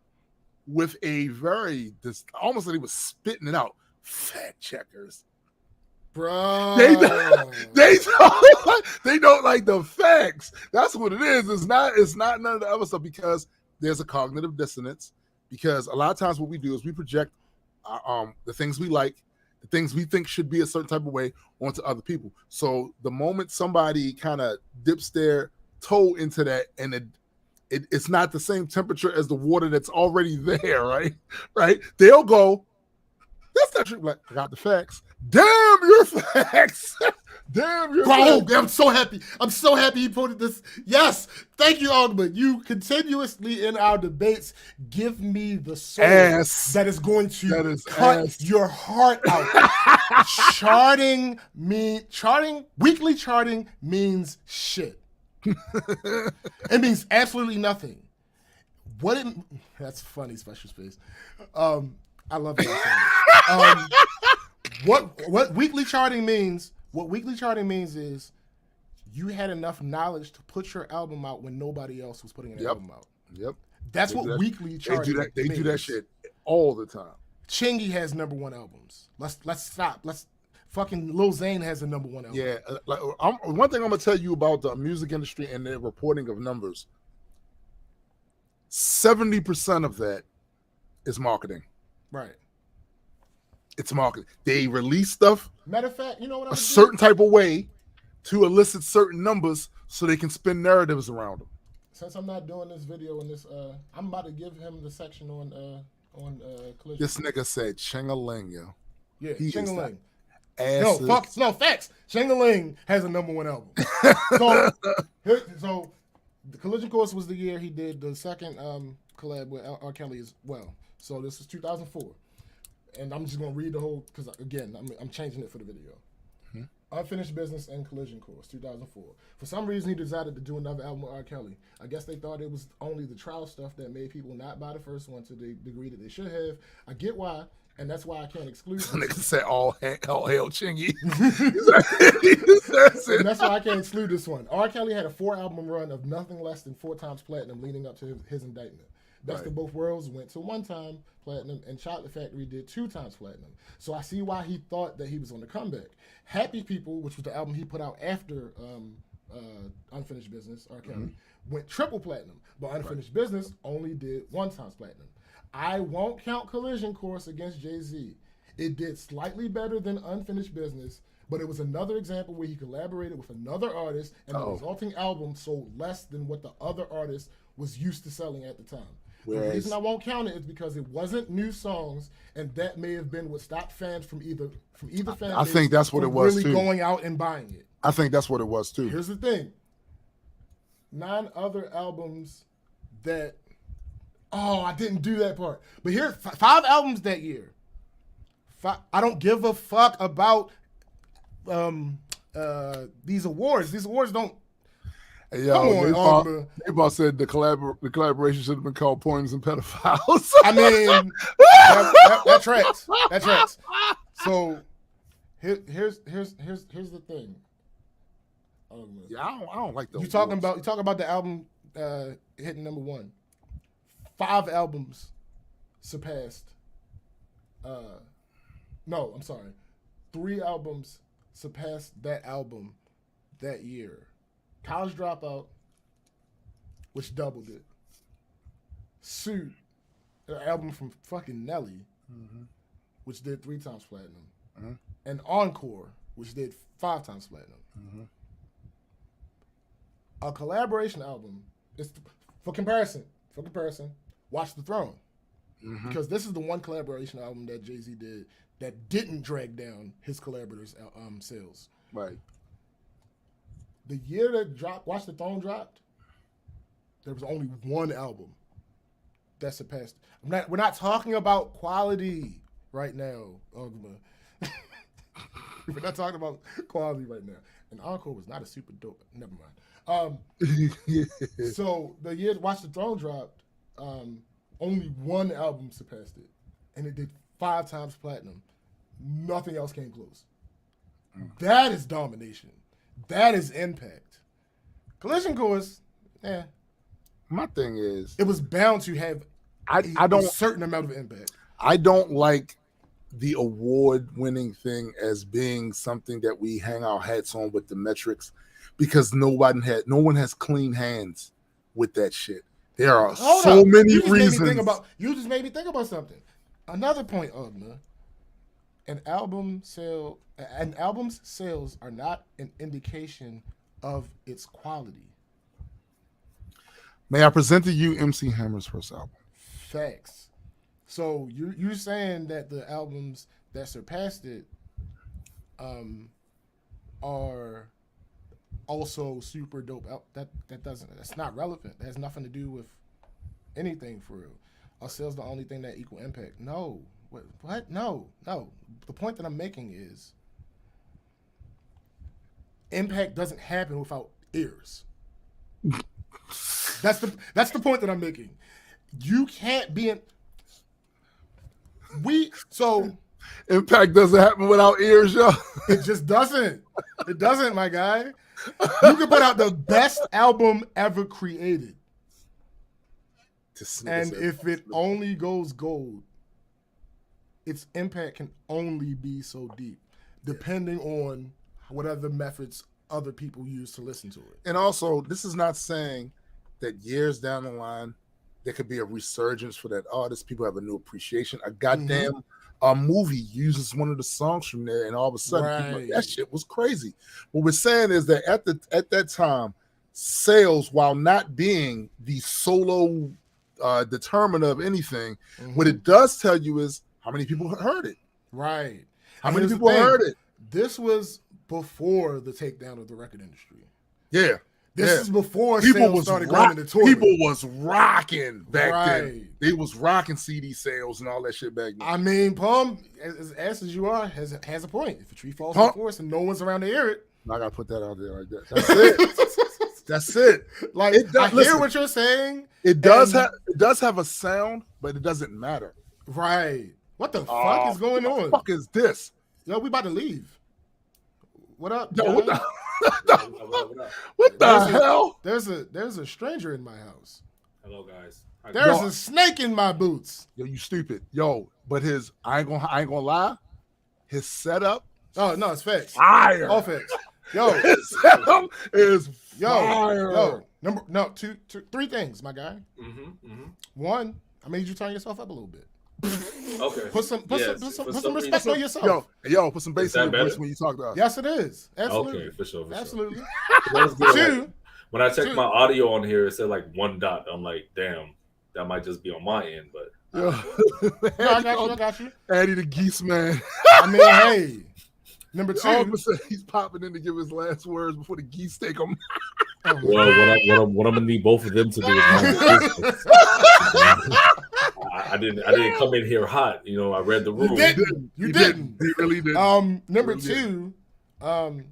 with a very almost like he was spitting it out, fact checkers. Bro, they don't like the facts. That's what it is. It's not none of the other stuff, because there's a cognitive dissonance. Because a lot of times what we do is we project the things we like, the things we think should be a certain type of way onto other people. So the moment somebody kind of dips their toe into that, and it's not the same temperature as the water that's already there, right? They'll go, that's not true. Like, I got the facts. Damn your facts. Damn your facts. I'm so happy. I'm so happy he put this. Yes. Thank you, Alderman. You continuously in our debates give me the soul that is going to cut your heart out. Weekly charting means shit. It means absolutely nothing. That's funny, Special Space. I love that. What weekly charting means? What weekly charting means is you had enough knowledge to put your album out when nobody else was putting an album out. Yep. That's what weekly charting means. They do that shit all the time. Chingy has #1 albums. Let's stop. Fucking Lil Zane has a #1 album. Yeah. One thing I'm gonna tell you about the music industry and the reporting of numbers. 70% of that is marketing. Right. It's marketing. They release stuff. Matter of fact, you know what? A certain type of way to elicit certain numbers so they can spin narratives around them. Since I'm not doing this video and this, I'm about to give him the section on Collision. This nigga said Ching-a-ling, yo. Yeah, Ching-a-ling. No, facts. Ching-a-ling has a #1 album. So the Collision Course was the year he did the second collab with R. Kelly as well. So this is 2004. And I'm just going to read the whole, because, again, I'm changing it for the video. Mm-hmm. Unfinished Business and Collision Course, 2004. For some reason, he decided to do another album with R. Kelly. I guess they thought it was only the trial stuff that made people not buy the first one to the degree that they should have. I get why, and that's why I can't exclude it. Nigga said all hail Chingy. And that's why I can't exclude this one. R. Kelly had a 4-album run of nothing less than 4 times platinum leading up to his indictment. Best of Both Worlds went to 1 time platinum, and Chocolate Factory did 2 times platinum. So I see why he thought that he was on the comeback. Happy People, which was the album he put out after Unfinished Business, R. Kelly, went triple platinum, but Unfinished Business only did 1 times platinum. I won't count Collision Course against Jay-Z. It did slightly better than Unfinished Business, but it was another example where he collaborated with another artist, and the resulting album sold less than what the other artist was used to selling at the time. The reason I won't count it is because it wasn't new songs, and that may have been what stopped fans from either fan. I think that's what it was really too. Going out and buying it. I think that's what it was too. Here's the thing: 9 other albums that. Oh, I didn't do that part. But here, 5 albums that year. I don't give a fuck about these awards. These awards don't. Hey, yo, they both said the collaboration should have been called Poems and Pedophiles. I mean, that tracks. That tracks. So here's the thing. Yeah, I don't like those. You talking about the album hitting #1. 5 albums surpassed. No, I'm sorry. 3 albums surpassed that album that year. College Dropout, which doubled it. Suit, an album from fucking Nelly, which did 3 times platinum. And Encore, which did 5 times platinum. A collaboration album is for comparison, Watch the Throne. Because this is the one collaboration album that Jay-Z did that didn't drag down his collaborators' sales. Right. The year that Watch the Throne dropped, there was only 1 album that surpassed. We're not talking about quality right now, Ogma. We're not talking about quality right now. And Encore was not a super dope. Never mind. So the year Watch the Throne dropped, only 1 album surpassed it, and it did 5 times platinum. Nothing else came close. That is domination. That is impact. Collision Course, yeah. My thing is, It was bound to have I a don't certain amount of impact. I don't like the award-winning thing as being something that we hang our hats on with the metrics, because no one has clean hands with that shit. There are so many reasons. You just made me think about something. Another point, Ugna. An album's sales are not an indication of its quality. May I present to you MC Hammer's first album? Facts. So you're saying that the albums that surpassed it are also super dope. That's not relevant. That has nothing to do with anything for real. Are sales the only thing that equal impact? No. What? No. The point that I'm making is impact doesn't happen without ears. That's the point that I'm making. You can't be impact doesn't happen without ears, yo. It just doesn't. It doesn't, my guy. You can put out the best album ever created. And if it only goes gold, its impact can only be so deep, depending on whatever methods other people use to listen to it. And also, this is not saying that years down the line, there could be a resurgence for that artist. People have a new appreciation. A goddamn movie uses one of the songs from there, and all of a sudden, people like, that shit was crazy. What we're saying is that at that time, sales, while not being the solo determiner of anything, what it does tell you is how many people heard it. Right. How many people heard it? This was before the takedown of the record industry. Yeah. This is before sales started going into touring. People was rocking back then. They was rocking CD sales and all that shit back then. I mean, Palm, as ass as you are, has a point. If a tree falls in the forest and no one's around to hear it, I gotta put that out there like that. That's it. That's it. Like I hear what you're saying. It does have a sound, but it doesn't matter. Right. What the fuck is going on? What the fuck is this? Yo, we about to leave. What up? Yo, what the hell? There's a stranger in my house. Hello, guys. There's a snake in my boots. Yo, you stupid. Yo, but I ain't gonna lie. His setup. Oh no, it's facts. Fire. All facts. Yo, his setup is fire. Three things, my guy. One, I made you turn yourself up a little bit. Okay. Put some respect on yourself. Yo, put some bass in your voice when you talk to us. Yes, it is. Absolutely. Okay, for sure. Absolutely. Two. When I checked my audio on here, it said like 1 dot. I'm like, damn, that might just be on my end, but. I got you. Addy the Geese man. I mean, hey. Number 2. All of a sudden, he's popping in to give his last words before the geese take him. Well, what I'm gonna need both of them to do is I didn't come in here hot. You know, I read the room. You didn't. You really did. Number 2, I'm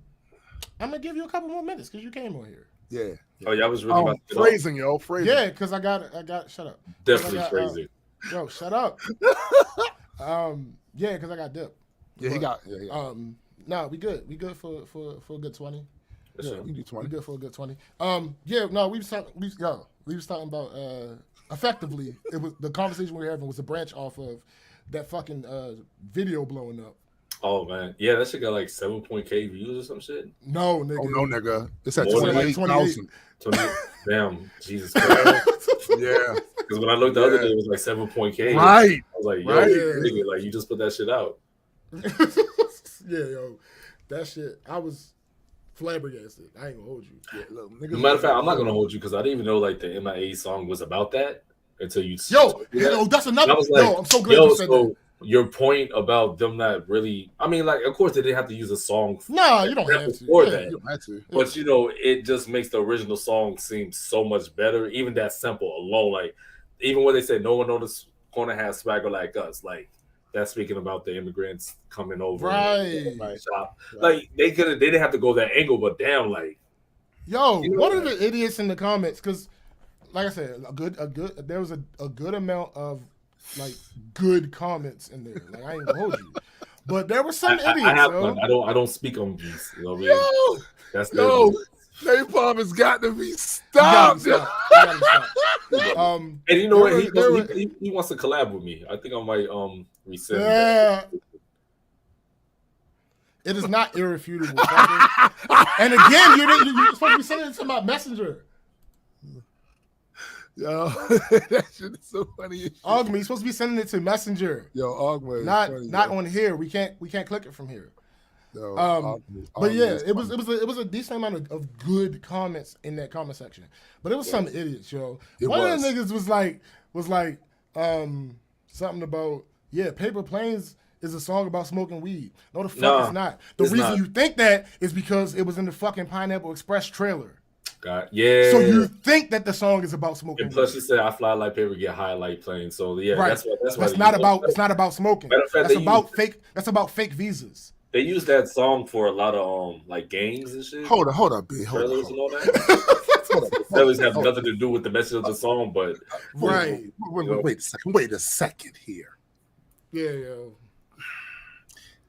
gonna give you a couple more minutes because you came on here. Yeah. Oh yeah, I was really about to phrasing, yo. Phrasing. Yeah, because I got. Shut up. Definitely phrasing. Yo, shut up. Yeah, because I got dip. Yeah, he got. Yeah. No, we good. We good for a good 20. Yeah, we do 20. We good for a good 20. Yeah, no, we was talking about effectively. It was the conversation we were having was a branch off of that fucking video blowing up. Oh man, yeah, that shit got like 7.k views or some shit. No, nigga. Oh no, nigga. It's at 28,000. 20. Damn, Jesus Christ. Yeah. Because when I looked the other day, it was like 7.k. Right. I was like, yo, nigga, like you just put that shit out. Yeah, yo, that shit. I was flabbergasted. I ain't gonna hold you. Yeah, look, nigga, matter of fact, I'm not gonna hold you because I didn't even know like the MIA song was about that until you. Yo, that's another. Like, I'm so glad you said that. Your point about them not really, I mean, like, of course they didn't have to use a song. No, you don't have to. That. You don't have to. But you know, it just makes the original song seem so much better. Even that sample alone, like, even when they said no one noticed gonna have swagger like us, like. That's speaking about the immigrants coming over, right? Shop. Like they didn't have to go that angle, but damn, like, yo, what are the idiots in the comments? Because, like I said, there was a good amount of like good comments in there. Like I ain't gonna hold you, but there were some idiots. I don't speak on geese. You know what I mean? That's Napalm has got to be You stopped. gotta stop. And you know what? There He wants to collab with me. I think I might resend. Yeah. It is not irrefutable. And again, you're supposed to be sending it to my messenger. Yo, that shit is so funny. Ogma, you're supposed to be sending it to messenger. Yo, Ogma, not on here. We can't click it from here. Yo, but yeah, it was a decent amount of good comments in that comment section. But it was some idiots, yo. One of the niggas was like something about Paper Planes is a song about smoking weed. No, the fuck it's not. The reason you think that is because it was in the fucking Pineapple Express trailer. God, yeah. So you think that the song is about smoking and plus weed. she said I fly like paper, get high like planes. So yeah, right. that's it's not about smoking. Matter of fact, That's about fake visas. They use that song for a lot of like games and shit. Hold up, B. Trailers and all that. Trailers have nothing to do with the message of the song, but right. Wait a second. Wait a second here. Yeah, yo.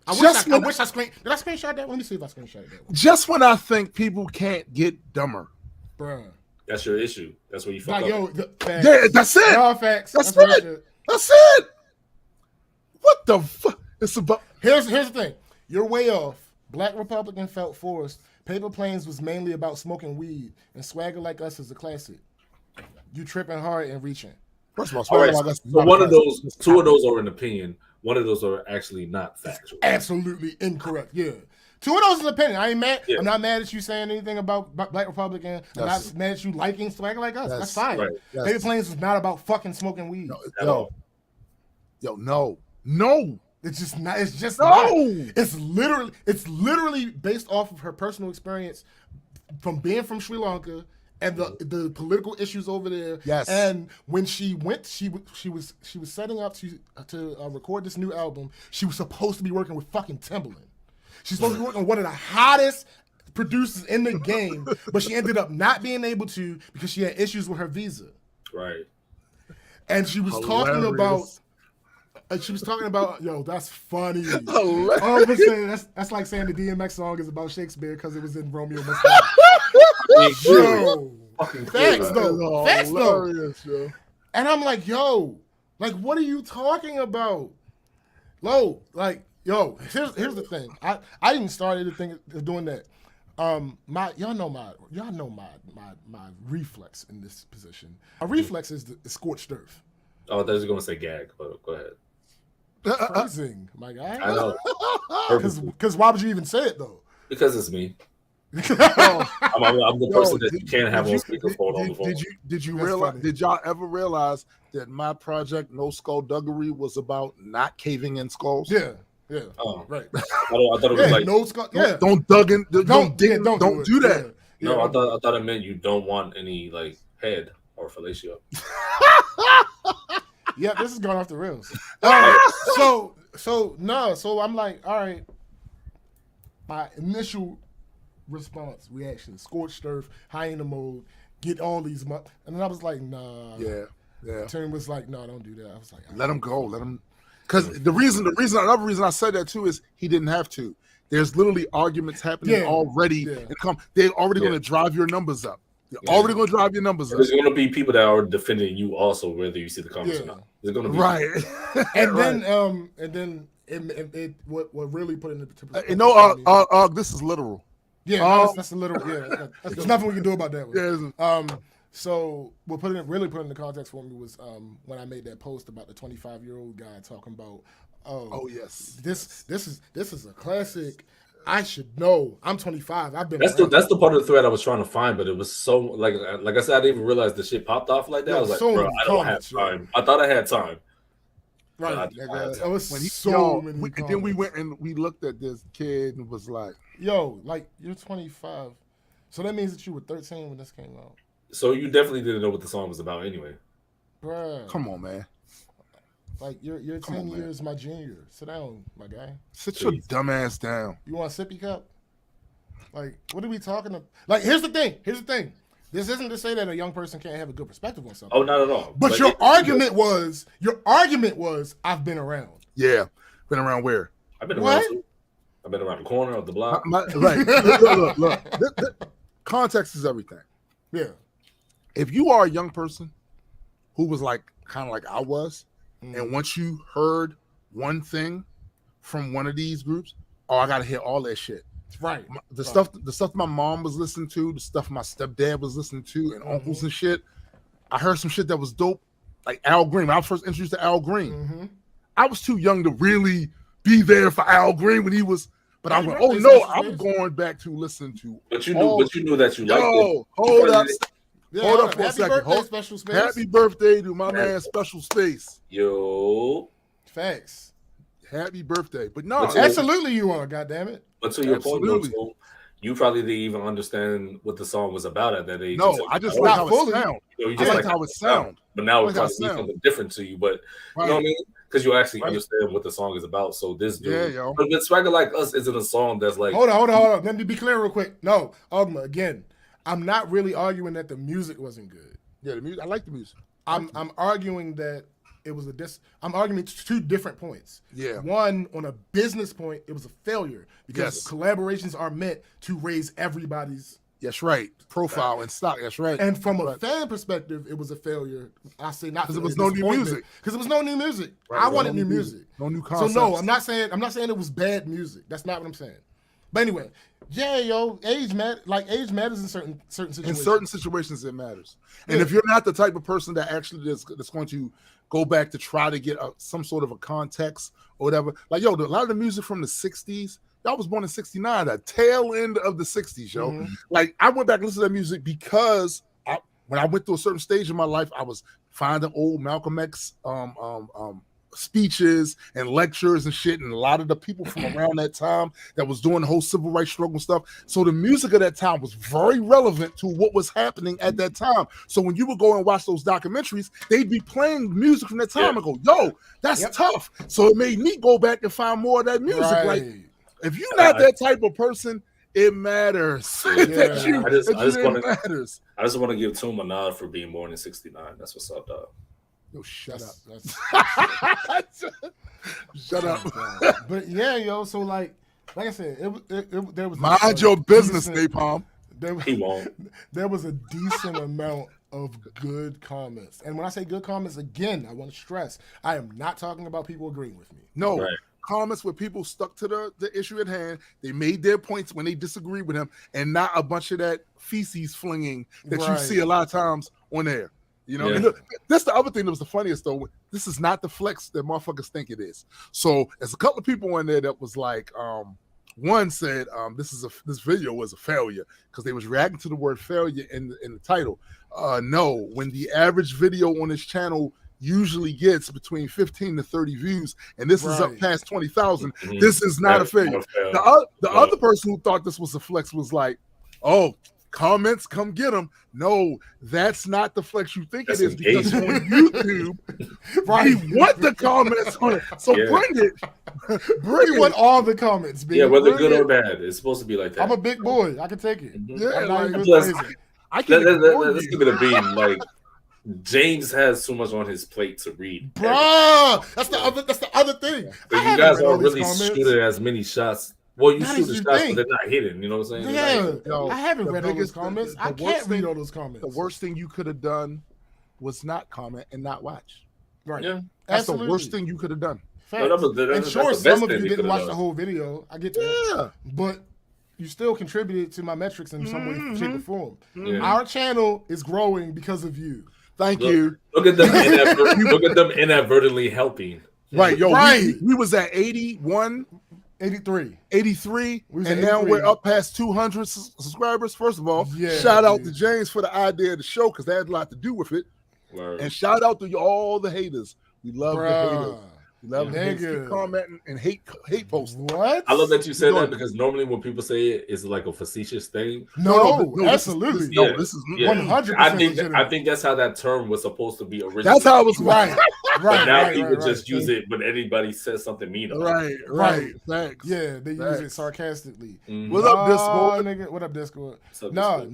I wish I screenshot that? Let me see if I screenshot that. Just when I think people can't get dumber. Bruh. That's your issue. That's where you fuck up. Yeah, that's it. No, facts. That's it. That's it. What the fuck? It's about. Here's the thing. You're way off. Black Republican felt forced. Paper Planes was mainly about smoking weed, and Swagger Like Us is a classic. You tripping hard and reaching. First of all, Swagger Like Us. So one of those, two of those are an opinion. One of those are actually not factual. Absolutely incorrect. Yeah. Two of those is an opinion. I ain't mad. Yeah. I'm not mad at you saying anything about Black Republican. I'm not mad at you liking Swagger Like Us. That's fine. Right. Paper Planes was not about fucking smoking weed. No. It's just not. It's just not. It's literally based off of her personal experience from being from Sri Lanka and the political issues over there. Yes. And when she went, she was setting up to record this new album. She was supposed to be working with fucking Timbaland. She's supposed to be working with one of the hottest producers in the game, but she ended up not being able to because she had issues with her visa. Right. And she was talking about, yo, that's funny. All of a sudden, that's like saying the DMX song is about Shakespeare because it was in Romeo Must Die. Yo, facts though. Yo. And I'm like, yo, like, what are you talking about? Yo, here's the thing. I didn't start anything doing that. Y'all know my reflex in this position. My reflex is the scorched earth. Oh, I was gonna say gag, but go ahead. Phrasing, my guy. I know. Because why would you even say it though? Because it's me. I'm the person that you can't have on speakerphone on the phone. Did you realize? Funny. Did y'all ever realize that my project No Skullduggery was about not caving in skulls? Yeah. Oh, right. I thought it was like no skull. Yeah. Don't do that. Yeah. No, I thought it meant you don't want any like head or fellatio. Yeah, this is going off the rails. So I'm like, all right. My initial reaction, scorched earth, hyena mode, get all these, and then I was like, nah. Yeah. Tim was like, no, don't do that. I was like, let him go, let him. Because another reason I said that too is he didn't have to. There's literally arguments happening already. Yeah. They're already going to drive your numbers up. They're already going to drive your numbers up. There's going to be people that are defending you also, whether you see the comments or not. There's going to be and then it what really put it into this is literal. Yeah, that's a literal. Yeah, there's nothing we can do about that one. So what really put it into context for me was when I made that post about the 25-year-old guy talking about, this is a classic. I should know. I'm 25. I've been. That's the part of the thread I was trying to find, but it was so like I said, I didn't even realize the shit popped off like that. I was like, bro, I don't have time. I thought I had time. Right. It was many. And then we went and we looked at this kid and was like, yo, like you're 25, so that means that you were 13 when this came out. So you definitely didn't know what the song was about anyway. Bruh. Come on, man. Like you're 10 years my junior. Sit down, my guy. Sit your dumb ass down. You want a sippy cup? Like, what are we talking about? Like, here's the thing. This isn't to say that a young person can't have a good perspective on something. Oh, not at all. But your argument was I've been around. Yeah. Been around where? I've been around too. I've been around the corner of the block. Right. Look. context is everything. Yeah. If you are a young person who was like kind of like I was, and once you heard one thing from one of these groups, I gotta hear all that shit. Right. The stuff my mom was listening to, the stuff my stepdad was listening to, and uncles and shit. I heard some shit that was dope, like Al Green. When I was first introduced to Al Green, I was too young to really be there for Al Green when he was. But I went, oh no, I'm going back to listen to. But you knew that you liked it. Hold up. Yeah, hold up for a second. Birthday, Special Space. Happy birthday to my man, Special Space. Yo. Facts. Happy birthday. But no. Absolutely you are, goddammit. But to your point, though, you probably didn't even understand what the song was about at that age. No, I just like how it sounds. You just like how it sounds. But now it's probably something different to you. But you know what I mean? Because you actually understand what the song is about. So this dude, but Swagger Like Us isn't a song that's like. Hold on. Let me be clear real quick. No, Ogma, again, I'm not really arguing that the music wasn't good. Yeah, the music. I like the music. I'm arguing that it was I'm arguing two different points. Yeah. One, on a business point, it was a failure because collaborations are meant to raise everybody's. That's right. Profile and stock. That's right. And from a fan perspective, it was a failure. I say not because it was no new music. Because it was no new music. Right. I wanted new music. No new concepts. So no, I'm not saying it was bad music. That's not what I'm saying. But anyway, age matters in certain situations. In certain situations, it matters. And if you're not the type of person that actually that's going to go back to try to get some sort of a context or whatever, like a lot of the music from the '60s. I was born in '69, the tail end of the '60s, yo. Mm-hmm. Like I went back and listened to that music because when I went through a certain stage in my life, I was finding old Malcolm X speeches and lectures and shit, and a lot of the people from around that time that was doing the whole civil rights struggle stuff. So the music of that time was very relevant to what was happening at that time. So when you would go and watch those documentaries, they'd be playing music from that time and go, yo, that's tough. So it made me go back and find more of that music. Right. Like, if you're not that type of person, it matters. I just want to give Toom a nod for being born in '69. That's what's up, dog. Yo, shut up. Shut up. But yeah, so like I said, there was mind your business, Napalm. He won't. There was a decent amount of good comments. And when I say good comments, again, I want to stress, I am not talking about people agreeing with me. No. Right. Comments where people stuck to the issue at hand. They made their points when they disagreed with him, and not a bunch of that feces flinging that you see a lot of times on there. You know, and that's the other thing that was the funniest though. This is not the flex that motherfuckers think it is. So there's a couple of people in there that was like, one said this video was a failure because they was reacting to the word failure in the title. No, when the average video on this channel usually gets between 15 to 30 views, and this is up past 20,000. This is not a failure. The other person who thought this was a flex was like, oh, comments, come get them. No, that's not the flex you think it is, because on YouTube, we want the comments on it. So bring it. We want all the comments, baby. Yeah, whether good or bad. It's supposed to be like that. I'm a big boy. I can take it. Yeah, let's give it a beat. Like, James has too much on his plate to read. Bruh, that's the other thing. But you guys don't really shoot as many shots. Well, you shoot the shots, but they're not hitting. You know what I'm saying? Yeah, I haven't read all those comments. I can't read all those comments. The worst thing you could have done was not comment and not watch. Right. Yeah. That's the worst thing you could have done. And sure, some of you didn't watch the whole video. I get that. Yeah. But you still contributed to my metrics in some way, shape, or form. Mm-hmm. Our channel is growing because of you. Thank you. Look at them inadvertently helping. Right, yo. We was at 81. 83, and now we're up past 200 subscribers. First of all, shout out to James for the idea of the show, because that had a lot to do with it. Word. And shout out to all the haters. We love the haters. We love the haters. Keep commenting and hate posting. What? I love that you said that, because normally when people say it, it's like a facetious thing. No, absolutely. This is 100%. I think that's how that term was supposed to be originally. That's how it was right. But now people just use it when anybody says something mean. Right. Thanks. Yeah, they use it sarcastically. Mm-hmm. What up, Discord? Nigga? What up, Discord? No.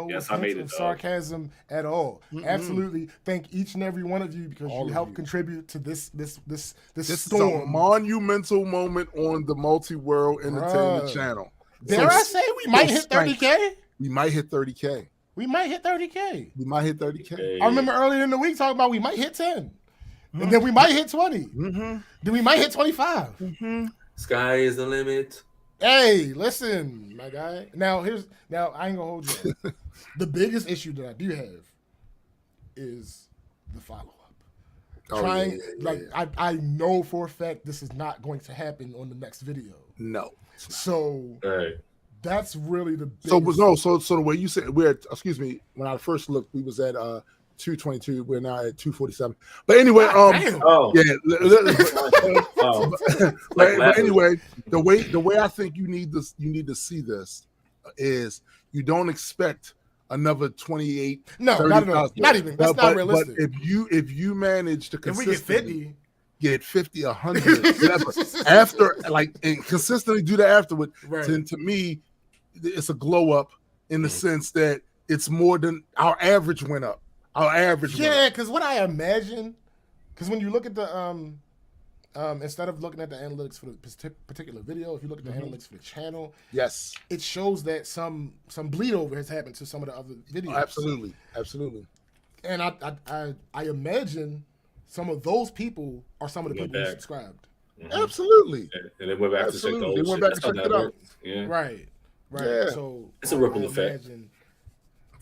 Yes, hint of sarcasm at all. Mm-hmm. Absolutely. Thank each and every one of you, because you helped contribute to this storm. Is a monumental moment on the Multi-World Entertainment channel. Dare I say we might hit 30K? We might hit 30K. We might hit 30K. We might hit 30K. I remember earlier in the week talking about we might hit 10. And then we might hit 20. Mm-hmm. Then we might hit 25. Mm-hmm. Sky is the limit. Hey, listen, my guy. Now I ain't gonna hold you up. The biggest issue that I do have is the follow-up. I know for a fact this is not going to happen on the next video. No. So that's really the biggest. So the way you said when I first looked, we was at 222. We're now at 247. But anyway, but anyway, the way I think you need to see this is you don't expect another 28. No, not even. That's not realistic. But if you manage to consistently get 50, 100 after and consistently do that afterward, then to me it's a glow up in the sense that it's more than our average went up. Our average. Yeah, because what I imagine, because when you look at the instead of looking at the analytics for the particular video, if you look at the analytics for the channel, yes, it shows that some bleed over has happened to some of the other videos. Oh, absolutely. And I imagine some of those people are some of the people who subscribed. Mm-hmm. Absolutely. And they went back to check the old shit. Back to check it out. Yeah. Right. Yeah. So it's a ripple effect.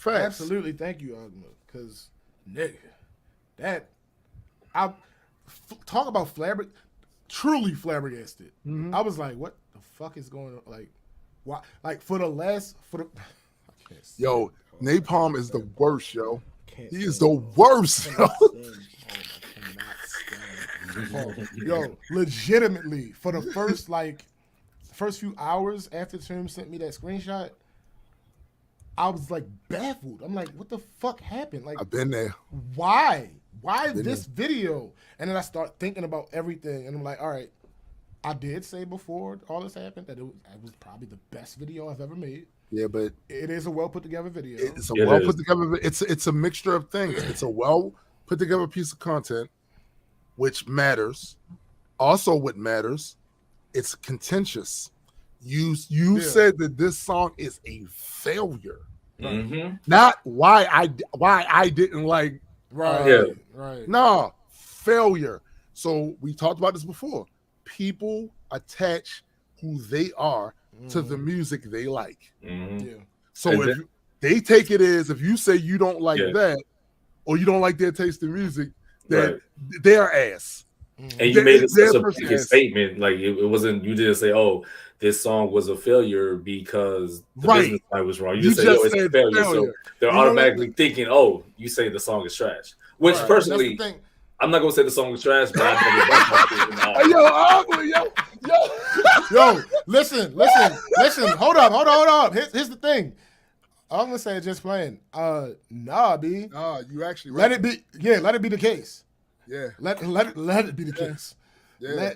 Absolutely. Thank you, Agma. Because, nigga, talk about truly flabbergasted. Mm-hmm. I was like, what the fuck is going on? Like, why? Like, yo, Napalm is the worst, yo. He is the worst, yo. Yo, legitimately, for the first few hours after Tim sent me that screenshot, I was like baffled. I'm like, what the fuck happened? Like, I've been there. Why this video? And then I start thinking about everything, and I'm like, all right, I did say before all this happened that it was probably the best video I've ever made. Yeah, but it is a well put together video. It's a well put together. It's a mixture of things. It's a well put together piece of content, which matters. Also, what matters, it's contentious. You said that this song is a failure, not why I didn't like. Right. No, failure. So we talked about this before. People attach who they are to the music they like. Mm-hmm. Yeah. So if they take it as if you say you don't like that or you don't like their taste in music, then they're ass. And you made it such a big statement. Like it wasn't. You didn't say, "Oh, this song was a failure because the business side was wrong." You just said, "It's a failure." So they're automatically thinking, "Oh, you say the song is trash." Which personally, I'm not gonna say the song is trash, but yo, listen. Hold up. Here's the thing. I'm gonna say just playing. Nah, B. You actually let it be. Yeah, let it be the case. Yeah, let it be the case. Yeah,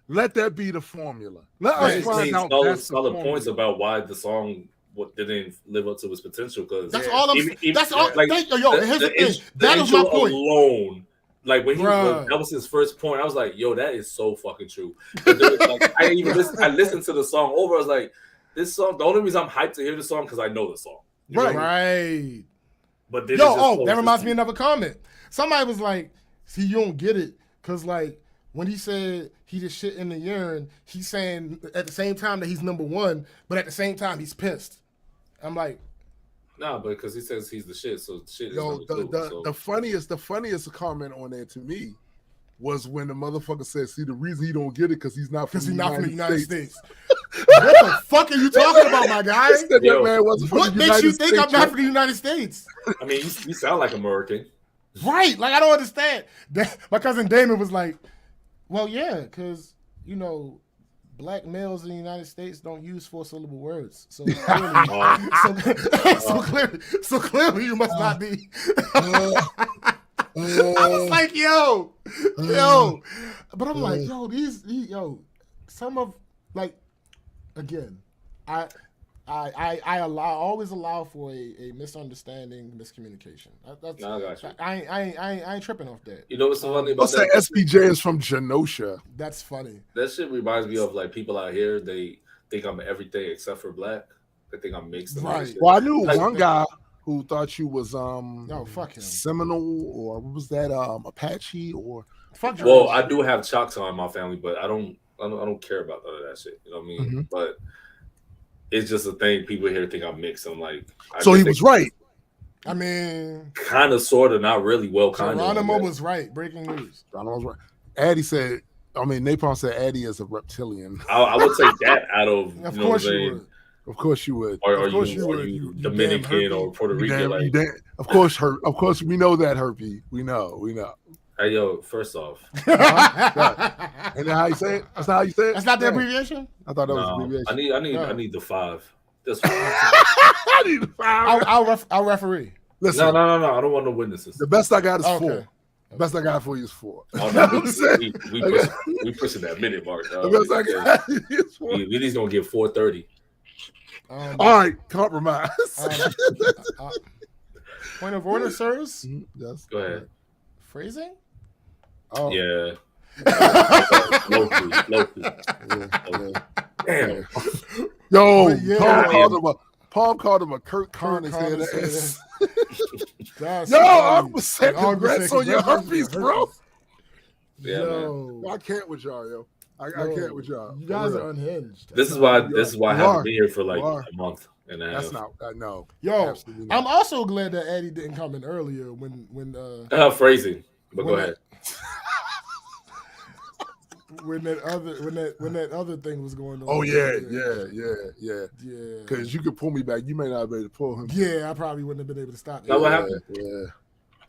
let that be the formula. Let us find out. Solid points about why the song didn't live up to its potential. Because that's all. Here's the thing. That was my point. Alone, like when that was his first point, I was like, "Yo, that is so fucking true." I listened to the song over. I was like, "This song." The only reason I'm hyped to hear the song because I know the song. Right. But then that reminds me of another comment. Somebody was like, "See, you don't get it, because like when he said he just shit in the urine, he's saying at the same time that he's number one, but at the same time he's pissed." I'm like, nah, but because he says he's the shit, so shit. Yo, the funniest comment on there to me was when the motherfucker said, "See, the reason he don't get it because he's not from the United States." What the fuck are you talking about, my guy? What makes you think I'm not from the United States? I mean, you sound like American. Right, like I don't understand. My cousin Damon was like, "Well, yeah, because black males in the United States don't use 4-syllable words, so clearly you must not be." I was like, "Yo," but I'm like, "Yo, some of like, again, I always allow for a misunderstanding, miscommunication. I got you. I ain't tripping off that. You know what's so funny about that? SPJ is from Genosha. That's funny. That shit reminds me of like people out here. They think I'm everything except for black. They think I'm mixed. And Right. shit. Well, I knew Like, one guy who thought you was fuck him. Seminole, or what was that, Apache, or Fuck Well, George. I do have Choctaw in my family, but I don't care about none of that shit. You know what I mean? Mhm. But it's just a thing. People here think I'm mixed. I'm like, so he was right. I mean, kind of, sort of, not really. Well, kind of. Geronimo was right. Breaking news. Geronimo was right. Addie said, Napalm said Addie is a reptilian. I would take that out of. Of You know course what I'm you saying? would. Of course you would. Or Of course you, you or would. you You Dominican damn or Puerto You Rican. damn- you Like, damn- of course, we know that, Herpy. We know. hey, yo, first off, Ain't that how you say it? That's not how you say it? That's not the Damn. abbreviation. I thought that was no, abbreviation. I need the 5. This I need to find. I'll referee. Listen, no. I don't want no witnesses. the best I got is Okay. 4. The best I got for you is 4. Oh, You know what no, I'm saying? we pushing that minute mark. The best I got is 4. We just gonna get 4:30. All right, compromise. Point of order, sirs. Yes. Go ahead. Phrasing. Oh, Yeah. Low-key. yeah. Damn. Yo, Yeah. Paul called him a Kurt Connors Connors head head ass. That's Yo, funny. Uncle said And Uncle congrats said on your congrats on herpes, your bro. herpes. Yeah, Yo, I can't with y'all, yo. I yo, can't with y'all. You For guys real. are unhinged. This is why I You haven't are. been here for like You are. a month and a half. That's not. No. Yo, Absolutely not. I'm also glad that Eddie didn't come in earlier when Phrasing, but go When ahead. when that other thing was going on. Oh yeah. Yeah. Because you could pull me back. You may not be able to pull him. Yeah, I probably wouldn't have been able to stop Now it. what happened? Yeah.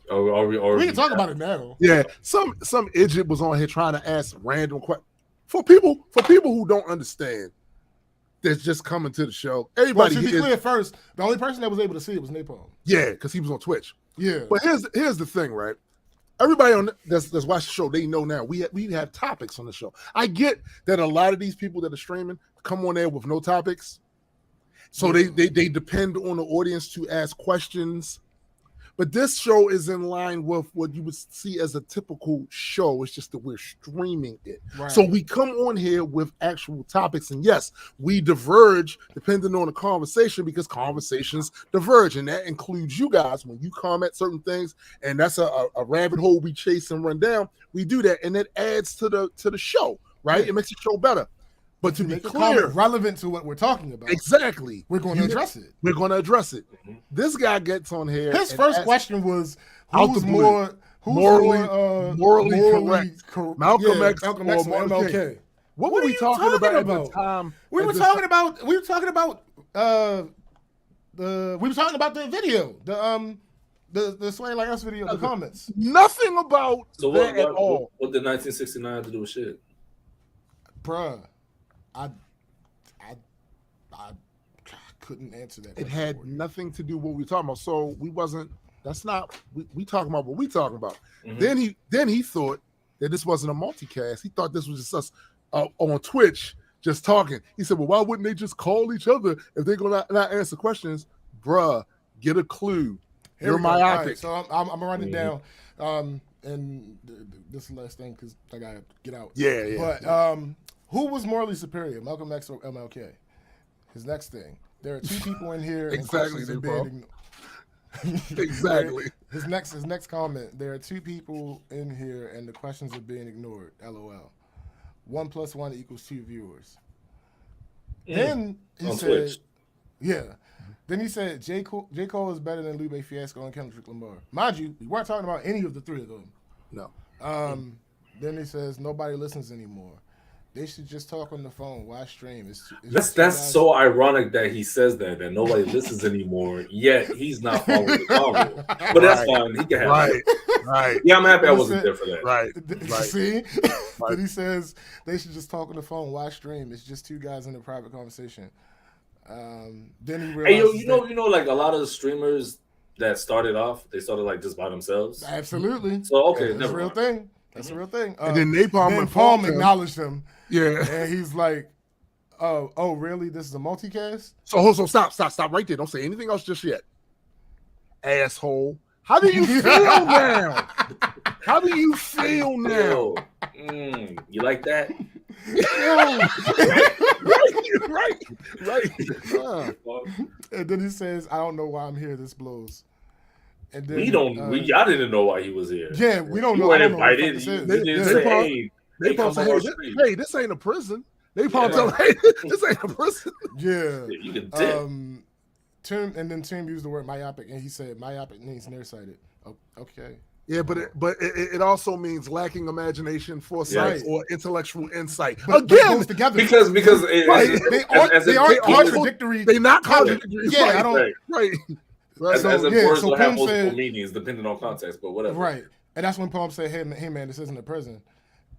Or We can talk about it now. Yeah. Some idiot was on here trying to ask random questions. For people who don't understand, that's just coming to the show. Well, Everybody to be is, clear, first, the only person that was able to see it was Napalm. yeah, because he was on Twitch. Yeah. But here's the thing, right? Everybody on that's watched the show, they know now we have topics on the show. I get that a lot of these people that are streaming come on there with no topics, so they depend on the audience to ask questions. But this show is in line with what you would see as a typical show. It's just that we're streaming it. Right. So we come on here with actual topics. And yes, we diverge depending on the conversation because conversations diverge. And that includes you guys. When you comment certain things, and that's a rabbit hole we chase and run down, we do that. And it adds to the show, right? Yeah. It makes the show better. But to be Make a clear, comment relevant to what we're talking about. exactly. We're going to address it. We're going to address it. This guy gets on here. His and first asks- question was, Out who's the blue. more Morally correct? Malcolm yeah, X Malcolm or X or Martin MLK. King? What What were are we you talking about at the about? time? We At were this talking time? about we were talking about the video, the Sway Like Us video, the comments. Nothing about So that at all. what did 1969 have to do with shit? Bruh, I couldn't answer that. It question had for you. nothing to do with what we were talking about. So we wasn't. That's not. We talking about what we talking about. Mhm. Then he thought that this wasn't a multicast. He thought this was just us on Twitch just talking. He said, "Well, why wouldn't they just call each other if they're gonna not answer questions?" Bruh, get a clue. Here You're we go. All myopic. right, so I'm gonna run it down. And this is the last thing because I gotta get out. Yeah. But who was morally superior, Malcolm X or MLK? His next thing. There are two people in here. and Exactly, questions are bro. being Exactly. His next comment. There are two people in here, and the questions are being ignored. LOL. 1 + 1 = 2 viewers. Then he On said, Twitch. "Yeah." Then he said, J. Cole is better than Lupe Fiasco and Kendrick Lamar. Mind you, we weren't talking about any of the three of them. No. Then he says, nobody listens anymore. They should just talk on the phone. Why stream? It's That's just you guys- so ironic that he says that nobody listens anymore. Yet he's not following the comment. But that's fine. He can have Right. it. Right. Yeah, I'm happy I Listen, wasn't there for that. Right. Right. See? Right. Then he says, they should just talk on the phone. Why stream? It's just two guys in a private conversation. Then he Hey, realizes you know, like a lot of the streamers that started off, they started like just by themselves. absolutely. So okay, That's a never real mind. thing. That's a real thing. And then Napalm then informed Palm him. acknowledged him, Yeah. and he's like, "Oh, really? This is a multicast?" So stop right there. Don't say anything else just yet. Asshole. How do you feel now? How do you feel now? Yo, you like that? right. And then he says, "I don't know why I'm here. This blows." And then y'all didn't know why he was here. Yeah, we don't You know. weren't I don't know what the invited. fuck You this is. didn't Yeah. say, They come say, on our street. hey, this ain't a prison. They probably tell, hey, this ain't a prison. Yeah. You can dip. Tim used the word myopic, and he said myopic means nearsighted. Oh, okay. Yeah, but it also means lacking imagination, foresight, Yes. or intellectual insight. But Again, it goes together because they aren't contradictory. They not contradictory. Yeah, right, I don't. Right. As So, if yeah, words so will have Pum multiple said- meanings depending on context, but whatever. Right, and that's when Palm said, "Hey man, this isn't a prison,"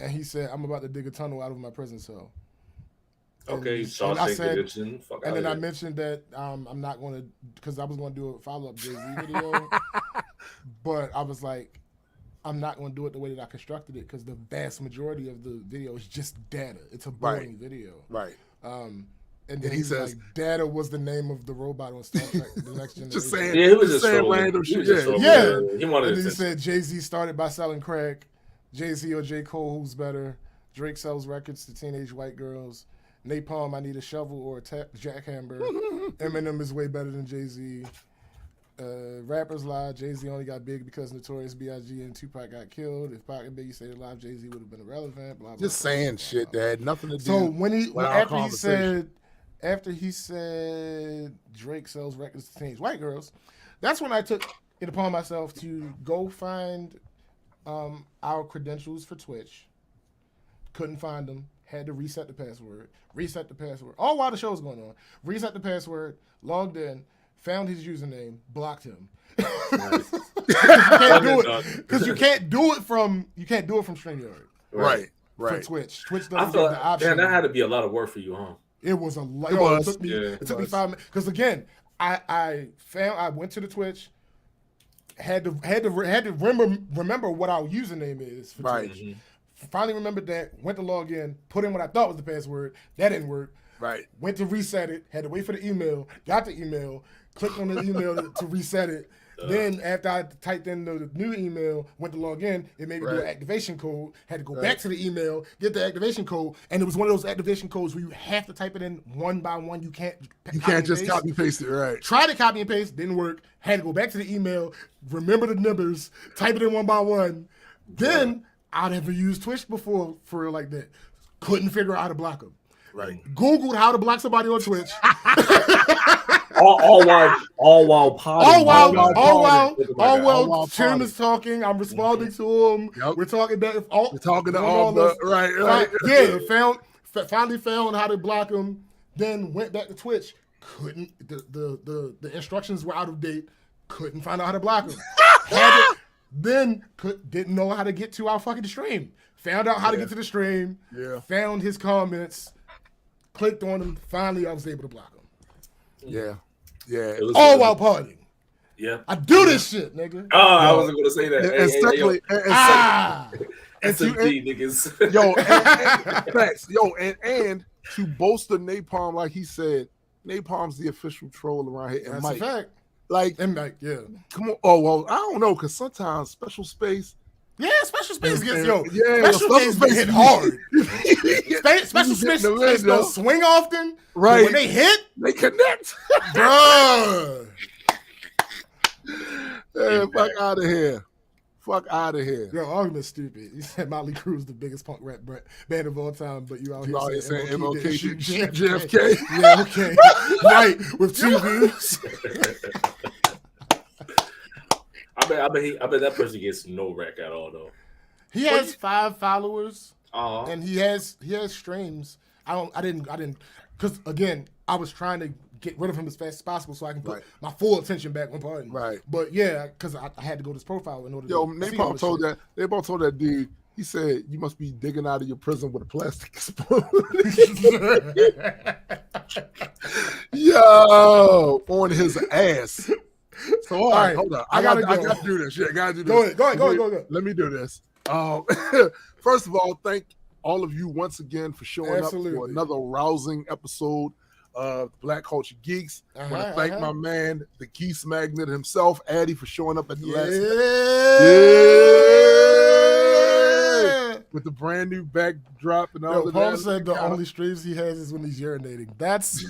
and he said, "I'm about to dig a tunnel out of my prison cell." Okay, and I Shawshank said- Redemption. Fuck And out then I of mentioned that I'm not going to, because I was going to do a follow-up Jay-Z video, but I was like, I'm not going to do it the way that I constructed it, because the vast majority of the video is just data. It's a boring video. Right. And then he he says- says, "Data was the name of the robot on Star Trek: The Next Generation." Just saying. Yeah, he was just saying trolling. random He was shit. just trolling. Yeah. He wanted And then he attention. said Jay-Z started by selling crack. Jay-Z or J. Cole, who's better? Drake sells records to teenage white girls. Napalm, I need a shovel or a jackhammer. Eminem is way better than Jay-Z. Rappers lie. Jay-Z only got big because Notorious B.I.G. and Tupac got killed. If Pac and Biggie stayed alive, Jay-Z would have been irrelevant. Blah, blah, Just blah, saying blah, shit blah. that had nothing to do. So when with our after he said Drake sells records to teenage white girls, that's when I took it upon myself to go find our credentials for Twitch. Couldn't find them. Had to reset the password. All while the show was going on. Reset the password. Logged in. Found his username. Blocked him. Because you can't do it from StreamYard. Right. For Twitch. Twitch I doesn't feel give the option. man, that had to be a lot of work for you, huh? It was a lot. was. It took me 5 minutes. Because again, I went to the Twitch, had to remember what our username is for Right. Twitch. Finally remembered that, went to log in, put in what I thought was the password. That didn't work. Right. Went to reset it, had to wait for the email, got the email, clicked on the email to reset it. Then after I typed in the new email, went to log in, it made me do an activation code, had to go back to the email, get the activation code, and it was one of those activation codes where you have to type it in one by one. You can't just copy and paste it, right? Tried to copy and paste, didn't work. Had to go back to the email, remember the numbers, type it in one by one. Then I'd never used Twitch before for like that. Couldn't figure out how to block them. Right. Googled how to block somebody on Twitch. all while potting. All while Tim potting. is talking. I'm responding to him. Yep. We're talking back. We're talking to all the right. Finally found how to block him. Then went back to Twitch. Couldn't. The instructions were out of date. Couldn't find out how to block him. Didn't know how to get to our fucking stream. Found out how to get to the stream. Yeah. Found his comments. Clicked on him. Finally, I was able to block him. Yeah. Yeah. All while partying. Yeah. I do this shit, nigga. Oh, I wasn't gonna say that. And secondly, SMD niggas. Facts. And to bolster Napalm, like he said, Napalm's the official troll around here. And That's Mike, a fact. like, And Mike, yeah. come on. Oh well, I don't know, because sometimes Special Space. Yeah, special space And- gets and- special space be hit hard. Special space don't swing often. Right. But when they hit, They connect. bruh. Yeah, fuck out of here. Fuck out of here. Yo, argument's stupid. You said Motley Crue is the biggest punk rap band of all time, but you out You here out saying here saying MLK didn't shoot JFK. Yeah, okay. Right, with 2 views. I bet that person gets no rec at all though. He has 5 followers. Uh-huh. And he has streams. I didn't because again, I was trying to get rid of him as fast as possible so I can put my full attention back on Pardon. Right. But yeah, because I had to go to his profile in order Yo, to they both told that dude. He said you must be digging out of your prison with a plastic spoon. Yo, on his ass. So all right, hold on. I gotta do this shit. I gotta do this. Go ahead. Let me do this. First of all, thank all of you once again for showing up for another rousing episode of Black Culture Geeks. I want to thank my man, the Geese Magnet himself, Addy, for showing up at the last. with the brand new backdrop and all Yo, of Paul that. said the only streams he has is when he's urinating. That's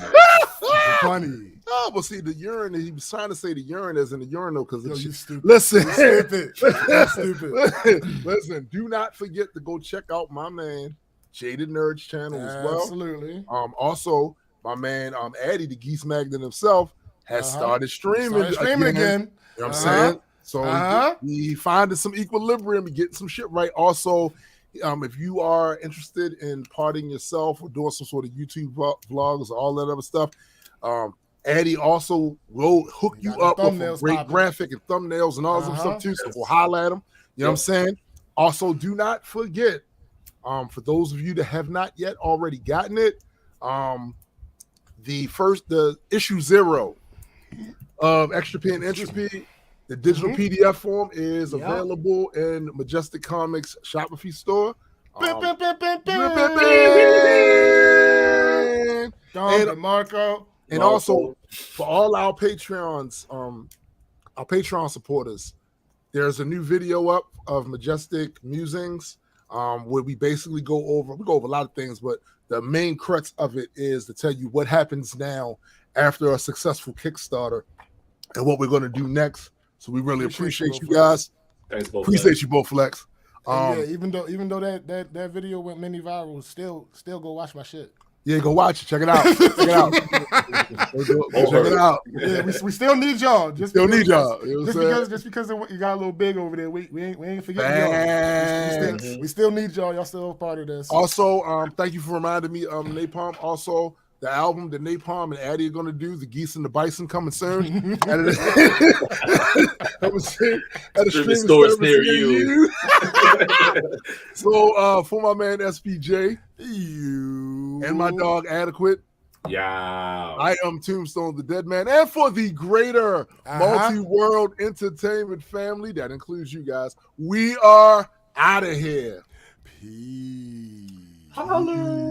funny. Oh, well, see, the urine, he was trying to say the urine is in the urinal because Yo, you stupid. Listen. You stupid. You stupid. Listen, do not forget to go check out my man, Jaded Nerds channel as well. Absolutely. Also, my man, Addy, the Geese Magnet himself, has started streaming again. You know what I'm saying? So he finding some equilibrium, getting some shit right. Also, if you are interested in partying yourself or doing some sort of YouTube vlogs or all that other stuff, Addy also will hook you up with a great graphic and thumbnails and all some stuff too. So we'll holler at him. You know what I'm saying? Also, do not forget, for those of you that have not yet already gotten it, the issue 0 of Extra P and Entropy, the digital PDF form is available in Majestic Comics Shopify store. And Marco. And also for all our Patreons, our Patreon supporters, there's a new video up of Majestic Musings, where we basically go over a lot of things, but the main crux of it is to tell you what happens now after a successful Kickstarter and what we're going to do next. So we really appreciate you guys. Thanks, both. Appreciate you both, Flex. Even though that video went mini viral, still go watch my shit. Yeah, go watch it. Check it out. Check it out. Check it out. Yeah, we still need y'all. Just because you got a little big over there, we ain't forgetting y'all. We still need y'all. Y'all still a part of this. Also, thank you for reminding me, Napalm. Also, the album that Napalm and Addy are going to do, The Geese and the Bison, coming soon. At a streaming service near you. So, for my man SPJ, and my dog Adequate, I am Tombstone the Dead Man, and for the greater multi-world entertainment family, that includes you guys, we are out of here. Peace. Hallelujah.